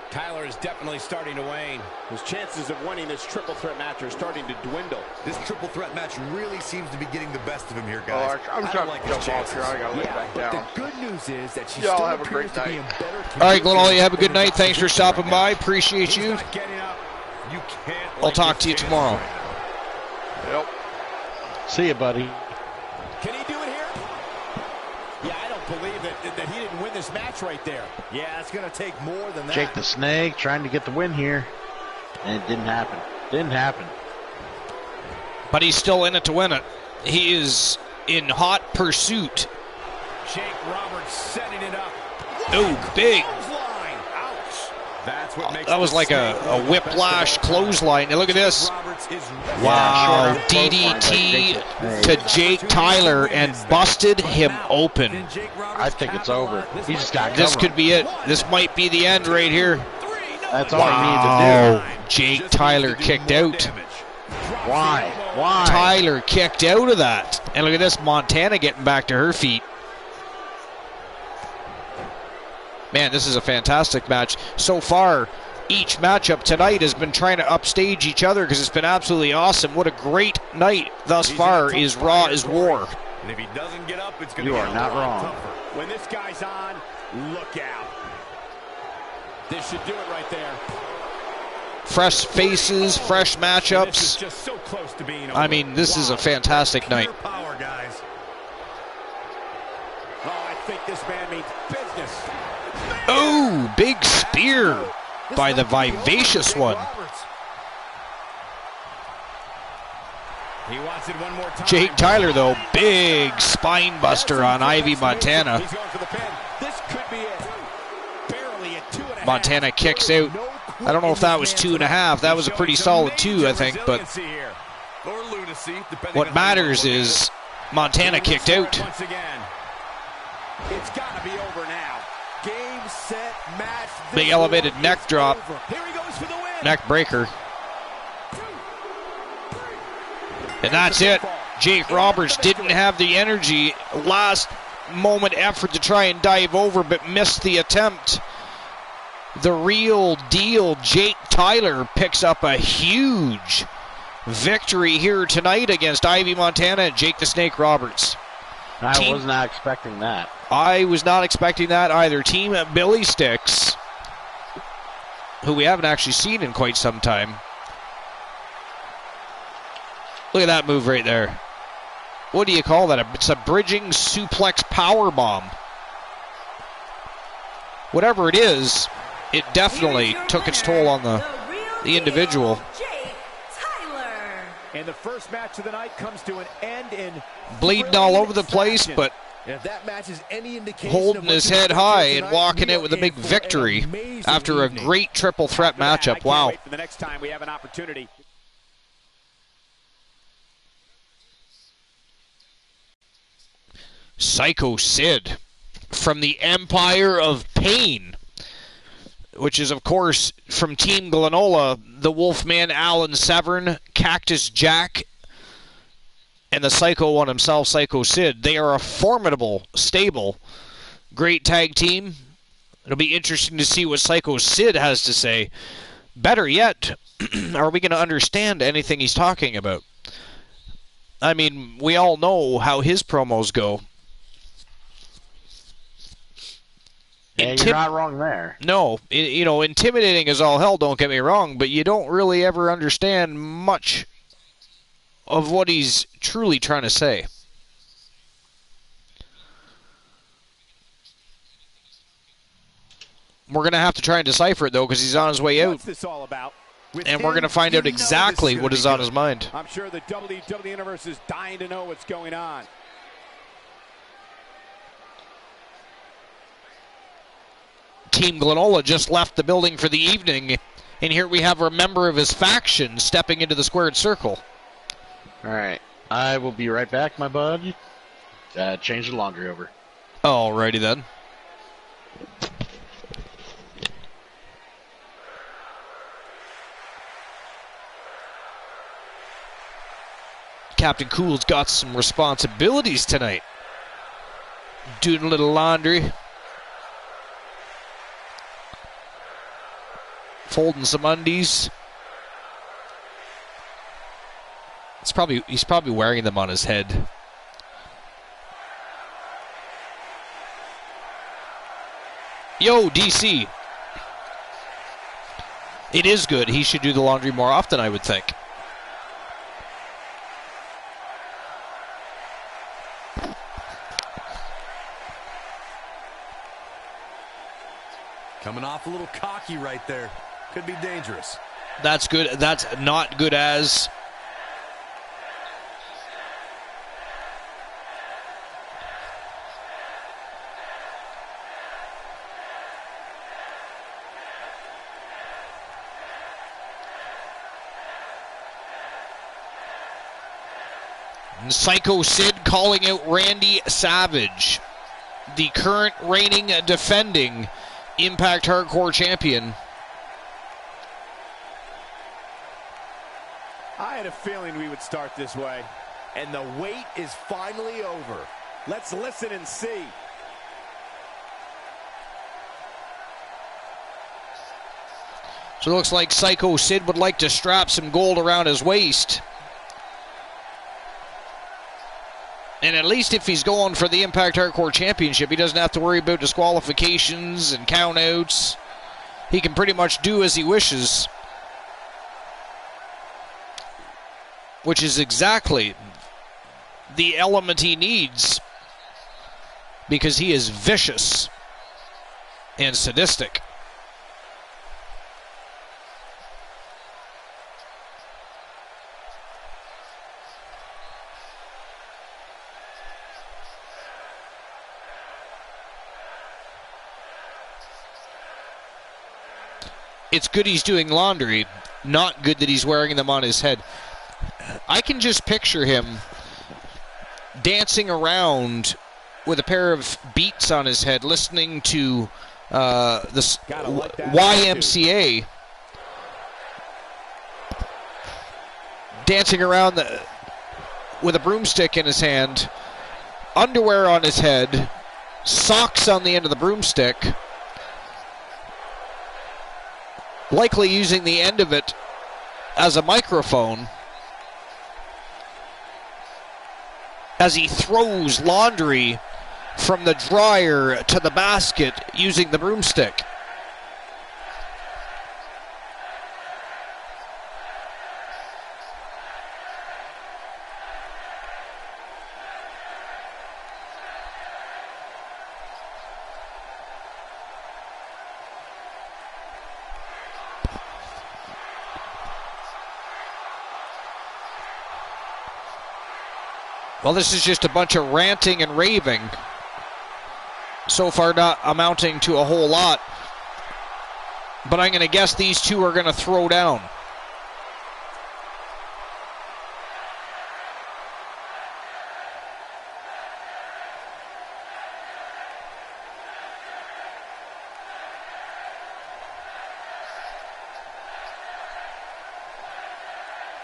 [SPEAKER 3] Tyler is definitely starting to wane. His chances of winning this triple threat match are starting to dwindle.
[SPEAKER 5] This triple threat match really seems to be getting the best of him here, guys.
[SPEAKER 8] I'm trying to jump off here. I gotta lay back down.
[SPEAKER 6] The good news is that she
[SPEAKER 8] Y'all
[SPEAKER 6] still
[SPEAKER 8] have a
[SPEAKER 6] appears
[SPEAKER 8] great
[SPEAKER 6] to be in
[SPEAKER 8] night.
[SPEAKER 6] better condition.
[SPEAKER 1] All right, Glenn, all you have a good night. Thanks for stopping by. Appreciate you. I'll talk to you tomorrow.
[SPEAKER 8] Yep.
[SPEAKER 7] See you, buddy.
[SPEAKER 3] Can he do it here? Yeah, I don't believe that he didn't win this match right there.
[SPEAKER 6] Yeah, it's going to take more than that.
[SPEAKER 7] Jake the Snake trying to get the win here. And it didn't happen. Didn't happen.
[SPEAKER 1] But he's still in it to win it. He is in hot pursuit.
[SPEAKER 3] Jake Roberts setting it up.
[SPEAKER 1] Oh, big.
[SPEAKER 3] That's what makes
[SPEAKER 1] that was like a whiplash clothesline. Now look at this. Wow, DDT to Jake Tyler and busted him open.
[SPEAKER 7] I think it's over. He just got
[SPEAKER 1] This could be it. This might be the end right here.
[SPEAKER 7] That's all he needed to do.
[SPEAKER 1] Jake Tyler kicked out.
[SPEAKER 7] Why? Why?
[SPEAKER 1] Tyler kicked out of that. And look at this, Montana getting back to her feet. Man, this is a fantastic match. So far, each matchup tonight has been trying to upstage each other because it's been absolutely awesome. What a great night thus far is Raw is War.
[SPEAKER 3] And if he doesn't get up, it's going to
[SPEAKER 7] You
[SPEAKER 3] get
[SPEAKER 7] are not wrong.
[SPEAKER 3] tougher. When this guy's on, look out. This should do it right there.
[SPEAKER 1] Fresh faces, fresh matchups.
[SPEAKER 3] This is just so close to being over.
[SPEAKER 1] I mean, this is a fantastic night.
[SPEAKER 5] Power, guys.
[SPEAKER 3] Oh, I think this man means business.
[SPEAKER 1] Oh, big spear by the Vivacious One.
[SPEAKER 3] He wants it one more time.
[SPEAKER 1] Jake Tyler, though, big spine buster on Ivy Montana.
[SPEAKER 3] He's going for the pin. This could be it. Barely a 2.5.
[SPEAKER 1] Montana kicks out. I don't know if that was 2.5. That was a pretty solid 2, I think. But what matters is Montana kicked out.
[SPEAKER 3] Once again. It's got to be over now.
[SPEAKER 1] Big elevated neck drop. Neck breaker. And that's it. Jake Roberts didn't have the energy. Last moment effort to try and dive over, but missed the attempt. The real deal, Jake Tyler, picks up a huge victory here tonight against Ivy Montana and Jake the Snake Roberts.
[SPEAKER 7] I was not expecting that.
[SPEAKER 1] I was not expecting that either. Team Billy Sticks, who we haven't actually seen in quite some time. Look at that move right there. What do you call that? It's a bridging suplex power bomb. Whatever it is, it definitely took its toll on the individual.
[SPEAKER 3] And the first match of the night comes to an end in
[SPEAKER 1] bleeding all over the place, but
[SPEAKER 6] if that match is any indication
[SPEAKER 1] holding his head high and walking out with a big victory after a great triple threat matchup. Wow.
[SPEAKER 3] For the next time we have an opportunity.
[SPEAKER 1] Psycho Sid from the Empire of Pain, which is, of course, from Team Glenola, the Wolfman Alan Severn, Cactus Jack, and the Psycho one himself, Psycho Sid. They are a formidable stable. Great tag team. It'll be interesting to see what Psycho Sid has to say. Better yet, are we going to understand anything he's talking about? I mean, we all know how his promos go.
[SPEAKER 7] Yeah, you're not wrong there.
[SPEAKER 1] No, intimidating as all hell, don't get me wrong, but you don't really ever understand much of what he's truly trying to say. We're going to have to try and decipher it, though, because he's on his way out.
[SPEAKER 3] What's this all about?
[SPEAKER 1] And we're going to find out exactly what is on his mind.
[SPEAKER 3] I'm sure the WWE Universe is dying to know what's going on.
[SPEAKER 1] Team Glenola just left the building for the evening, and here we have a member of his faction stepping into the squared circle.
[SPEAKER 7] All right. I will be right back, my bud. Change the laundry over.
[SPEAKER 1] Alrighty then. Captain Cool's got some responsibilities tonight. Doing a little laundry. Folding some undies. He's probably wearing them on his head. Yo, DC. It is good. He should do the laundry more often, I would think.
[SPEAKER 5] Coming off a little cocky right there. Could be dangerous.
[SPEAKER 1] That's good. That's not good as. And Psycho Sid calling out Randy Savage, the current reigning defending Impact Hardcore champion.
[SPEAKER 3] I had a feeling we would start this way.
[SPEAKER 6] And the wait is finally over.
[SPEAKER 3] Let's listen and see.
[SPEAKER 1] So it looks like Psycho Sid would like to strap some gold around his waist. And at least if he's going for the Impact Hardcore Championship, he doesn't have to worry about disqualifications and countouts. He can pretty much do as he wishes. Which is exactly the element he needs, because he is vicious and sadistic. It's good he's doing laundry, not good that he's wearing them on his head. I can just picture him dancing around with a pair of beats on his head, listening to this YMCA, dancing around with a broomstick in his hand, underwear on his head, socks on the end of the broomstick, likely using the end of it as a microphone, as he throws laundry from the dryer to the basket using the broomstick. Well, this is just a bunch of ranting and raving. So far not amounting to a whole lot. But I'm going to guess these two are going to throw down.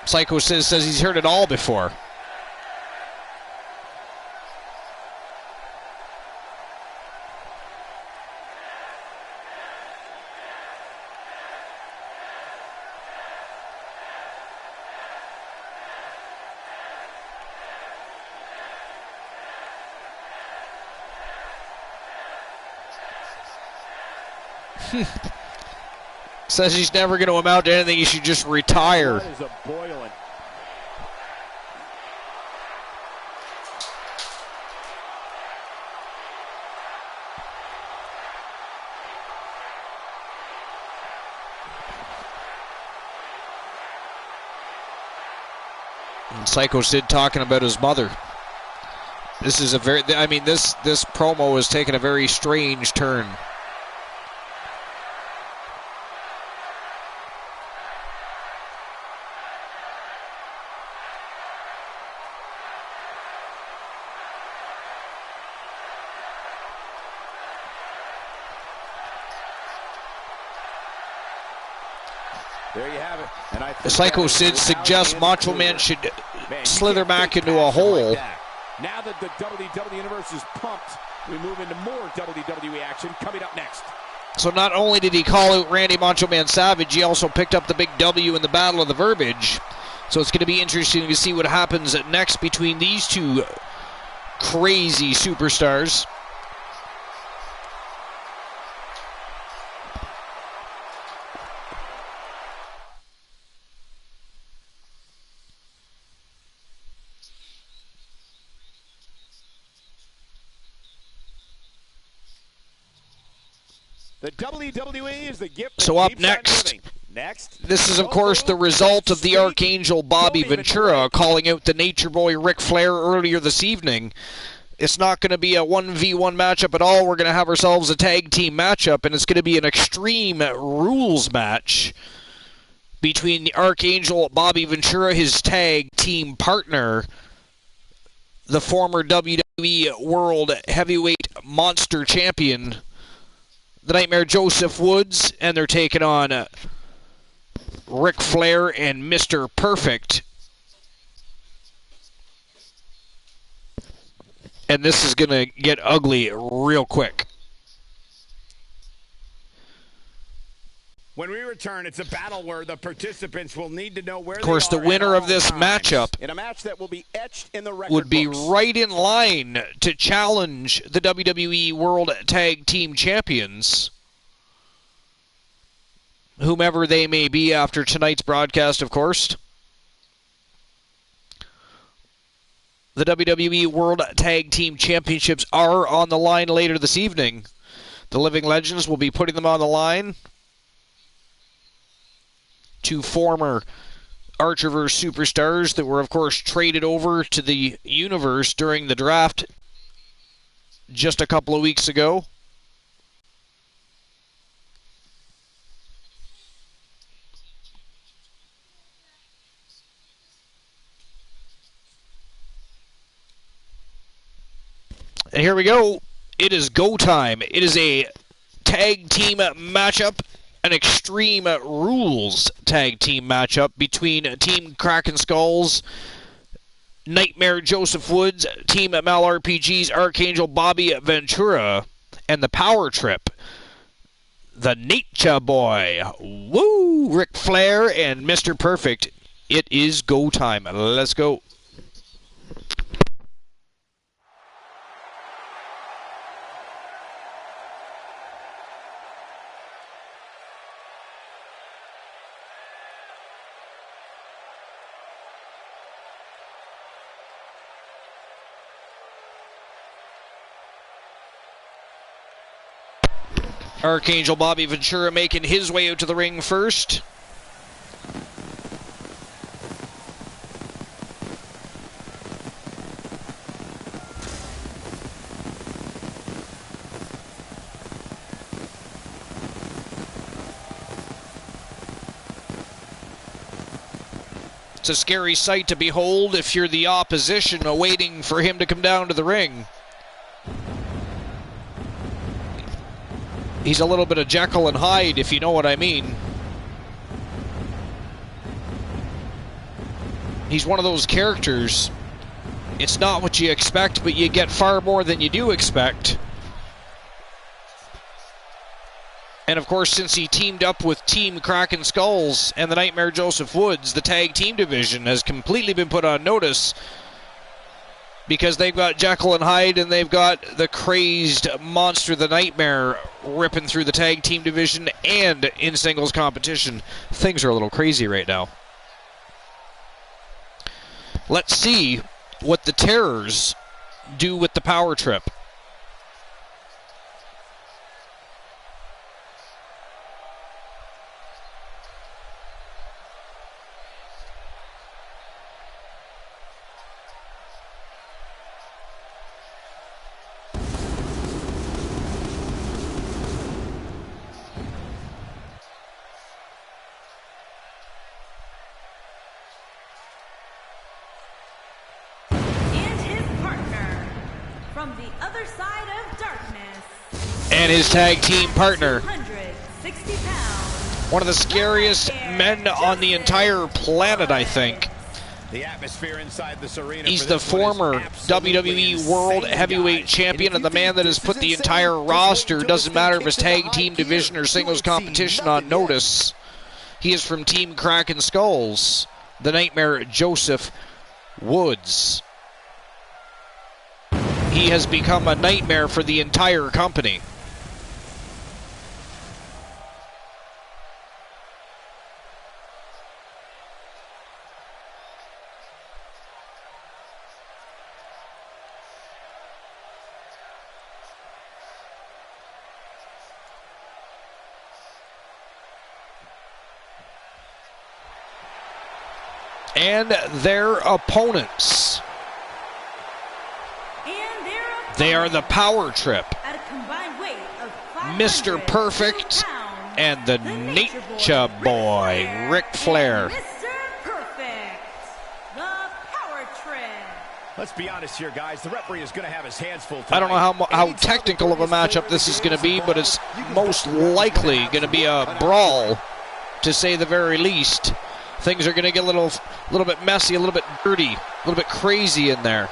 [SPEAKER 1] Psycho says he's heard it all before. Says he's never going to amount to anything. He should just retire. And Psycho Sid talking about his mother. This is a very, I mean, this promo has taken a very strange turn.
[SPEAKER 3] There you have it. And I think
[SPEAKER 1] Psycho Sid suggests Macho Man should slither back into a hole.
[SPEAKER 3] Like now that the WWE Universe is pumped, we move into more WWE action coming up next.
[SPEAKER 1] So not only did he call out Randy Macho Man Savage, he also picked up the big W in the Battle of the Verbiage. So it's going to be interesting to see what happens next between these two crazy superstars.
[SPEAKER 3] The WWE is the gift.
[SPEAKER 1] So up next, this is of course the result of the Archangel Bobby Ventura calling out the Nature Boy Ric Flair earlier this evening. It's not going to be a 1v1 matchup at all. We're going to have ourselves a tag team matchup, and it's going to be an Extreme Rules match between the Archangel Bobby Ventura, his tag team partner, the former WWE World Heavyweight Monster Champion, the Nightmare Joseph Woods, and they're taking on Ric Flair and Mr. Perfect. And this is going to get ugly real quick.
[SPEAKER 3] When we return, it's a battle where the participants will need to know where they are.
[SPEAKER 1] Of course, the winner of this matchup
[SPEAKER 3] in a match that will be etched in the record
[SPEAKER 1] would be
[SPEAKER 3] books.
[SPEAKER 1] right in line to challenge the WWE World Tag Team Champions, whomever they may be after tonight's broadcast, of course. The WWE World Tag Team Championships are on the line later this evening. The Living Legends will be putting them on the line. Two former Archerverse superstars that were, of course, traded over to the Universe during the draft just a couple of weeks ago. And here we go. It is go time. It is a tag team matchup, an Extreme Rules tag team matchup between Team Kraken Skulls, Nightmare Joseph Woods, Team Mal RPG's Archangel Bobby Ventura, and the Power Trip, the Nature Boy, woo, Ric Flair, and Mr. Perfect. It is go time. Let's go. Archangel Bobby Ventura making his way out to the ring first. It's a scary sight to behold if you're the opposition awaiting for him to come down to the ring. He's a little bit of Jekyll and Hyde, if you know what I mean. He's one of those characters. It's not what you expect, but you get far more than you do expect. And of course, since he teamed up with Team Kraken Skulls and the Nightmare Joseph Woods, the tag team division has completely been put on notice, because they've got Jekyll and Hyde and they've got the crazed monster, the Nightmare, ripping through the tag team division and in singles competition. Things are a little crazy right now. Let's see what the Terrors do with the Power Trip.
[SPEAKER 4] From the other side of darkness.
[SPEAKER 1] And his tag team partner.
[SPEAKER 4] 160 pounds.
[SPEAKER 1] One of the scariest men on the entire planet, I think.
[SPEAKER 3] The atmosphere inside this arena.
[SPEAKER 1] He's the former WWE World Heavyweight Champion and the man that has put the entire roster, doesn't matter if it's tag team division or singles competition, on notice. He is from Team Kraken Skulls, the Nightmare Joseph Woods. He has become a nightmare for the entire company. And their opponents. They are the Power Trip, Mr. Perfect, and the Nature Boy, Ric Flair.
[SPEAKER 4] Mr. Perfect, the Power Trip.
[SPEAKER 3] Let's be honest here, guys. The referee is going to have his hands full tonight.
[SPEAKER 1] I don't know how technical of a matchup this is going to be, but it's most likely going to be a brawl, to say the very least. Things are going to get a little bit messy, a little bit dirty, a little bit crazy in there.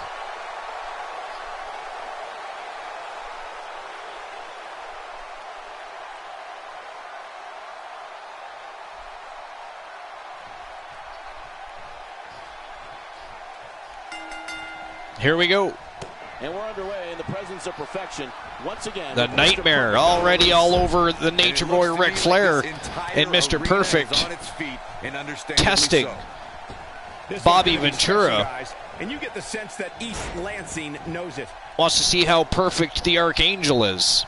[SPEAKER 1] Here we go.
[SPEAKER 9] And we're underway in the presence of perfection. Once again,
[SPEAKER 1] the Nightmare already all over the Nature Boy Ric Flair, and Mr. Perfect testing Bobby Ventura.
[SPEAKER 3] And you get the sense that East Lansing knows it.
[SPEAKER 1] Wants to see how perfect the Archangel is.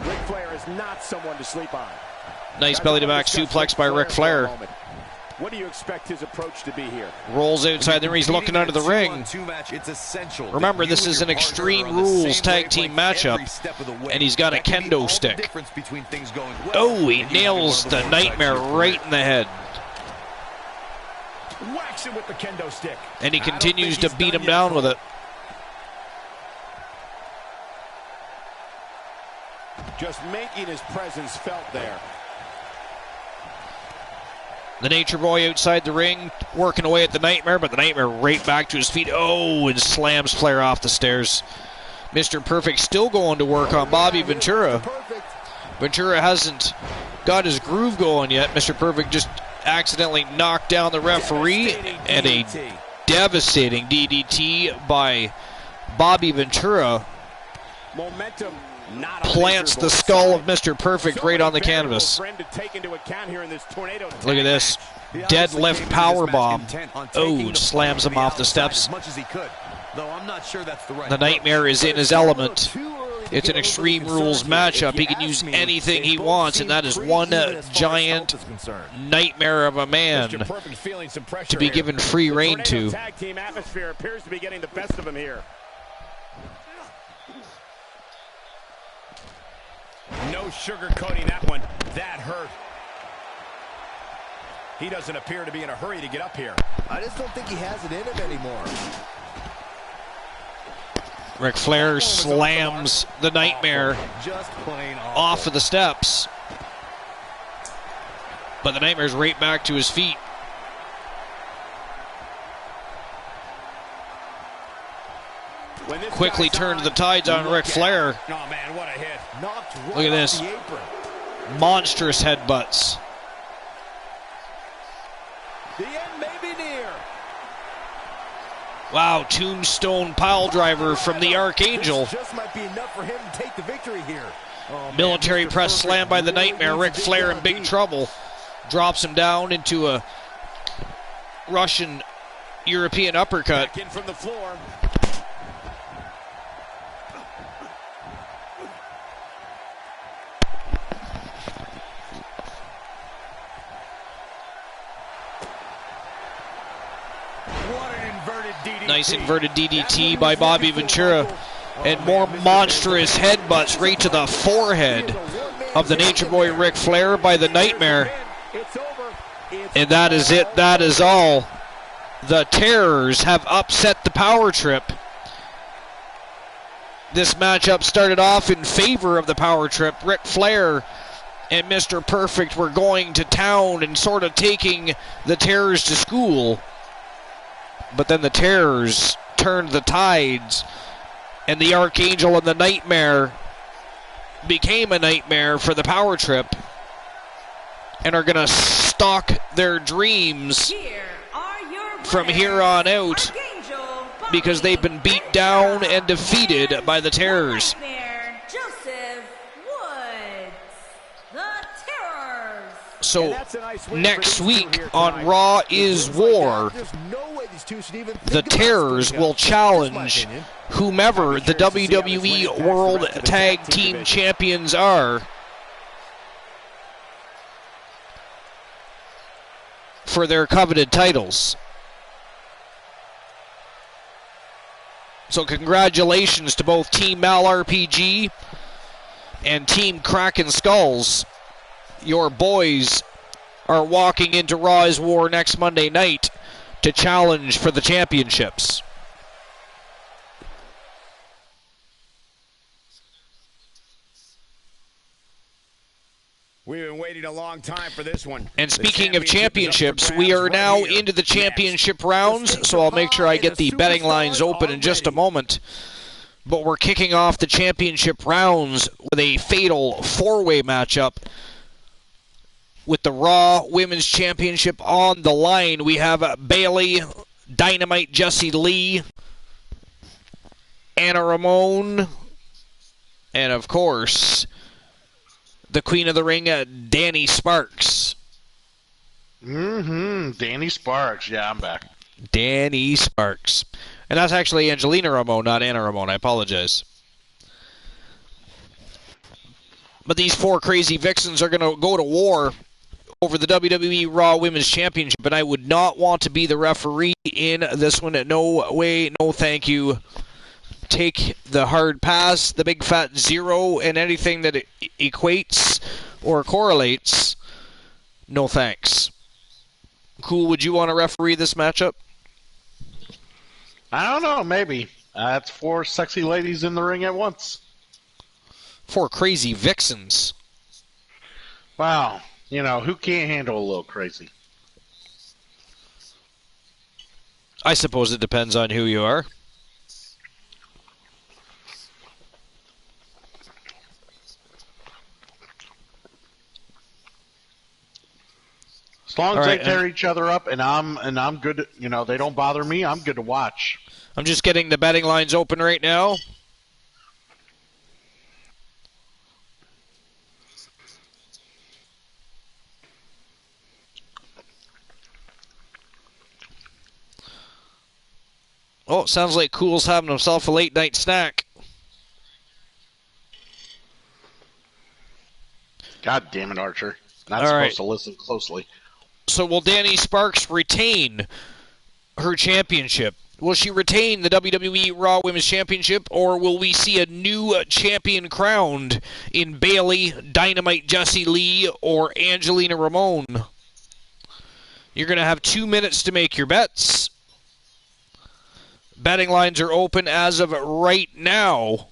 [SPEAKER 3] Ric Flair is not someone to sleep on.
[SPEAKER 1] Nice belly-to-back suplex by Ric Flair.
[SPEAKER 3] What do you expect his approach to be here?
[SPEAKER 1] Rolls outside there. He's looking under the ring. Remember, this is an Extreme Rules tag team matchup, and he's got a kendo stick. Oh, he nails the Nightmare right in the head.
[SPEAKER 3] Whacks him with the kendo stick.
[SPEAKER 1] And he continues to beat him down with it.
[SPEAKER 3] just making his presence felt there.
[SPEAKER 1] The Nature Boy outside the ring, working away at the Nightmare, but the Nightmare right back to his feet. Oh, and slams Flair off the stairs. Mr. Perfect still going to work on Bobby Ventura. Ventura hasn't got his groove going yet. Mr. Perfect just accidentally knocked down the referee, and a devastating DDT by Bobby Ventura
[SPEAKER 3] Momentum
[SPEAKER 1] plants the skull of Mr. Perfect right on the canvas. Look at this. Deadlift powerbomb. Oh, slams him off the steps. The Nightmare is in his element. It's an Extreme Rules matchup. He can use anything he wants, and that is one giant nightmare of a man to be given free reign to.
[SPEAKER 3] Tag team atmosphere appears to be getting the best of him here. No sugarcoating that one. That hurt. He doesn't appear to be in a hurry to get up here.
[SPEAKER 6] I just don't think he has it in him anymore.
[SPEAKER 1] Ric Flair slams the Nightmare off of the steps. But the Nightmare's right back to his feet. Quickly turned the tides on Ric Flair.
[SPEAKER 3] Oh man, what a hit.
[SPEAKER 1] Look at this. Monstrous headbutts.
[SPEAKER 3] The end may be near.
[SPEAKER 1] Wow, tombstone pile driver from the Archangel.
[SPEAKER 6] Just might be enough for him to take the victory here.
[SPEAKER 1] Military press slam by the Nightmare. Ric Flair in big trouble. Drops him down into a Russian European uppercut.
[SPEAKER 3] Back in from the floor.
[SPEAKER 1] Nice inverted DDT by Bobby Ventura. And more monstrous headbutts right to the forehead of the Nature Boy Ric Flair by the Nightmare. And that is it. That is all. The Terrors have upset the Power Trip. This matchup started off in favor of the Power Trip. Ric Flair and Mr. Perfect were going to town and sort of taking the Terrors to school. But then the Terrors turned the tides, and the Archangel and the Nightmare became a nightmare for the Power Trip and are going to stalk their dreams from here on out because they've been beat down and defeated by the Terrors. So next week on Raw is War, the Terrors will challenge whomever the WWE World Tag Team Champions are for their coveted titles. So congratulations to both Team Mal RPG and Team Kraken Skulls. Your boys are walking into Raw is War next Monday night to challenge for the championships.
[SPEAKER 3] We've been waiting a long time for this one.
[SPEAKER 1] And speaking of championships, we are now into the championship rounds, so I'll make sure I get the betting lines open in just a moment. But we're kicking off the championship rounds with a fatal four-way matchup. With the Raw Women's Championship on the line, we have Bayley, Dynamite Jessie Lee, Anna Ramon, and of course, the Queen of the Ring, Danny Sparks.
[SPEAKER 7] Danny Sparks. Yeah, I'm back.
[SPEAKER 1] Danny Sparks. And that's actually Angelina Ramon, not Anna Ramon. I apologize. But these four crazy vixens are going to go to war over the WWE Raw Women's Championship, and I would not want to be the referee in this one. No way, no thank you. Take the hard pass, the big fat zero, and anything that equates or correlates, no thanks. Cool, would you want to referee this matchup?
[SPEAKER 7] I don't know, maybe. That's four sexy ladies in the ring at once.
[SPEAKER 1] 4 crazy vixens.
[SPEAKER 7] Wow. You know, who can't handle a little crazy?
[SPEAKER 1] I suppose it depends on who you are.
[SPEAKER 7] As long as they tear each other up and I'm good, you know, they don't bother me, I'm good to watch.
[SPEAKER 1] I'm just getting the betting lines open right now. Oh, it sounds like Cool's having himself a late night snack.
[SPEAKER 7] God damn it, Archer. Not supposed to listen closely.
[SPEAKER 1] So will Danny Sparks retain her championship? Will she retain the WWE Raw Women's Championship, or will we see a new champion crowned in Bayley, Dynamite Jessie Lee, or Angelina Ramon? You're going to have 2 minutes to make your bets. Betting lines are open as of right now.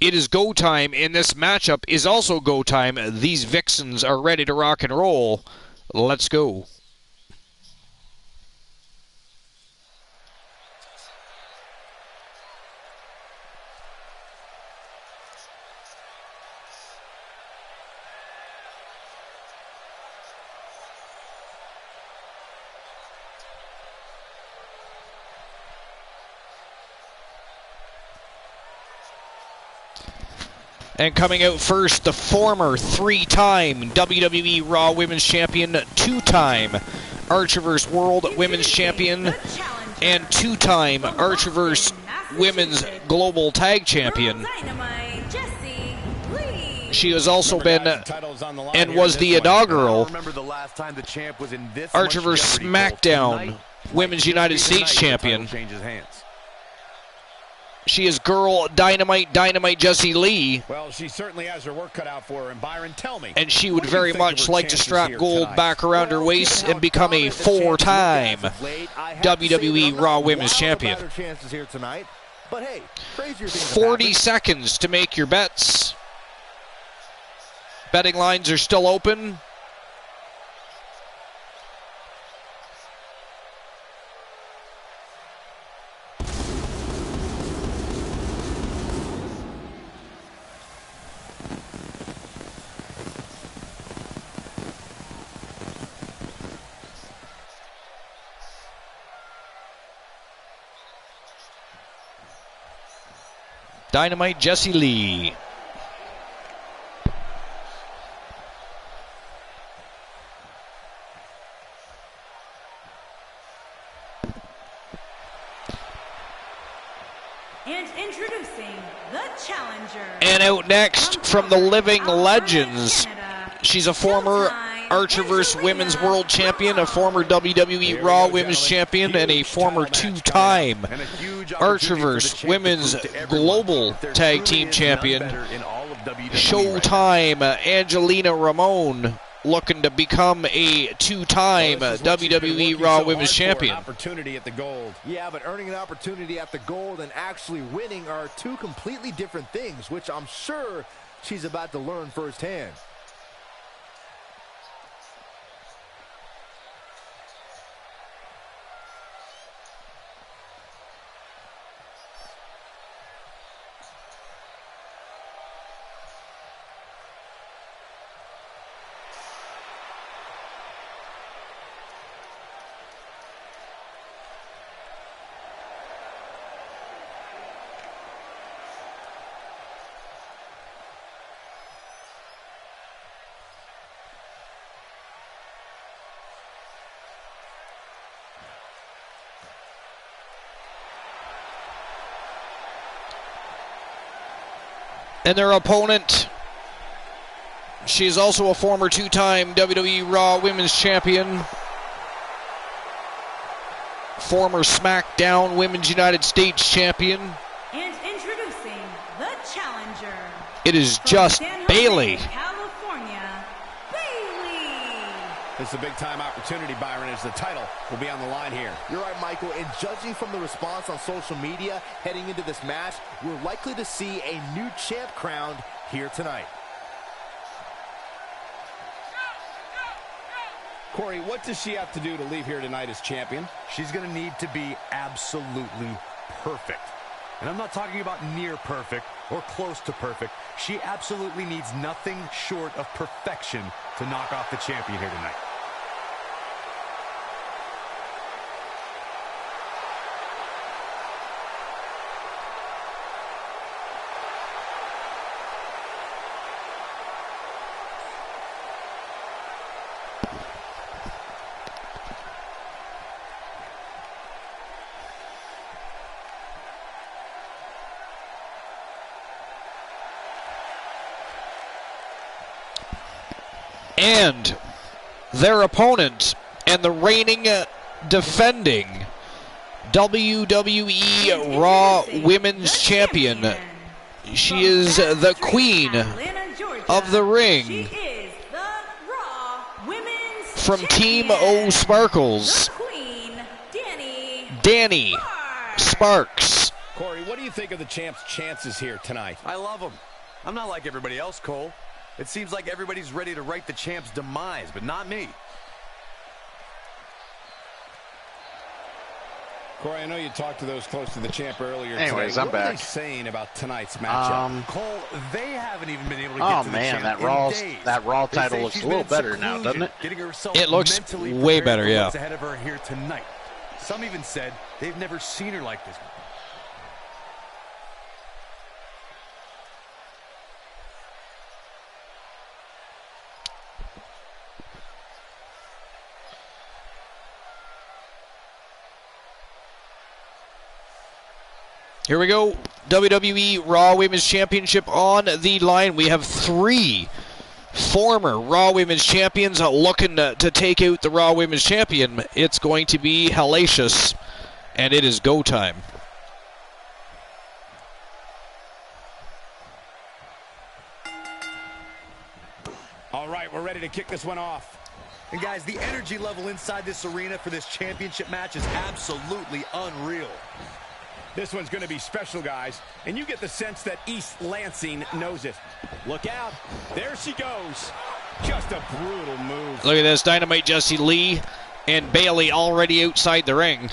[SPEAKER 1] It is go time, and this matchup is also go time. These Vixens are ready to rock and roll. Let's go. And coming out first, the former 3-time WWE Raw Women's Champion, 2-time Archerverse World Women's Champion, and 2-time Archerverse Women's Global Tag Champion. She has also been and was the inaugural Archerverse SmackDown Women's United States Champion. She is Girl Dynamite Jessie Lee.
[SPEAKER 3] Well, she certainly has her work cut out for her. And Byron, tell me,
[SPEAKER 1] and she would very much like to strap gold back around her waist and become a 4-time WWE Raw Women's Champion. 40 seconds to make your bets. Betting lines are still open. Dynamite Jessie Lee.
[SPEAKER 4] And introducing the challenger.
[SPEAKER 1] And out next from the Living Legends. She's a former Archerverse Women's World Champion, a former WWE Raw Women's Champion, and a former 2-time Archerverse Women's Global Tag Team Champion. Showtime Angelina Ramon, looking to become a 2-time WWE Raw Women's Champion.
[SPEAKER 6] Opportunity at the gold. Yeah, but earning an opportunity at the gold and actually winning are 2 completely different things, which I'm sure she's about to learn firsthand.
[SPEAKER 1] And their opponent, she is also a former 2-time WWE Raw Women's Champion, former SmackDown Women's United States Champion.
[SPEAKER 4] And introducing the challenger.
[SPEAKER 1] It is just Bayley.
[SPEAKER 4] California, Bayley.
[SPEAKER 3] This is a big-time opportunity, Byron, as the title will be on the line here.
[SPEAKER 6] You're right, Michael, and judging from the response on social media heading into this match, we're likely to see a new champ crowned here tonight.
[SPEAKER 3] Corey, what does she have to do to leave here tonight as champion?
[SPEAKER 5] She's going to need to be absolutely perfect. And I'm not talking about near perfect or close to perfect. She absolutely needs nothing short of perfection to knock off the champion here tonight.
[SPEAKER 1] And their opponent and the reigning defending WWE Raw Women's Champion. She is the queen of the ring from Team O Sparkles, Danny Sparks.
[SPEAKER 3] Corey, what do you think of the champ's chances here tonight?
[SPEAKER 5] I love them. I'm not like everybody else, Cole. It seems like everybody's ready to write the champ's demise, but not me.
[SPEAKER 3] Corey, I know you talked to those close to the champ earlier.
[SPEAKER 7] Anyways,
[SPEAKER 3] today.
[SPEAKER 7] I'm back.
[SPEAKER 3] What are they saying about tonight's matchup?
[SPEAKER 5] Cole, they haven't even been able to get to the champ
[SPEAKER 7] that Raw title looks a little better now, doesn't it?
[SPEAKER 1] It looks way better, yeah.
[SPEAKER 5] What's ahead of her here tonight. Some even said they've never seen her like this.
[SPEAKER 1] Here we go. WWE Raw Women's Championship on the line. We have 3 former Raw Women's Champions looking to take out the Raw Women's Champion. It's going to be hellacious, and it is go time.
[SPEAKER 3] All right, we're ready to kick this one off.
[SPEAKER 5] And guys, the energy level inside this arena for this championship match is absolutely unreal.
[SPEAKER 3] This one's going to be special, guys, and you get the sense that East Lansing knows it. Look out. There she goes. Just a brutal move.
[SPEAKER 1] Look at this. Dynamite Jessie Lee and Bayley already outside the ring.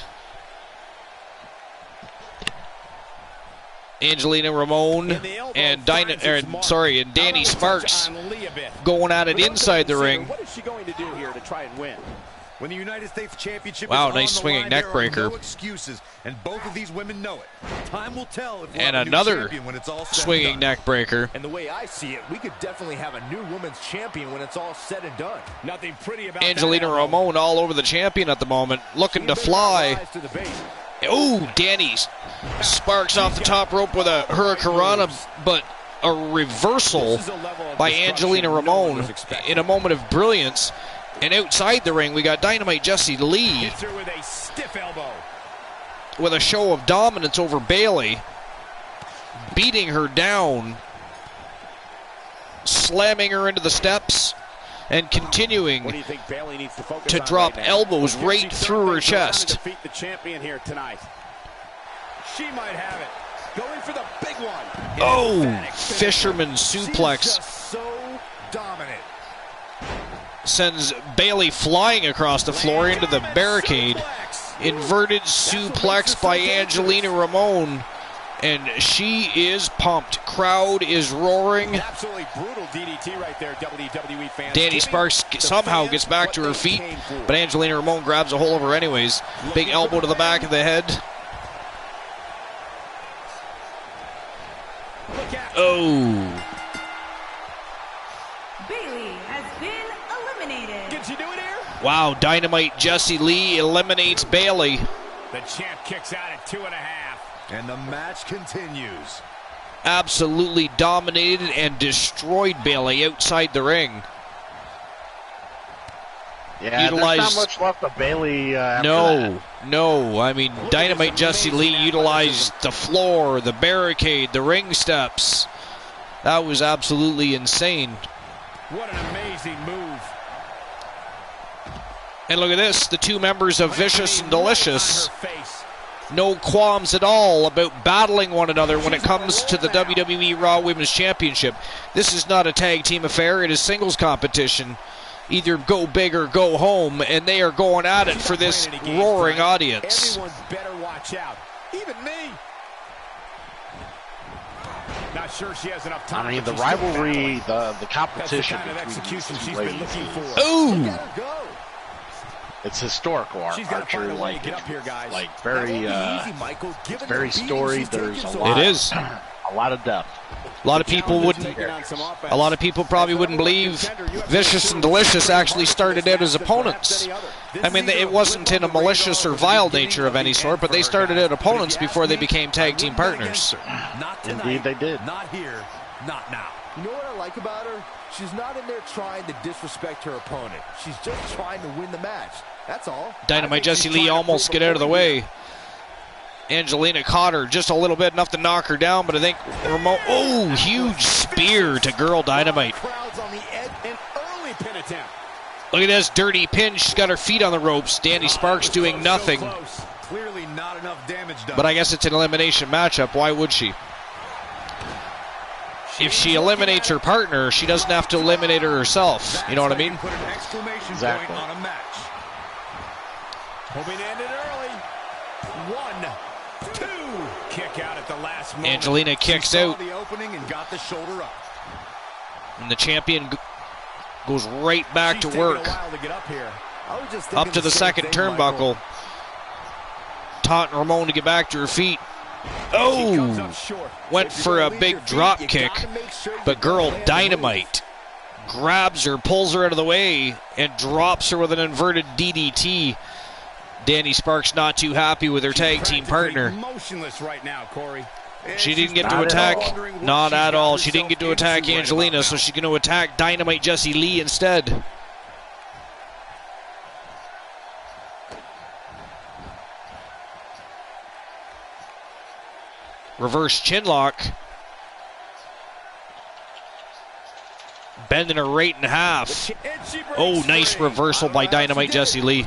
[SPEAKER 1] Angelina Ramon and Danny Sparks going at it inside the ring.
[SPEAKER 9] What is she going to do here to try and win?
[SPEAKER 5] When the United States Championship
[SPEAKER 1] wow,
[SPEAKER 5] is
[SPEAKER 1] nice
[SPEAKER 5] on
[SPEAKER 1] swinging
[SPEAKER 5] the line,
[SPEAKER 1] neck
[SPEAKER 5] there
[SPEAKER 1] breaker.
[SPEAKER 5] are no excuses, and both of these women know it. Time will tell if we'll
[SPEAKER 1] And
[SPEAKER 5] have a new
[SPEAKER 1] another
[SPEAKER 5] champion when it's all said
[SPEAKER 1] swinging
[SPEAKER 5] and done.
[SPEAKER 1] neck breaker.
[SPEAKER 6] And the way I see it, we could definitely have a new women's champion when it's all said and done.
[SPEAKER 3] Nothing pretty about
[SPEAKER 1] Angelina
[SPEAKER 3] that,
[SPEAKER 1] Ramon all over the champion at the moment, looking to fly. Oh, Danny Sparks off the top rope with a hurricanrana, but a reversal by Angelina Ramon in a moment of brilliance. And outside the ring, we got Dynamite Jessie Lee
[SPEAKER 3] hits her with a stiff elbow.
[SPEAKER 1] with a show of dominance over Bayley, beating her down, slamming her into the steps, and continuing
[SPEAKER 9] What do you think Bayley needs to focus
[SPEAKER 1] to
[SPEAKER 9] on
[SPEAKER 1] drop
[SPEAKER 9] right now?
[SPEAKER 1] elbows right through her chest.
[SPEAKER 9] Defeat the champion here tonight.
[SPEAKER 3] She might have it. Going for the big one.
[SPEAKER 1] Oh,
[SPEAKER 3] Emphatic
[SPEAKER 1] fisherman suplex.
[SPEAKER 6] She's just so dominant.
[SPEAKER 1] Sends Bayley flying across the floor into the barricade. Inverted suplex by Angelina Ramon. And she is pumped. Crowd is roaring.
[SPEAKER 3] Absolutely brutal DDT right there, WWE fans.
[SPEAKER 1] Danny Sparks somehow gets back to her feet, but Angelina Ramon grabs a hold of her anyways. Big elbow to the back of the head. Oh.
[SPEAKER 4] Bayley has been eliminated.
[SPEAKER 3] Can she do it here?
[SPEAKER 1] Wow, Dynamite Jessie Lee eliminates Bayley.
[SPEAKER 3] The champ kicks out at 2.5.
[SPEAKER 5] And the match continues.
[SPEAKER 1] Absolutely dominated and destroyed Bayley outside the ring.
[SPEAKER 7] Yeah, there's not much left of Bayley after that.
[SPEAKER 1] No. I mean, Dynamite Jessie Lee utilized the floor, the barricade, the ring steps. That was absolutely insane.
[SPEAKER 3] What an amazing move.
[SPEAKER 1] And look at this, the 2 members of Vicious and Delicious no qualms at all about battling one another when it comes to the WWE Raw Women's Championship. This is not a tag team affair. It is singles competition. Either go big or go home, and they are going at it for this roaring audience.
[SPEAKER 3] Everyone better watch out. Even me. Not sure she has enough time.
[SPEAKER 7] I mean, the rivalry, the competition between these two ladies.
[SPEAKER 1] Ooh!
[SPEAKER 7] It's historical archery, like very storied. There's a lot.
[SPEAKER 1] It is
[SPEAKER 7] a lot of depth.
[SPEAKER 1] A lot of people probably wouldn't believe Vicious and Delicious actually started out as opponents. I mean, it wasn't in a malicious or vile nature of any sort, but they started out opponents before they became tag team partners.
[SPEAKER 7] Indeed, they did.
[SPEAKER 6] Not here, not now. You know what I like about her? She's not in there trying to disrespect her opponent. She's just trying to win the match. That's all.
[SPEAKER 1] Dynamite Jessie Lee almost get out of the way. Angelina caught her just a little bit, enough to knock her down, but I think Ramon, oh, huge spear to Girl Dynamite. Look at this dirty pin. She's got her feet on the ropes. Danny Sparks doing nothing.
[SPEAKER 5] Clearly not enough damage done.
[SPEAKER 1] But I guess it's an elimination matchup. Why would she? If she eliminates her partner, she doesn't have to eliminate her herself. You know what I mean?
[SPEAKER 5] Put an exclamation
[SPEAKER 7] Exactly.
[SPEAKER 5] point on a match.
[SPEAKER 3] Hoping to end it early. 1, 2. Kick out at the last moment.
[SPEAKER 1] Angelina kicks out.
[SPEAKER 5] The opening and got the shoulder up.
[SPEAKER 1] And the champion goes right back to work. Up to the second turnbuckle. Taunting Ramon to get back to her feet. Oh! Went for a big drop kick. But Girl Dynamite grabs her, pulls her out of the way, and drops her with an inverted DDT. Danny Sparks not too happy with her tag team partner. She didn't get to attack. Not at all. She didn't get to attack Angelina, so she's going to attack Dynamite Jessie Lee instead. Reverse chinlock. Bending her right in half. Oh, nice reversal by Dynamite Jessie Lee.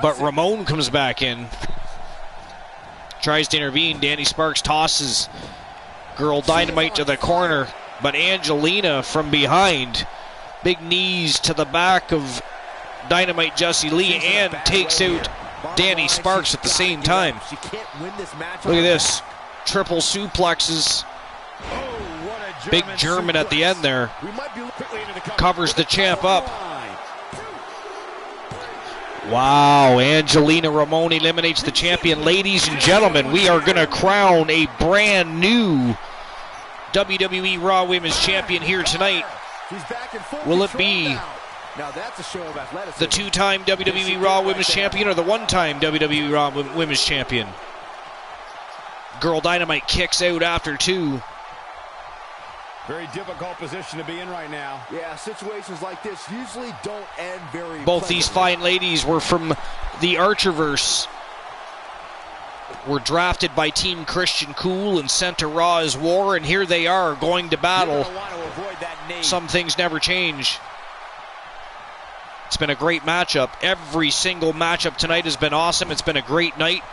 [SPEAKER 1] But Ramon comes back in. Tries to intervene. Danny Sparks tosses Girl Dynamite to the corner. But Angelina from behind. Big knees to the back of Dynamite Jessie Lee and takes out Danny Sparks at the same time. Look at this. Triple suplexes. Big German at the end there. Covers the champ up. Wow, Angelina Ramon eliminates the champion. Ladies and gentlemen, we are going to crown a brand new WWE Raw Women's Champion here tonight. Will it be the two-time WWE Raw Women's Champion or the one-time WWE Raw Women's Champion? Girl Dynamite kicks out after 2.
[SPEAKER 3] Very difficult position to be in right now.
[SPEAKER 6] Yeah, situations like this usually don't end very
[SPEAKER 1] Both these fine ladies were from the Archerverse. Were drafted by Team Christian Cool and sent to Raw as War, and here they are going to battle. Some things never change. It's been a great matchup. Every single matchup tonight has been awesome. It's been a great night.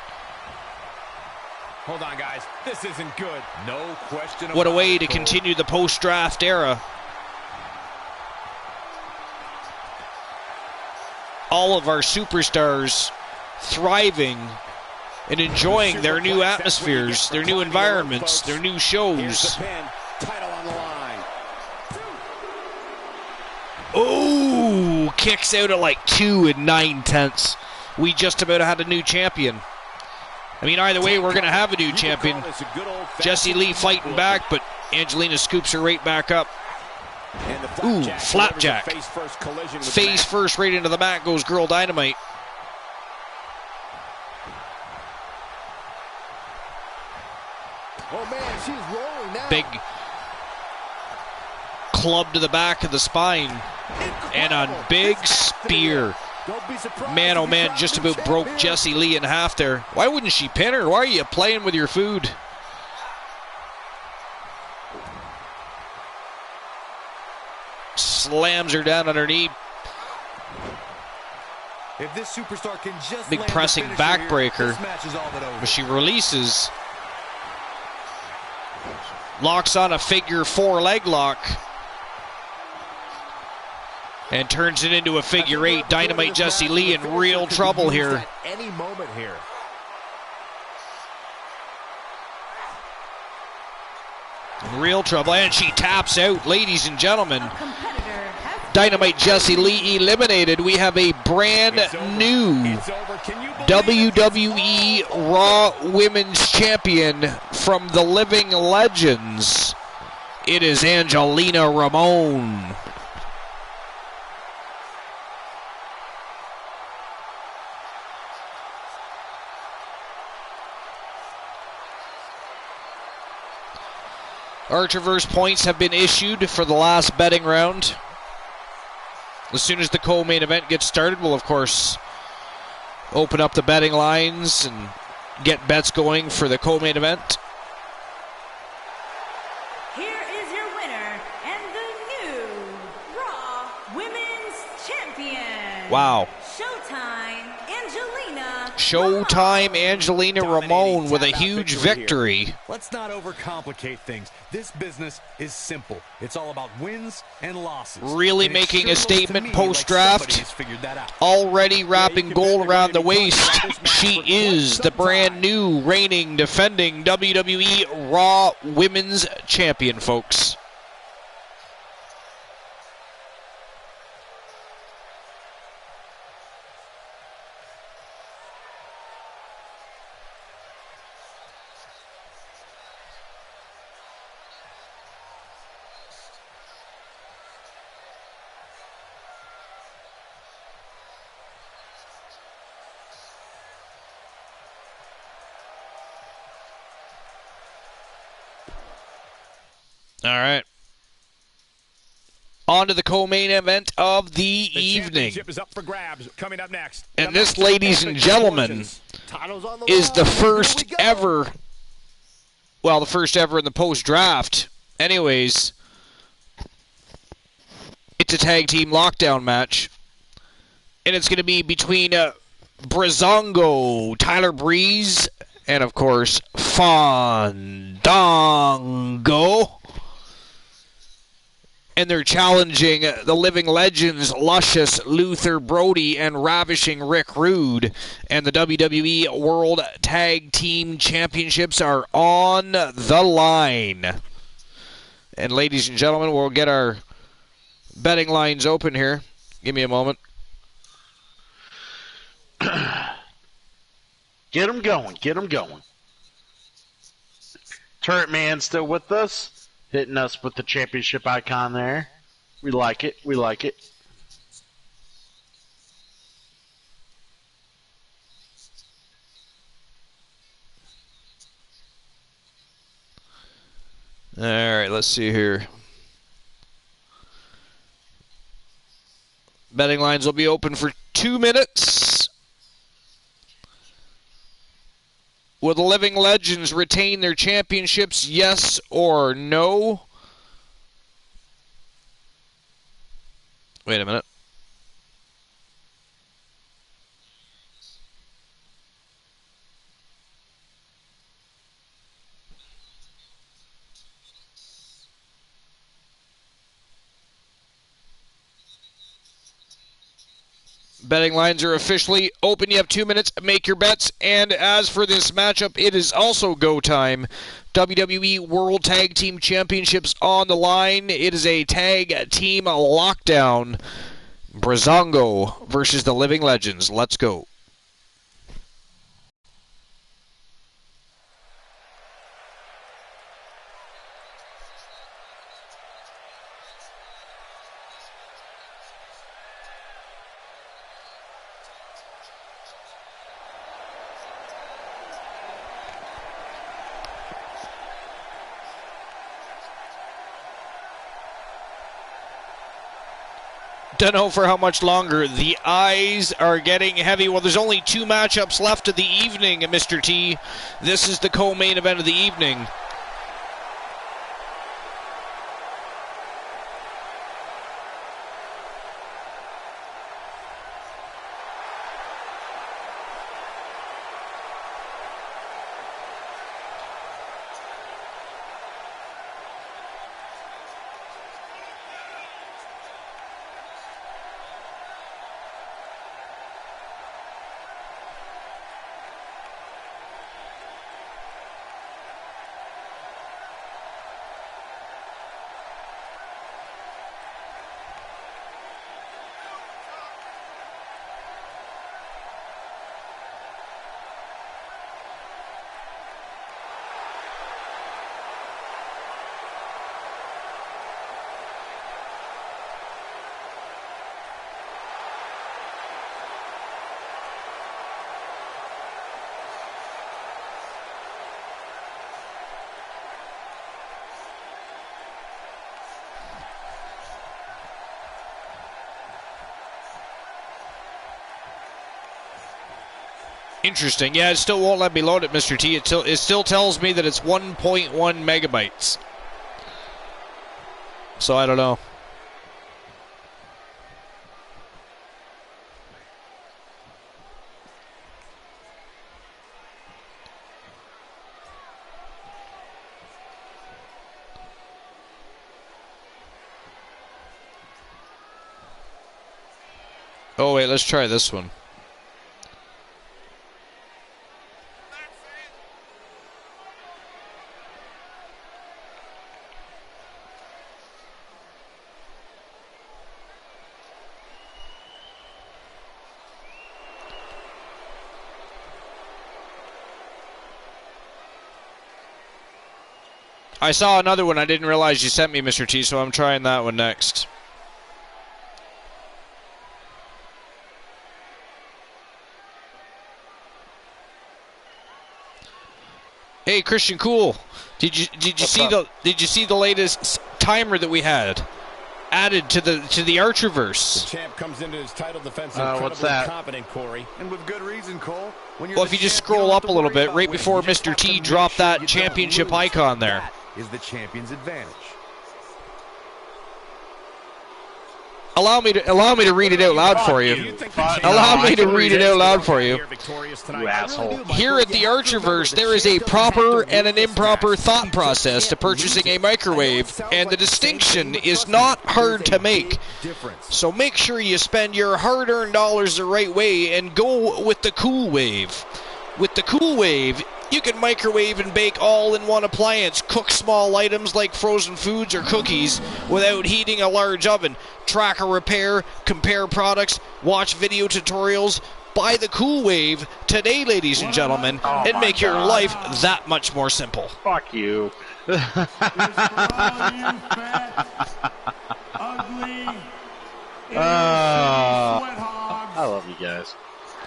[SPEAKER 3] Hold on, guys. This isn't good.
[SPEAKER 5] No question about it.
[SPEAKER 1] What a way to continue the post-draft era. All of our superstars thriving and enjoying their new atmospheres, their new environments, their new shows. Oh, kicks out at like 2 9/10. We just about had a new champion. I mean, either way, we're going to have a new champion. Jessie Lee fighting back, but Angelina scoops her right back up. Ooh, flapjack. Face first right into the mat goes Girl Dynamite.
[SPEAKER 6] Oh man, she's rolling now.
[SPEAKER 1] Big club to the back of the spine. And a big spear. Man, oh man, just about broke Jessie Lee in half there. Why wouldn't she pin her? Why are you playing with your food? Slams her down on her knee.
[SPEAKER 5] If this superstar can just
[SPEAKER 1] big pressing backbreaker, but she releases, locks on a figure 4 leg lock, and turns it into a figure 8. Dynamite Jessie Lee in real trouble here.
[SPEAKER 6] Any moment here.
[SPEAKER 1] In real trouble, and she taps out, ladies and gentlemen. Dynamite Jessie Lee eliminated. We have a brand new WWE Raw Women's Champion from the Living Legends. It is Angelina Ramon. Archerverse points have been issued for the last betting round. As soon as the co-main event gets started, we'll of course open up the betting lines and get bets going for the co-main event.
[SPEAKER 4] Here is your winner and the new Raw Women's Champion.
[SPEAKER 1] Wow.
[SPEAKER 4] Showtime
[SPEAKER 1] Angelina Ramon with a huge victory.
[SPEAKER 5] Let's not overcomplicate things. This business is simple. It's all about wins and losses.
[SPEAKER 1] Really making a statement post-draft. Already wrapping gold around the waist. She is the brand new reigning defending WWE Raw Women's Champion, folks. All right. On to the co-main event of the evening.
[SPEAKER 3] Is up for grabs. Coming up next.
[SPEAKER 1] And this, ladies and gentlemen, is the first ever, well, the first ever in the post-draft. Anyways, it's a tag team lockdown match. And it's going to be between Breezango, Tyler Breeze, and, of course, Fandango. And they're challenging the Living Legends, Luscious Luther Brody and Ravishing Rick Rude. And the WWE World Tag Team Championships are on the line. And ladies and gentlemen, we'll get our betting lines open here. Give me a moment.
[SPEAKER 7] Get them going. Get them going. Turret Man still with us. Hitting us with the championship icon there. We like it. We like it.
[SPEAKER 1] All right, let's see here. Betting lines will be open for 2 minutes. Will the Living Legends retain their championships, yes or no? Wait a minute. Betting lines are officially open. You have 2 minutes. Make your bets. And as for this matchup, it is also go time. WWE World Tag Team Championships on the line. It is a tag team lockdown. Breezango versus the Living Legends. Let's go. Don't know for how much longer. The eyes are getting heavy. Well, there's only 2 matchups left of the evening, Mr. T. This is the co-main event of the evening. Interesting. Yeah, it still won't let me load it, Mr. T. It still tells me that it's 1.1 megabytes. So I don't know. Oh, wait, let's try this one. I saw another one I didn't realize you sent me, Mr. T, so I'm trying that one next. Hey, Christian Cool, did you see the latest timer that we had added to the Archerverse?
[SPEAKER 3] The champ comes into his title defense
[SPEAKER 7] what's that?
[SPEAKER 3] Confident, Corey,
[SPEAKER 6] and with good reason, Cole.
[SPEAKER 1] Well, if you just scroll up a little bit, right before Mr. T dropped that championship icon there.
[SPEAKER 6] Is the champion's advantage.
[SPEAKER 1] Allow me to read it out loud for you. Allow me to read it out loud for you.
[SPEAKER 7] You asshole.
[SPEAKER 1] Here at the Archerverse, there is a proper and an improper thought process to purchasing a microwave, and the distinction is not hard to make. So make sure you spend your hard-earned dollars the right way and go with the Cool Wave. With the Cool Wave, you can microwave and bake all in one appliance, cook small items like frozen foods or cookies without heating a large oven, track a repair, compare products, watch video tutorials. Buy the Cool Wave today, ladies and gentlemen, and make your life that much more simple.
[SPEAKER 7] Fuck you. I love you guys.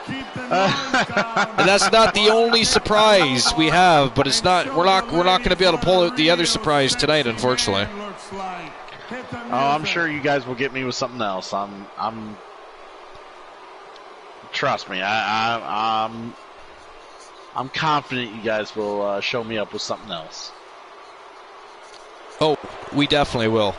[SPEAKER 1] And that's not the only surprise we have, but it's not. We're not going to be able to pull out the other surprise tonight, unfortunately.
[SPEAKER 7] Oh, I'm sure you guys will get me with something else. I'm. Trust me, I'm confident you guys will show me up with something else.
[SPEAKER 1] Oh, we definitely will.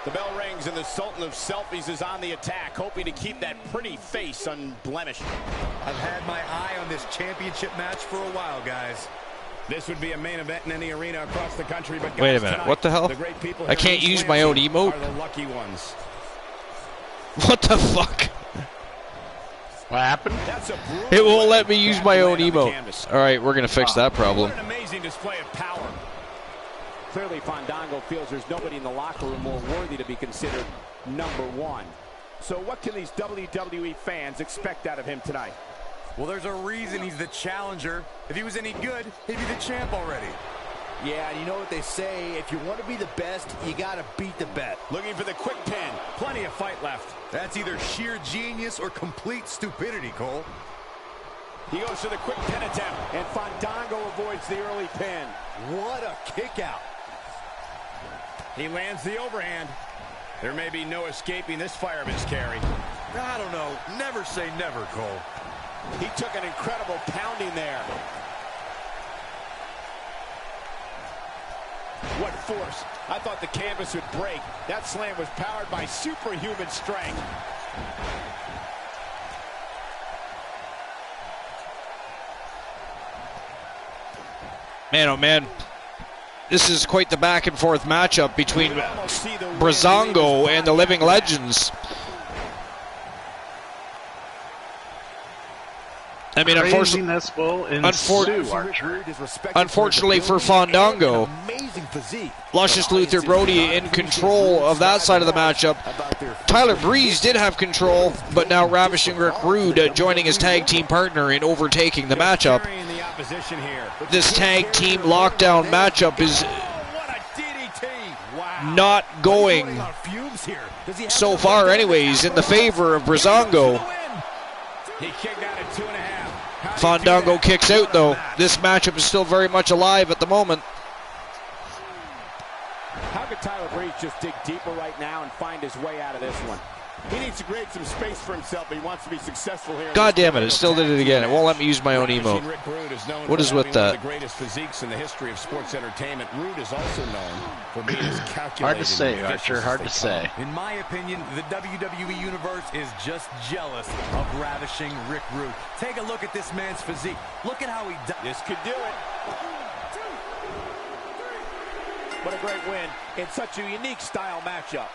[SPEAKER 3] The bell rings and the Sultan of Selfies is on the attack, hoping to keep that pretty face unblemished.
[SPEAKER 6] I've had my eye on this championship match for a while, guys.
[SPEAKER 3] This would be a main event in any arena across the country, but
[SPEAKER 1] wait a minute, what the hell? I can't use my own emote?
[SPEAKER 3] Are the lucky ones.
[SPEAKER 1] What the fuck?
[SPEAKER 7] What happened?
[SPEAKER 1] It won't let me use my own emote. Alright, we're going to fix that problem.
[SPEAKER 3] What an amazing display of power.
[SPEAKER 9] Clearly, Fandango feels there's nobody in the locker room more worthy to be considered number one.
[SPEAKER 3] So what can these WWE fans expect out of him tonight?
[SPEAKER 6] Well, there's a reason he's the challenger. If he was any good, he'd be the champ already. Yeah, and you know what they say, if you want to be the best, you got to beat the best.
[SPEAKER 3] Looking for the quick pin. Plenty of fight left.
[SPEAKER 6] That's either sheer genius or complete stupidity, Cole.
[SPEAKER 3] He goes for the quick pin attempt,
[SPEAKER 9] and Fandango avoids the early pin.
[SPEAKER 6] What a kick out.
[SPEAKER 3] He lands the overhand. There may be no escaping this fireman's carry.
[SPEAKER 6] I don't know. Never say never, Cole.
[SPEAKER 9] He took an incredible pounding there.
[SPEAKER 3] What force. I thought the canvas would break. That slam was powered by superhuman strength.
[SPEAKER 1] Man, oh man. This is quite the back and forth matchup between Breezango and the Living Legends. I mean,
[SPEAKER 7] craziness will ensue, Archer.
[SPEAKER 1] Unfortunately for Fandango, Luscious Luther Brody in control of that side of the matchup. Tyler Breeze did have control, but now Ravishing Rick Rude joining his tag team partner in overtaking the matchup. This tag team lockdown matchup is not going, so far anyways, in the favor of Breezango. Fandango kicks out, though. This matchup is still very much alive at the moment.
[SPEAKER 9] How could Tyler Breeze just dig deeper right now and find his way out of this one? He needs to create some space for himself, but he wants to be successful here.
[SPEAKER 1] God damn it, it still did it again. It won't let me use my own emote. What is with that?
[SPEAKER 3] One of the greatest physiques in the history of sports entertainment. Rude is also known for being as calculated.
[SPEAKER 7] Hard to say, Archer, hard to say.
[SPEAKER 5] In my opinion, the WWE Universe is just jealous of Ravishing Rick Rude. Take a look at this man's physique. Look at how he does.
[SPEAKER 9] This could do it. What a great win in such a unique style matchup.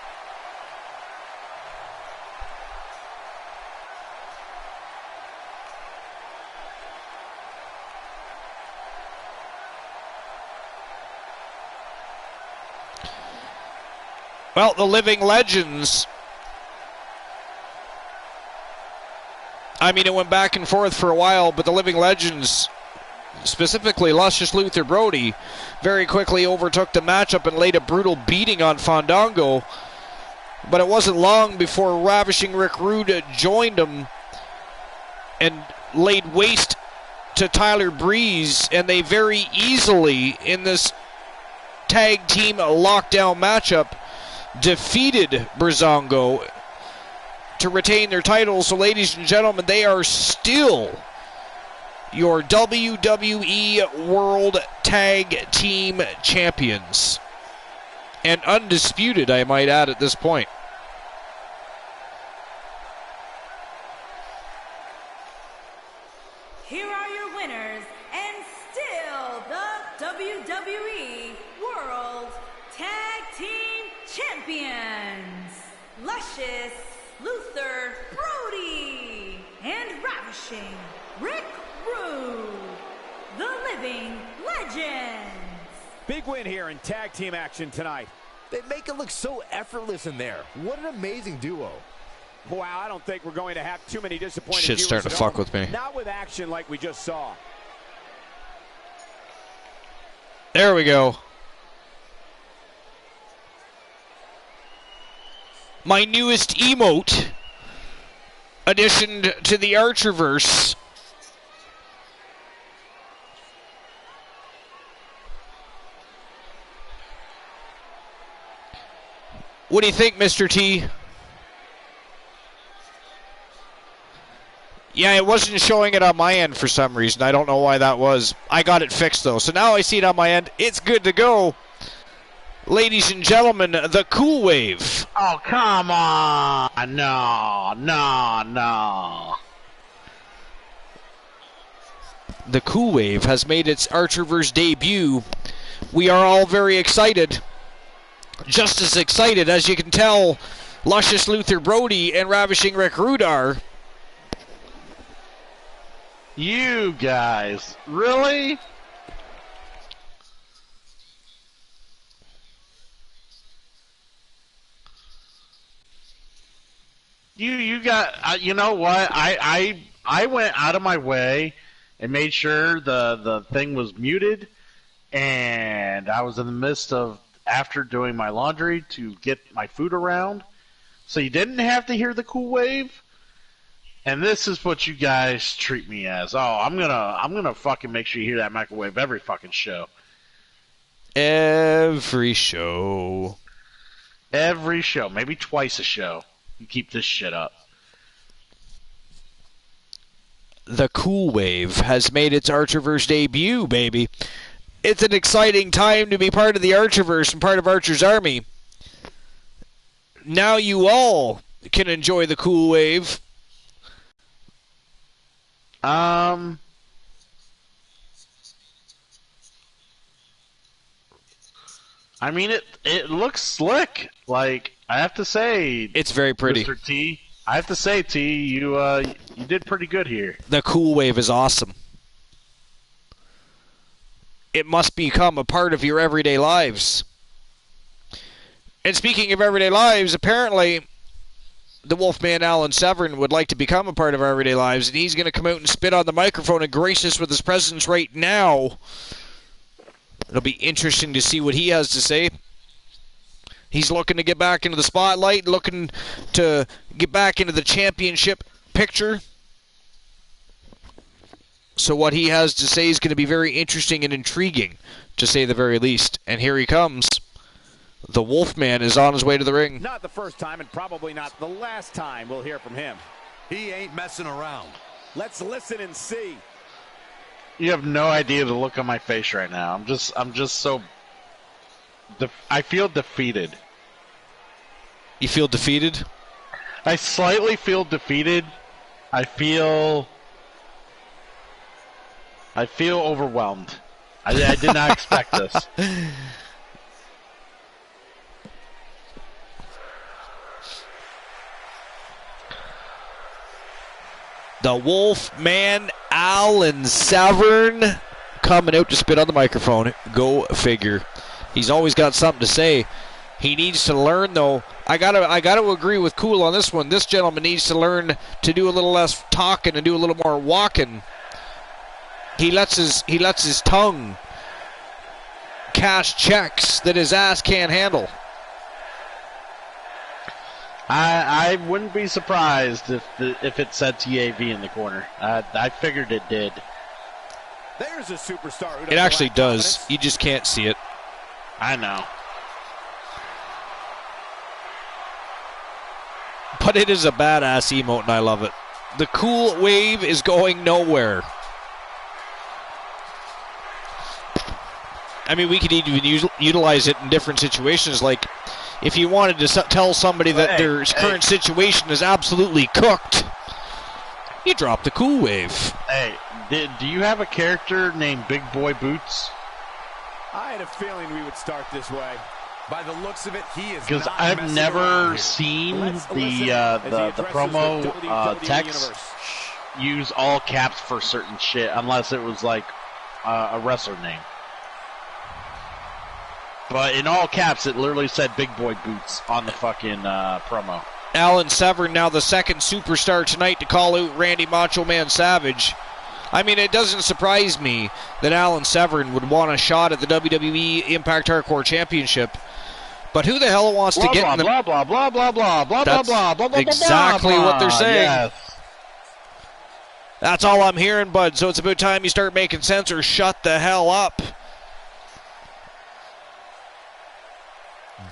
[SPEAKER 1] Well, the Living Legends, I mean, it went back and forth for a while, but the Living Legends, specifically Luscious Luther Brody, very quickly overtook the matchup and laid a brutal beating on Fandango. But it wasn't long before Ravishing Rick Rude joined him and laid waste to Tyler Breeze, and they very easily, in this tag team lockdown matchup, defeated Breezango to retain their titles. So, ladies and gentlemen, they are still your WWE World Tag Team Champions. And undisputed, I might add, at this point.
[SPEAKER 4] Here are your winners, and still the WWE World Tag Team Champions, Luscious Luther Brody and Ravishing Rick Rude, the Living Legends.
[SPEAKER 9] Big win here in tag team action tonight.
[SPEAKER 6] They make it look so effortless in there. What an amazing duo.
[SPEAKER 9] Wow, I don't think we're going to have too many disappointed
[SPEAKER 1] Shit's
[SPEAKER 9] viewers
[SPEAKER 1] starting to fuck with me.
[SPEAKER 9] Not with action like we just saw.
[SPEAKER 1] There we go. My newest emote addition to the Archerverse. What do you think, Mr. T? Yeah, it wasn't showing it on my end for some reason. I don't know why that was. I got it fixed, though. So now I see it on my end. It's good to go. Ladies and gentlemen, the Cool Wave.
[SPEAKER 7] Oh, come on. No.
[SPEAKER 1] The Cool Wave has made its Archerverse debut. We are all very excited. Just as excited as you can tell Luscious Luther Brody and Ravishing Rick Rude are.
[SPEAKER 7] You guys, really? You got, you know what? I went out of my way and made sure the thing was muted, and I was in the midst of, after doing my laundry, to get my food around, so you didn't have to hear the Cool Wave. And this is what you guys treat me as. Oh, I'm gonna fucking make sure you hear that microwave every fucking show.
[SPEAKER 1] Every show.
[SPEAKER 7] Every show. Maybe twice a show. You keep this shit up.
[SPEAKER 1] The Cool Wave has made its Archerverse debut, baby. It's an exciting time to be part of the Archerverse and part of Archer's Army. Now you all can enjoy the Cool Wave.
[SPEAKER 7] I mean, it looks slick. Like, I have to say,
[SPEAKER 1] it's very pretty.
[SPEAKER 7] Mr. T, I have to say, T, you did pretty good here.
[SPEAKER 1] The cool wave is awesome. It must become a part of your everyday lives. And speaking of everyday lives, apparently the Wolfman Alan Severn would like to become a part of our everyday lives, and he's going to come out and spit on the microphone and grace us with his presence right now. It'll be interesting to see what he has to say. He's looking to get back into the spotlight, looking to get back into the championship picture. So what he has to say is going to be very interesting and intriguing, to say the very least. And here he comes. The Wolfman is on his way to the ring.
[SPEAKER 3] Not the first time and probably not the last time we'll hear from him.
[SPEAKER 5] He ain't messing around.
[SPEAKER 3] Let's listen and see.
[SPEAKER 7] You have no idea the look on my face right now. I'm just so... I feel defeated.
[SPEAKER 1] You feel defeated?
[SPEAKER 7] I slightly feel defeated. I feel overwhelmed. I did not expect this.
[SPEAKER 1] The Wolfman Alan Severn coming out to spit on the microphone. Go figure. He's always got something to say. He needs to learn, though. I gotta agree with Cool on this one. This gentleman needs to learn to do a little less talking and do a little more walking. He lets his tongue cash checks that his ass can't handle.
[SPEAKER 7] I wouldn't be surprised if it said TAV in the corner. I figured it did.
[SPEAKER 3] There's a superstar.
[SPEAKER 1] It actually does. You just can't see it.
[SPEAKER 7] I know.
[SPEAKER 1] But it is a badass emote, and I love it. The cool wave is going nowhere. I mean, we could even utilize it in different situations, like if you wanted to tell somebody that their current situation is absolutely cooked, you drop the cool wave.
[SPEAKER 7] Hey, do you have a character named Big Boy Boots?
[SPEAKER 3] I had a feeling we would start this way. By the looks of it, he is
[SPEAKER 7] because
[SPEAKER 3] not
[SPEAKER 7] I've never seen the promo text use all caps for certain shit unless it was like a wrestler name. But in all caps, it literally said Big Boy Boots on the fucking promo.
[SPEAKER 1] Alan Severn, now the second superstar tonight to call out Randy Macho Man Savage. I mean, it doesn't surprise me that Alan Severn would want a shot at the WWE Impact Hardcore Championship. But who the hell wants to get in the...
[SPEAKER 7] Blah, blah, blah, blah, blah, blah,
[SPEAKER 1] That's
[SPEAKER 7] blah, blah, blah,
[SPEAKER 1] exactly
[SPEAKER 7] blah,
[SPEAKER 1] what they're saying.
[SPEAKER 7] Yes.
[SPEAKER 1] That's all I'm hearing, bud. So it's about time you start making sense or shut the hell up.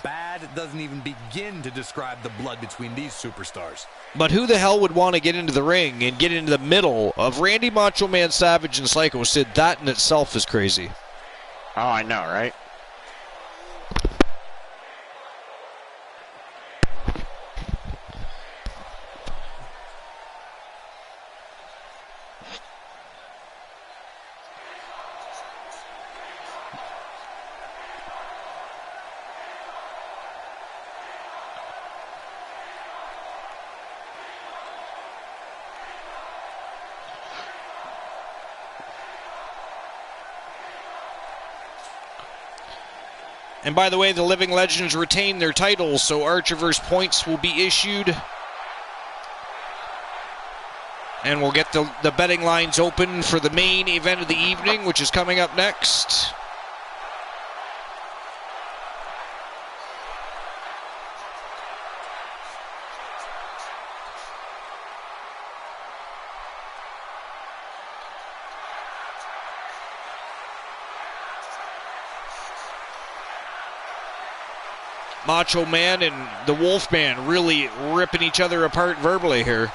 [SPEAKER 5] Bad doesn't even begin to describe the blood between these superstars.
[SPEAKER 1] But who the hell would want to get into the ring and get into the middle of Randy Macho Man Savage and Psycho Sid? That in itself is crazy.
[SPEAKER 7] Oh, I know, right?
[SPEAKER 1] And by the way, the Living Legends retain their titles, so Archiverse points will be issued. And we'll get the betting lines open for the main event of the evening, which is coming up next. Macho Man and the Wolfman really ripping each other apart verbally here.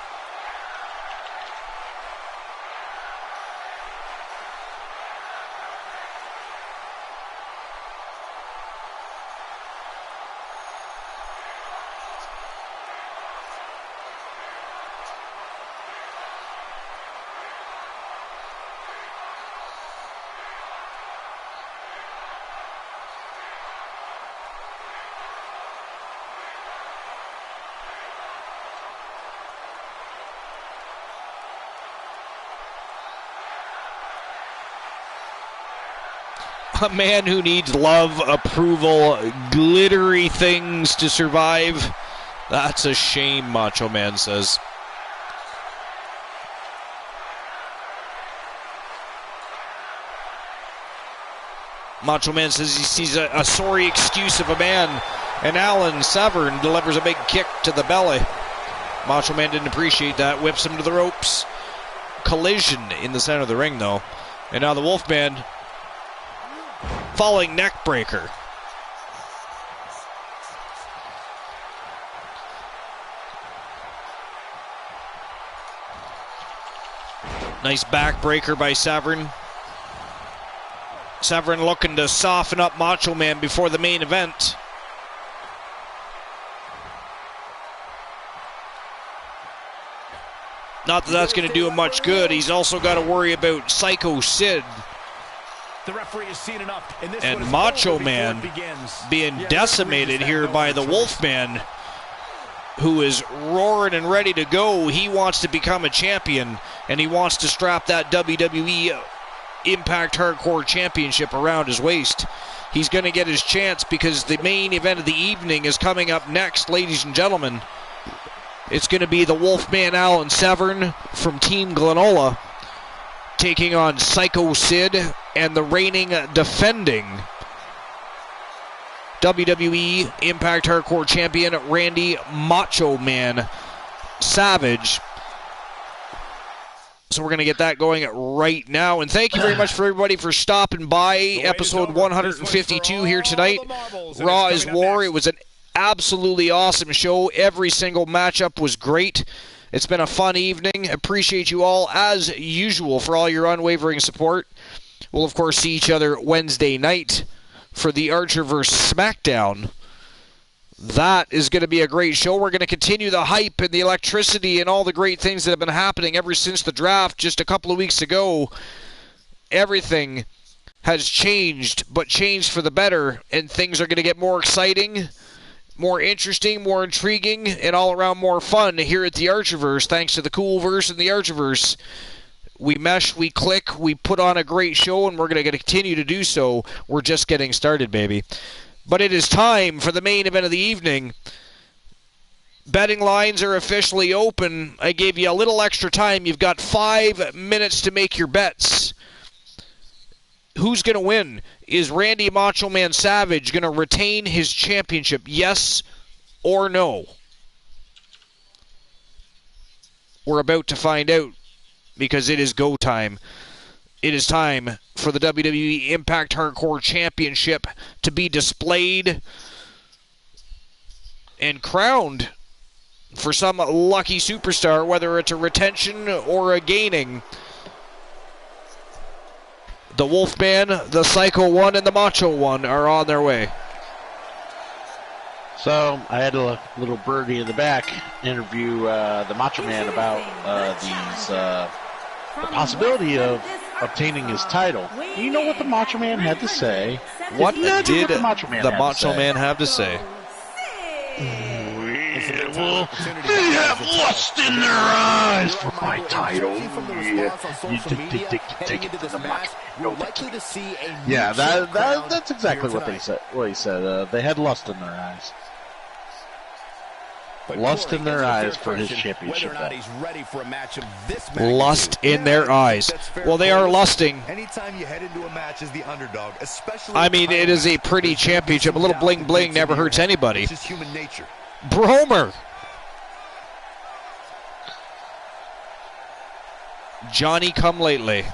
[SPEAKER 1] A man who needs love, approval, glittery things to survive. That's a shame, Macho Man says. Macho Man says he sees a sorry excuse of a man, and Alan Severn delivers a big kick to the belly. Macho Man didn't appreciate that, whips him to the ropes. Collision in the center of the ring, though. And now the Wolfman, falling neck breaker. Nice backbreaker by Severn. Severn looking to soften up Macho Man before the main event. Not that that's going to do him much good. He's also got to worry about Psycho Sid.
[SPEAKER 3] The referee has seen enough,
[SPEAKER 1] and Macho Man being decimated here by the Wolfman, who is roaring and ready to go. He wants to become a champion, and he wants to strap that WWE Impact Hardcore Championship around his waist. He's going to get his chance because the main event of the evening is coming up next, ladies and gentlemen. It's going to be the Wolfman Alan Severn from Team Glenola taking on Psycho Sid and the reigning defending WWE Impact Hardcore Champion Randy Macho Man Savage. So we're going to get that going right now. And thank you very much for everybody for stopping by. Episode 152 here tonight. Raw is War. It was an absolutely awesome show. Every single matchup was great. It's been a fun evening. Appreciate you all, as usual, for all your unwavering support. We'll, of course, see each other Wednesday night for the Archerverse SmackDown. That is going to be a great show. We're going to continue the hype and the electricity and all the great things that have been happening ever since the draft just a couple of weeks ago. Everything has changed, but changed for the better, and things are going to get more exciting, more interesting, more intriguing, and all around more fun here at the Archerverse, thanks to the Coolverse and the Archerverse. We mesh, we click, we put on a great show, and we're going to continue to do so. We're just getting started, baby. But it is time for the main event of the evening. Betting lines are officially open. I gave you a little extra time. You've got 5 minutes to make your bets. Who's going to win? Is Randy Macho Man Savage going to retain his championship? Yes or no? We're about to find out because it is go time. It is time for the WWE Impact Hardcore Championship to be displayed and crowned for some lucky superstar, whether it's a retention or a gaining. The Wolfman, the Psycho One, and the Macho One are on their way.
[SPEAKER 7] So I had a little birdie in the back interview the Macho Man about the possibility of obtaining his title. You know what the Macho Man had to say?
[SPEAKER 1] What did the Macho Man have to say?
[SPEAKER 7] Well, they have lust in their eyes for my title. Take it to the Macho. Yeah, that's exactly what they said. What he said. They had lust in their eyes. Lust in their eyes for his championship.
[SPEAKER 1] Lust in their eyes. Well, they are lusting.
[SPEAKER 6] Anytime you head into a match as the underdog, especially
[SPEAKER 1] I mean, it is a pretty championship. A little bling bling never hurts anybody.
[SPEAKER 6] It's just human nature.
[SPEAKER 1] Bromer. Johnny come lately.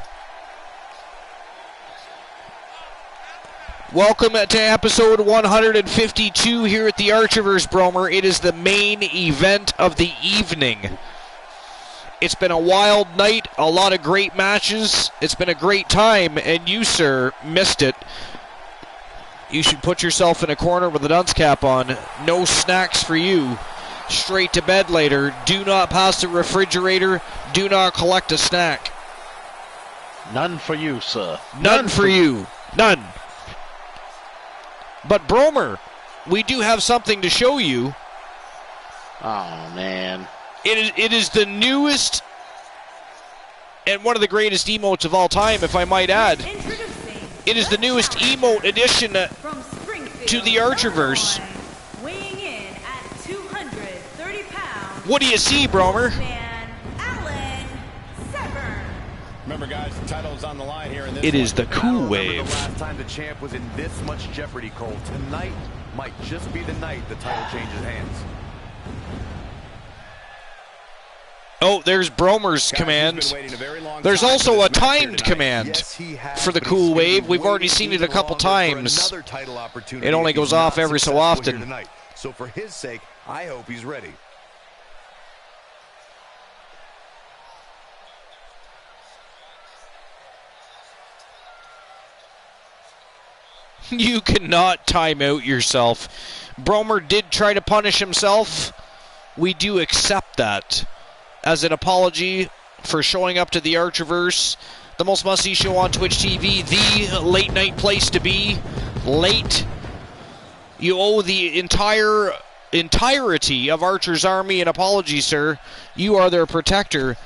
[SPEAKER 1] Welcome to episode 152 here at the Archerverse, Bromer. It is the main event of the evening. It's been a wild night, a lot of great matches. It's been a great time, and you, sir, missed it. You should put yourself in a corner with a dunce cap on. No snacks for you. Straight to bed later. Do not pass the refrigerator. Do not collect a snack.
[SPEAKER 7] None for you, sir.
[SPEAKER 1] None for you. None. But Bromer, we do have something to show you.
[SPEAKER 7] Oh, man.
[SPEAKER 1] It is the newest and one of the greatest emotes of all time, if I might add.
[SPEAKER 4] Introducing
[SPEAKER 1] It is the newest emote addition to the Archerverse.
[SPEAKER 4] Weighing in at 230 pounds.
[SPEAKER 1] What do you see, Bromer?
[SPEAKER 3] Remember, guys, the title is on the line here in this
[SPEAKER 1] It is the Cool Wave.
[SPEAKER 5] The last time the champ was in this much jeopardy, Cole. Tonight might just be the night the title changes hands.
[SPEAKER 1] Oh, there's Bromer's command. There's also a timed command for the Cool Wave. We've already seen it a couple times. It only goes off every so often.
[SPEAKER 5] So for his sake, I hope he's ready.
[SPEAKER 1] You cannot time out yourself. Bromer did try to punish himself. We do accept that as an apology for showing up to the Archerverse, the most must-see show on Twitch TV, the late-night place to be. Late. You owe the entirety of Archer's army an apology, sir. You are their protector.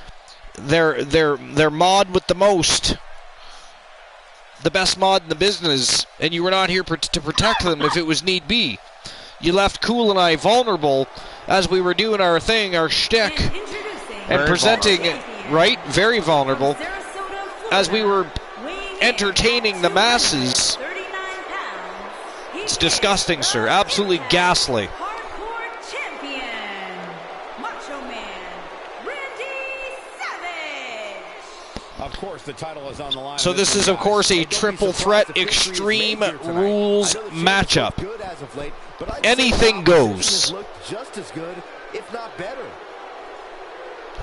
[SPEAKER 1] Their mod with the most. The best mod in the business, and you were not here to protect them if it was need be. You left Cool and I vulnerable as we were doing our thing, our shtick, and presenting, right? Very vulnerable. As we were entertaining the masses. It's disgusting, sir. Absolutely ghastly.
[SPEAKER 3] Of course, the title is on the line.
[SPEAKER 1] So this is, of course, a triple threat Extreme Rules matchup. Anything goes.
[SPEAKER 6] Just as good, if not better.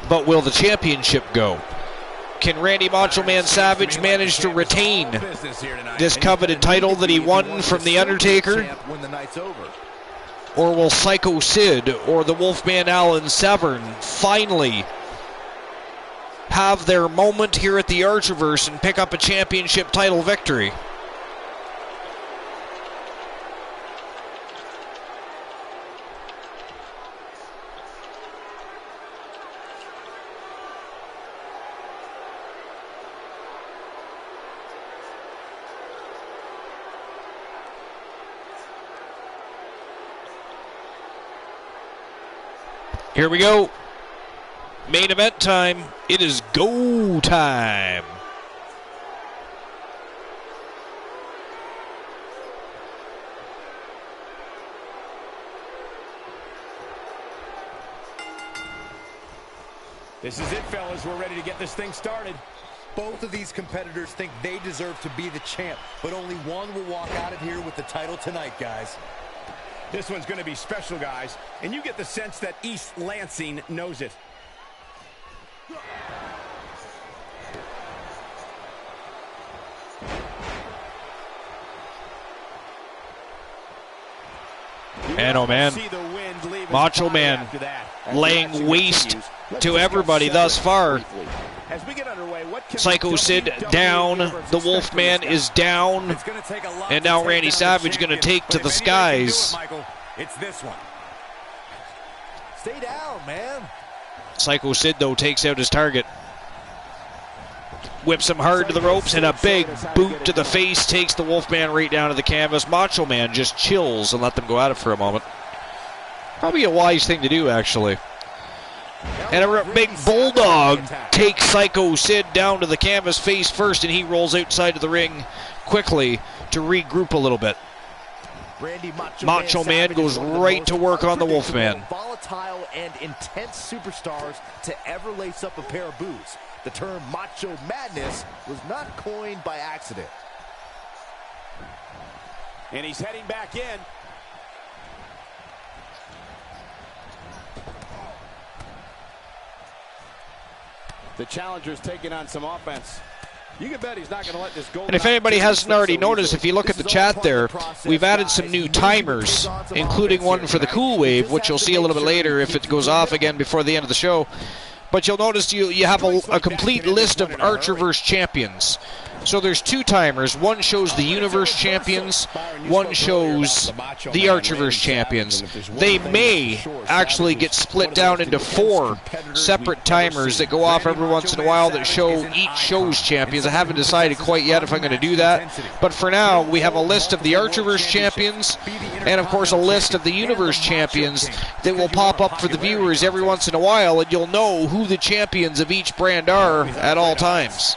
[SPEAKER 1] But will the championship go? Can Randy Macho Man Savage manage to retain this coveted title that he won from The Undertaker? Or will Psycho Sid or the Wolfman Alan Severn finally have their moment here at the Archerverse and pick up a championship title victory? Here we go. Main event time. It is go time.
[SPEAKER 3] This is it, fellas. We're ready to get this thing started.
[SPEAKER 5] Both of these competitors think they deserve to be the champ, but only one will walk out of here with the title tonight, guys.
[SPEAKER 3] This one's going to be special, guys, and you get the sense that East Lansing knows it.
[SPEAKER 1] And oh man, Macho Man laying waste to everybody thus far. Psycho Sid down, the Wolfman is down, and now Randy Savage going to take to the skies.
[SPEAKER 3] It's this one.
[SPEAKER 6] Stay down, man.
[SPEAKER 1] Psycho Sid, though, takes out his target. Whips him hard to the ropes, and a big boot to the face takes the Wolfman right down to the canvas. Macho Man just chills and let them go at it for a moment. Probably a wise thing to do, actually. And a big bulldog takes Psycho Sid down to the canvas face first, and he rolls outside of the ring quickly to regroup a little bit. Macho Man goes right to work on the Wolfman.
[SPEAKER 6] Volatile and intense superstars to ever lace up a pair of boots. The term Macho Madness was not coined by accident.
[SPEAKER 9] And he's heading back in. The challenger's taking on some offense. You can bet he's not going to let this go.
[SPEAKER 1] And if anybody hasn't already noticed, if you look at the chat there, we've added some new timers, including one for the Cool Wave, which you'll see a little bit later if it goes off again before the end of the show. But you'll notice you have a complete list of Archerverse champions. So there's 2 timers. One shows the Universe Champions, one shows the Archerverse Champions. They may actually get split down into 4 separate timers that go off every once in a while that show each show's champions. I haven't decided quite yet if I'm going to do that. But for now, we have a list of the Archerverse Champions and, of course, a list of the Universe Champions that will pop up for the viewers every once in a while, and you'll know who the champions of each brand are at all times.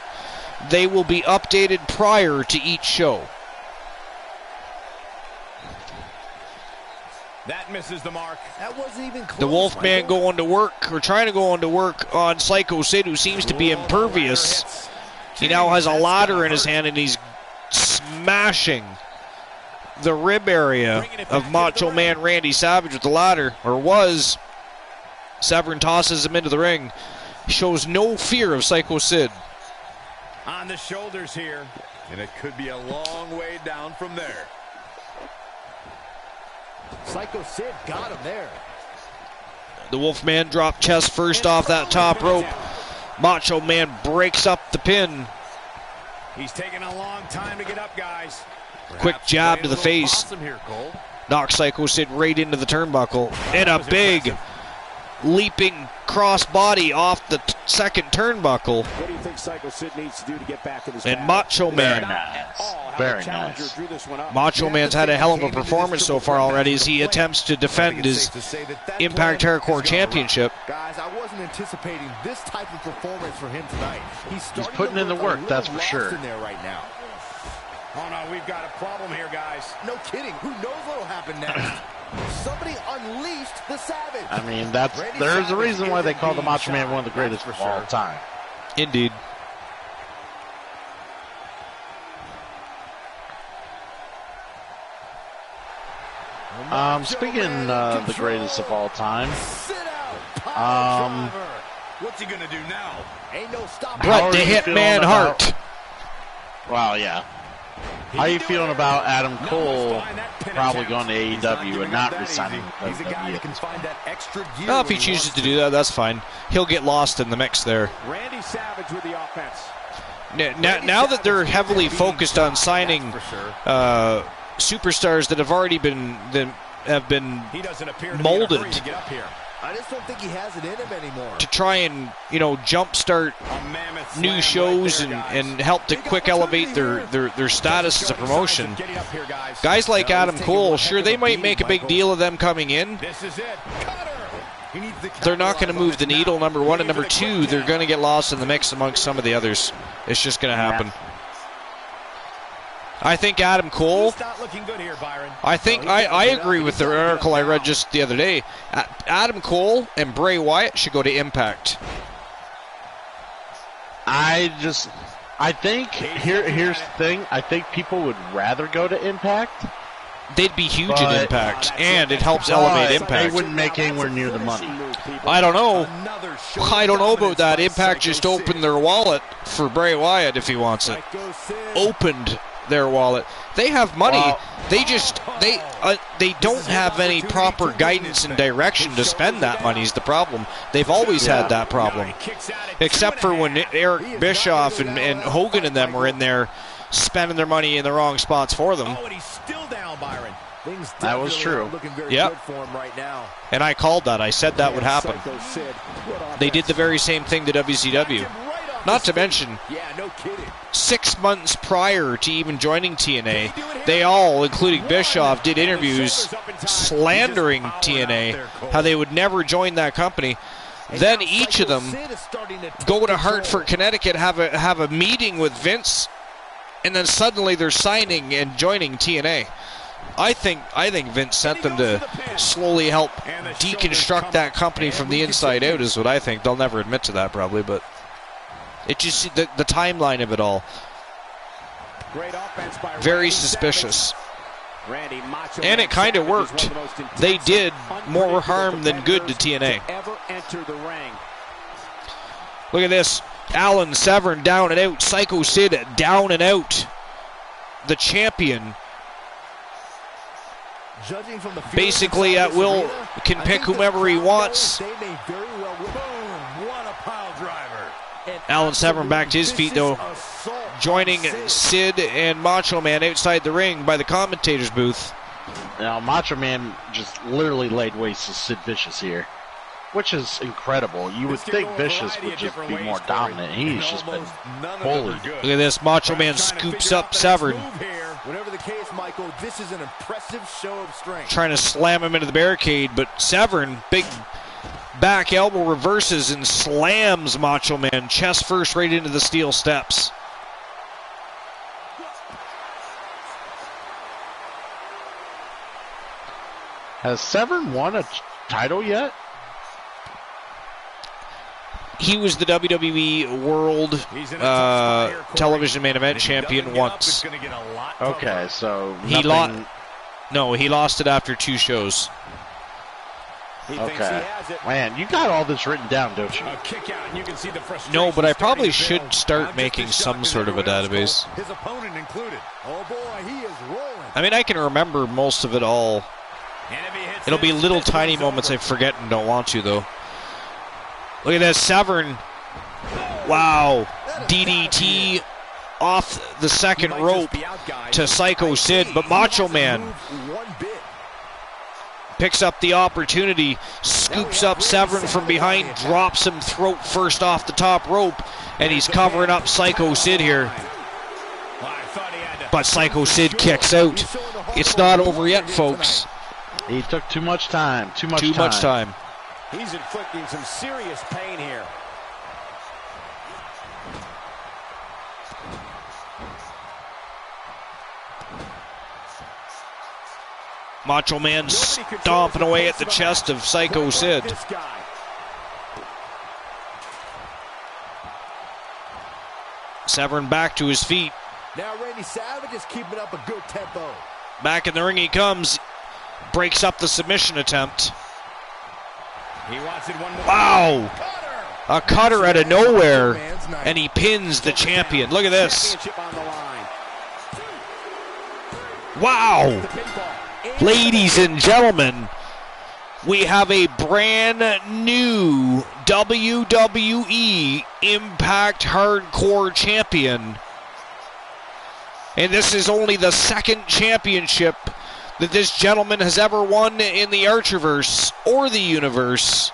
[SPEAKER 1] They will be updated prior to each show.
[SPEAKER 3] That misses the mark.
[SPEAKER 6] That wasn't even close.
[SPEAKER 1] The Wolfman going to work, or trying to go on to work on Psycho Sid, who seems to be impervious. He now has a ladder in his hand, and he's smashing the rib area of Macho Man Randy Savage with the ladder, or was. Severn tosses him into the ring. Shows no fear of Psycho Sid.
[SPEAKER 3] On the shoulders here, and it could be a long way down from there.
[SPEAKER 6] Psycho Sid got him there.
[SPEAKER 1] The Wolfman dropped chest first off that top rope. Macho Man breaks up the pin.
[SPEAKER 3] He's taking a long time to get up, guys.
[SPEAKER 1] Quick jab to the face. Knocks Psycho Sid right into the turnbuckle. And a big leaping cross body off the second turnbuckle.
[SPEAKER 9] What do you think Psycho Sid needs to do to get back in his
[SPEAKER 1] And Macho Man.
[SPEAKER 7] Very nice.
[SPEAKER 1] Macho Man's had a hell of a performance so far already as he attempts to defend his Impact Hardcore Championship.
[SPEAKER 6] Guys, I wasn't anticipating this type of performance for him tonight.
[SPEAKER 7] He's putting in the work, that's for sure.
[SPEAKER 6] In there right now.
[SPEAKER 3] Oh no, we've got a problem here, guys.
[SPEAKER 6] No kidding. Who knows what'll happen next? Somebody unleashed the Savage.
[SPEAKER 7] I mean, there's a reason why they call the Macho Man one of the greatest of all time.
[SPEAKER 1] Indeed.
[SPEAKER 7] Speaking of the greatest of all time,
[SPEAKER 3] what's he gonna do now?
[SPEAKER 6] Ain't no stopping.
[SPEAKER 1] Bret the Hitman Hart.
[SPEAKER 7] Well, yeah. How are you feeling about Adam Cole probably going to AEW and not resigning with WWE?
[SPEAKER 1] Well, if he chooses to do that, that's fine. He'll get lost in the mix there.
[SPEAKER 9] Randy Savage with the offense.
[SPEAKER 1] Now that they're heavily focused on signing superstars that have already been molded
[SPEAKER 6] I just don't think he has it in him anymore.
[SPEAKER 1] to try and jumpstart new shows and help to quick elevate their status as a promotion. Guys like Adam Cole, sure, they might make a big deal of them coming in. They're not going to move the needle, number one, and number two, they're going to get lost in the mix amongst some of the others. It's just going to happen. I think Adam Cole, I agree with the article I read just the other day. Adam Cole and Bray Wyatt should go to Impact.
[SPEAKER 7] I think, here's the thing, I think people would rather go to Impact.
[SPEAKER 1] They'd be huge in Impact, and it helps elevate Impact.
[SPEAKER 7] They wouldn't make anywhere near the money.
[SPEAKER 1] I don't know. I don't know about that. Impact just opened their wallet for Bray Wyatt if he wants it. Opened their wallet. They have money.
[SPEAKER 7] Well,
[SPEAKER 1] they don't have any proper guidance and direction to spend that money is the problem. They've always had that problem. Except for when Eric Bischoff and Hogan and them were in there spending their money in the wrong spots for them.
[SPEAKER 3] Oh, and he's still down, Byron.
[SPEAKER 7] That was true.
[SPEAKER 1] Yep. And I called that. I said that would happen. They did the very same thing to WCW. Not to mention, 6 months prior to even joining TNA, they all, including Bischoff, did interviews slandering TNA, how they would never join that company. Then each of them go to Hartford, Connecticut, have a meeting with Vince, and then suddenly they're signing and joining TNA. I think Vince sent them to slowly help deconstruct that company from the inside out is what I think. They'll never admit to that probably, but it just the timeline of it all. Very suspicious. And it kind of worked. They did more harm than good to TNA. Look at this. Alan Severn down and out. Psycho Sid down and out. The champion. Basically at will can pick whomever he wants.
[SPEAKER 3] Boom, what a pile driver.
[SPEAKER 1] Alan Severn back to his feet, though, joining Sid and Macho Man outside the ring by the commentator's booth.
[SPEAKER 7] Now, Macho Man just literally laid waste to Sid Vicious here, which is incredible. You would think Vicious would just be more dominant. He's just been bullied.
[SPEAKER 1] Look at this. Macho Man scoops up Severn.
[SPEAKER 6] Whatever the case, Michael, this is an impressive show of strength.
[SPEAKER 1] Trying to slam him into the barricade, but Severn, big back elbow reverses and slams Macho Man chest first right into the steel steps.
[SPEAKER 7] Has Severn won a title yet?
[SPEAKER 1] He was the WWE World Television Main Event Champion once.
[SPEAKER 7] Okay, so
[SPEAKER 1] he lost it after 2 shows.
[SPEAKER 7] Okay. Man, you got all this written down, don't you?
[SPEAKER 1] No, but I probably should start making some sort of a database.
[SPEAKER 6] His opponent included. Oh boy, he is rolling.
[SPEAKER 1] I mean, I can remember most of it all. It'll be little tiny moments I forget and don't want to, though. Look at this, Severn. Wow. DDT off the second rope to Psycho Sid, but Macho Man picks up the opportunity, scoops up Severn from behind, drops him throat first off the top rope, and he's covering up Psycho Sid here. But Psycho Sid kicks out. It's not over yet, folks.
[SPEAKER 7] He took too much time. Too much time.
[SPEAKER 9] He's inflicting some serious pain here.
[SPEAKER 1] Macho Man stomping away at the chest of Psycho Sid. Severn back to his feet.
[SPEAKER 6] Now Randy Savage is keeping up a good tempo.
[SPEAKER 1] Back in the ring he comes. Breaks up the submission attempt. Wow! A cutter out of nowhere, and he pins the champion. Look at this. Wow! Ladies and gentlemen, we have a brand new WWE Impact Hardcore champion. And this is only the second championship that this gentleman has ever won in the Archerverse or the universe.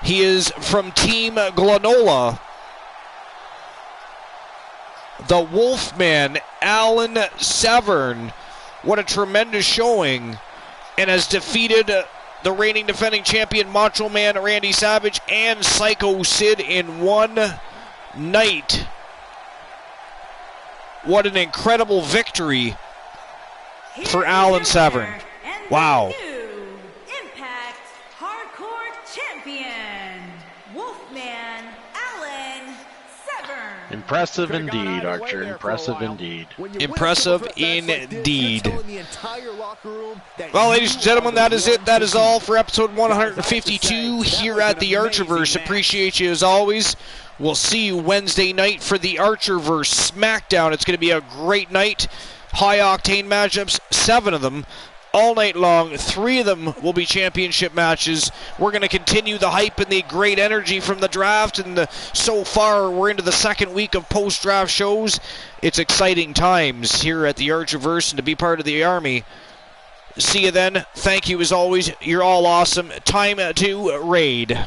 [SPEAKER 1] He is from Team Glenola. The Wolfman, Alan Severn. What a tremendous showing. And has defeated the reigning defending champion Macho Man Randy Savage and Psycho Sid in one night. What an incredible victory for Alan Severn. Wow.
[SPEAKER 4] Impact Hardcore Champion, Wolfman Alan Severn.
[SPEAKER 7] Impressive indeed, Archer. Impressive indeed.
[SPEAKER 1] Impressive indeed. Well, ladies and gentlemen, that is it. That is all for episode 152 here at the Archerverse. Appreciate you as always. We'll see you Wednesday night for the Archerverse SmackDown. It's going to be a great night. High-octane matchups, 7 of them, all night long. 3 of them will be championship matches. We're going to continue the hype and the great energy from the draft, and so far we're into the second week of post-draft shows. It's exciting times here at the Archerverse, and to be part of the Army. See you then. Thank you as always. You're all awesome. Time to raid.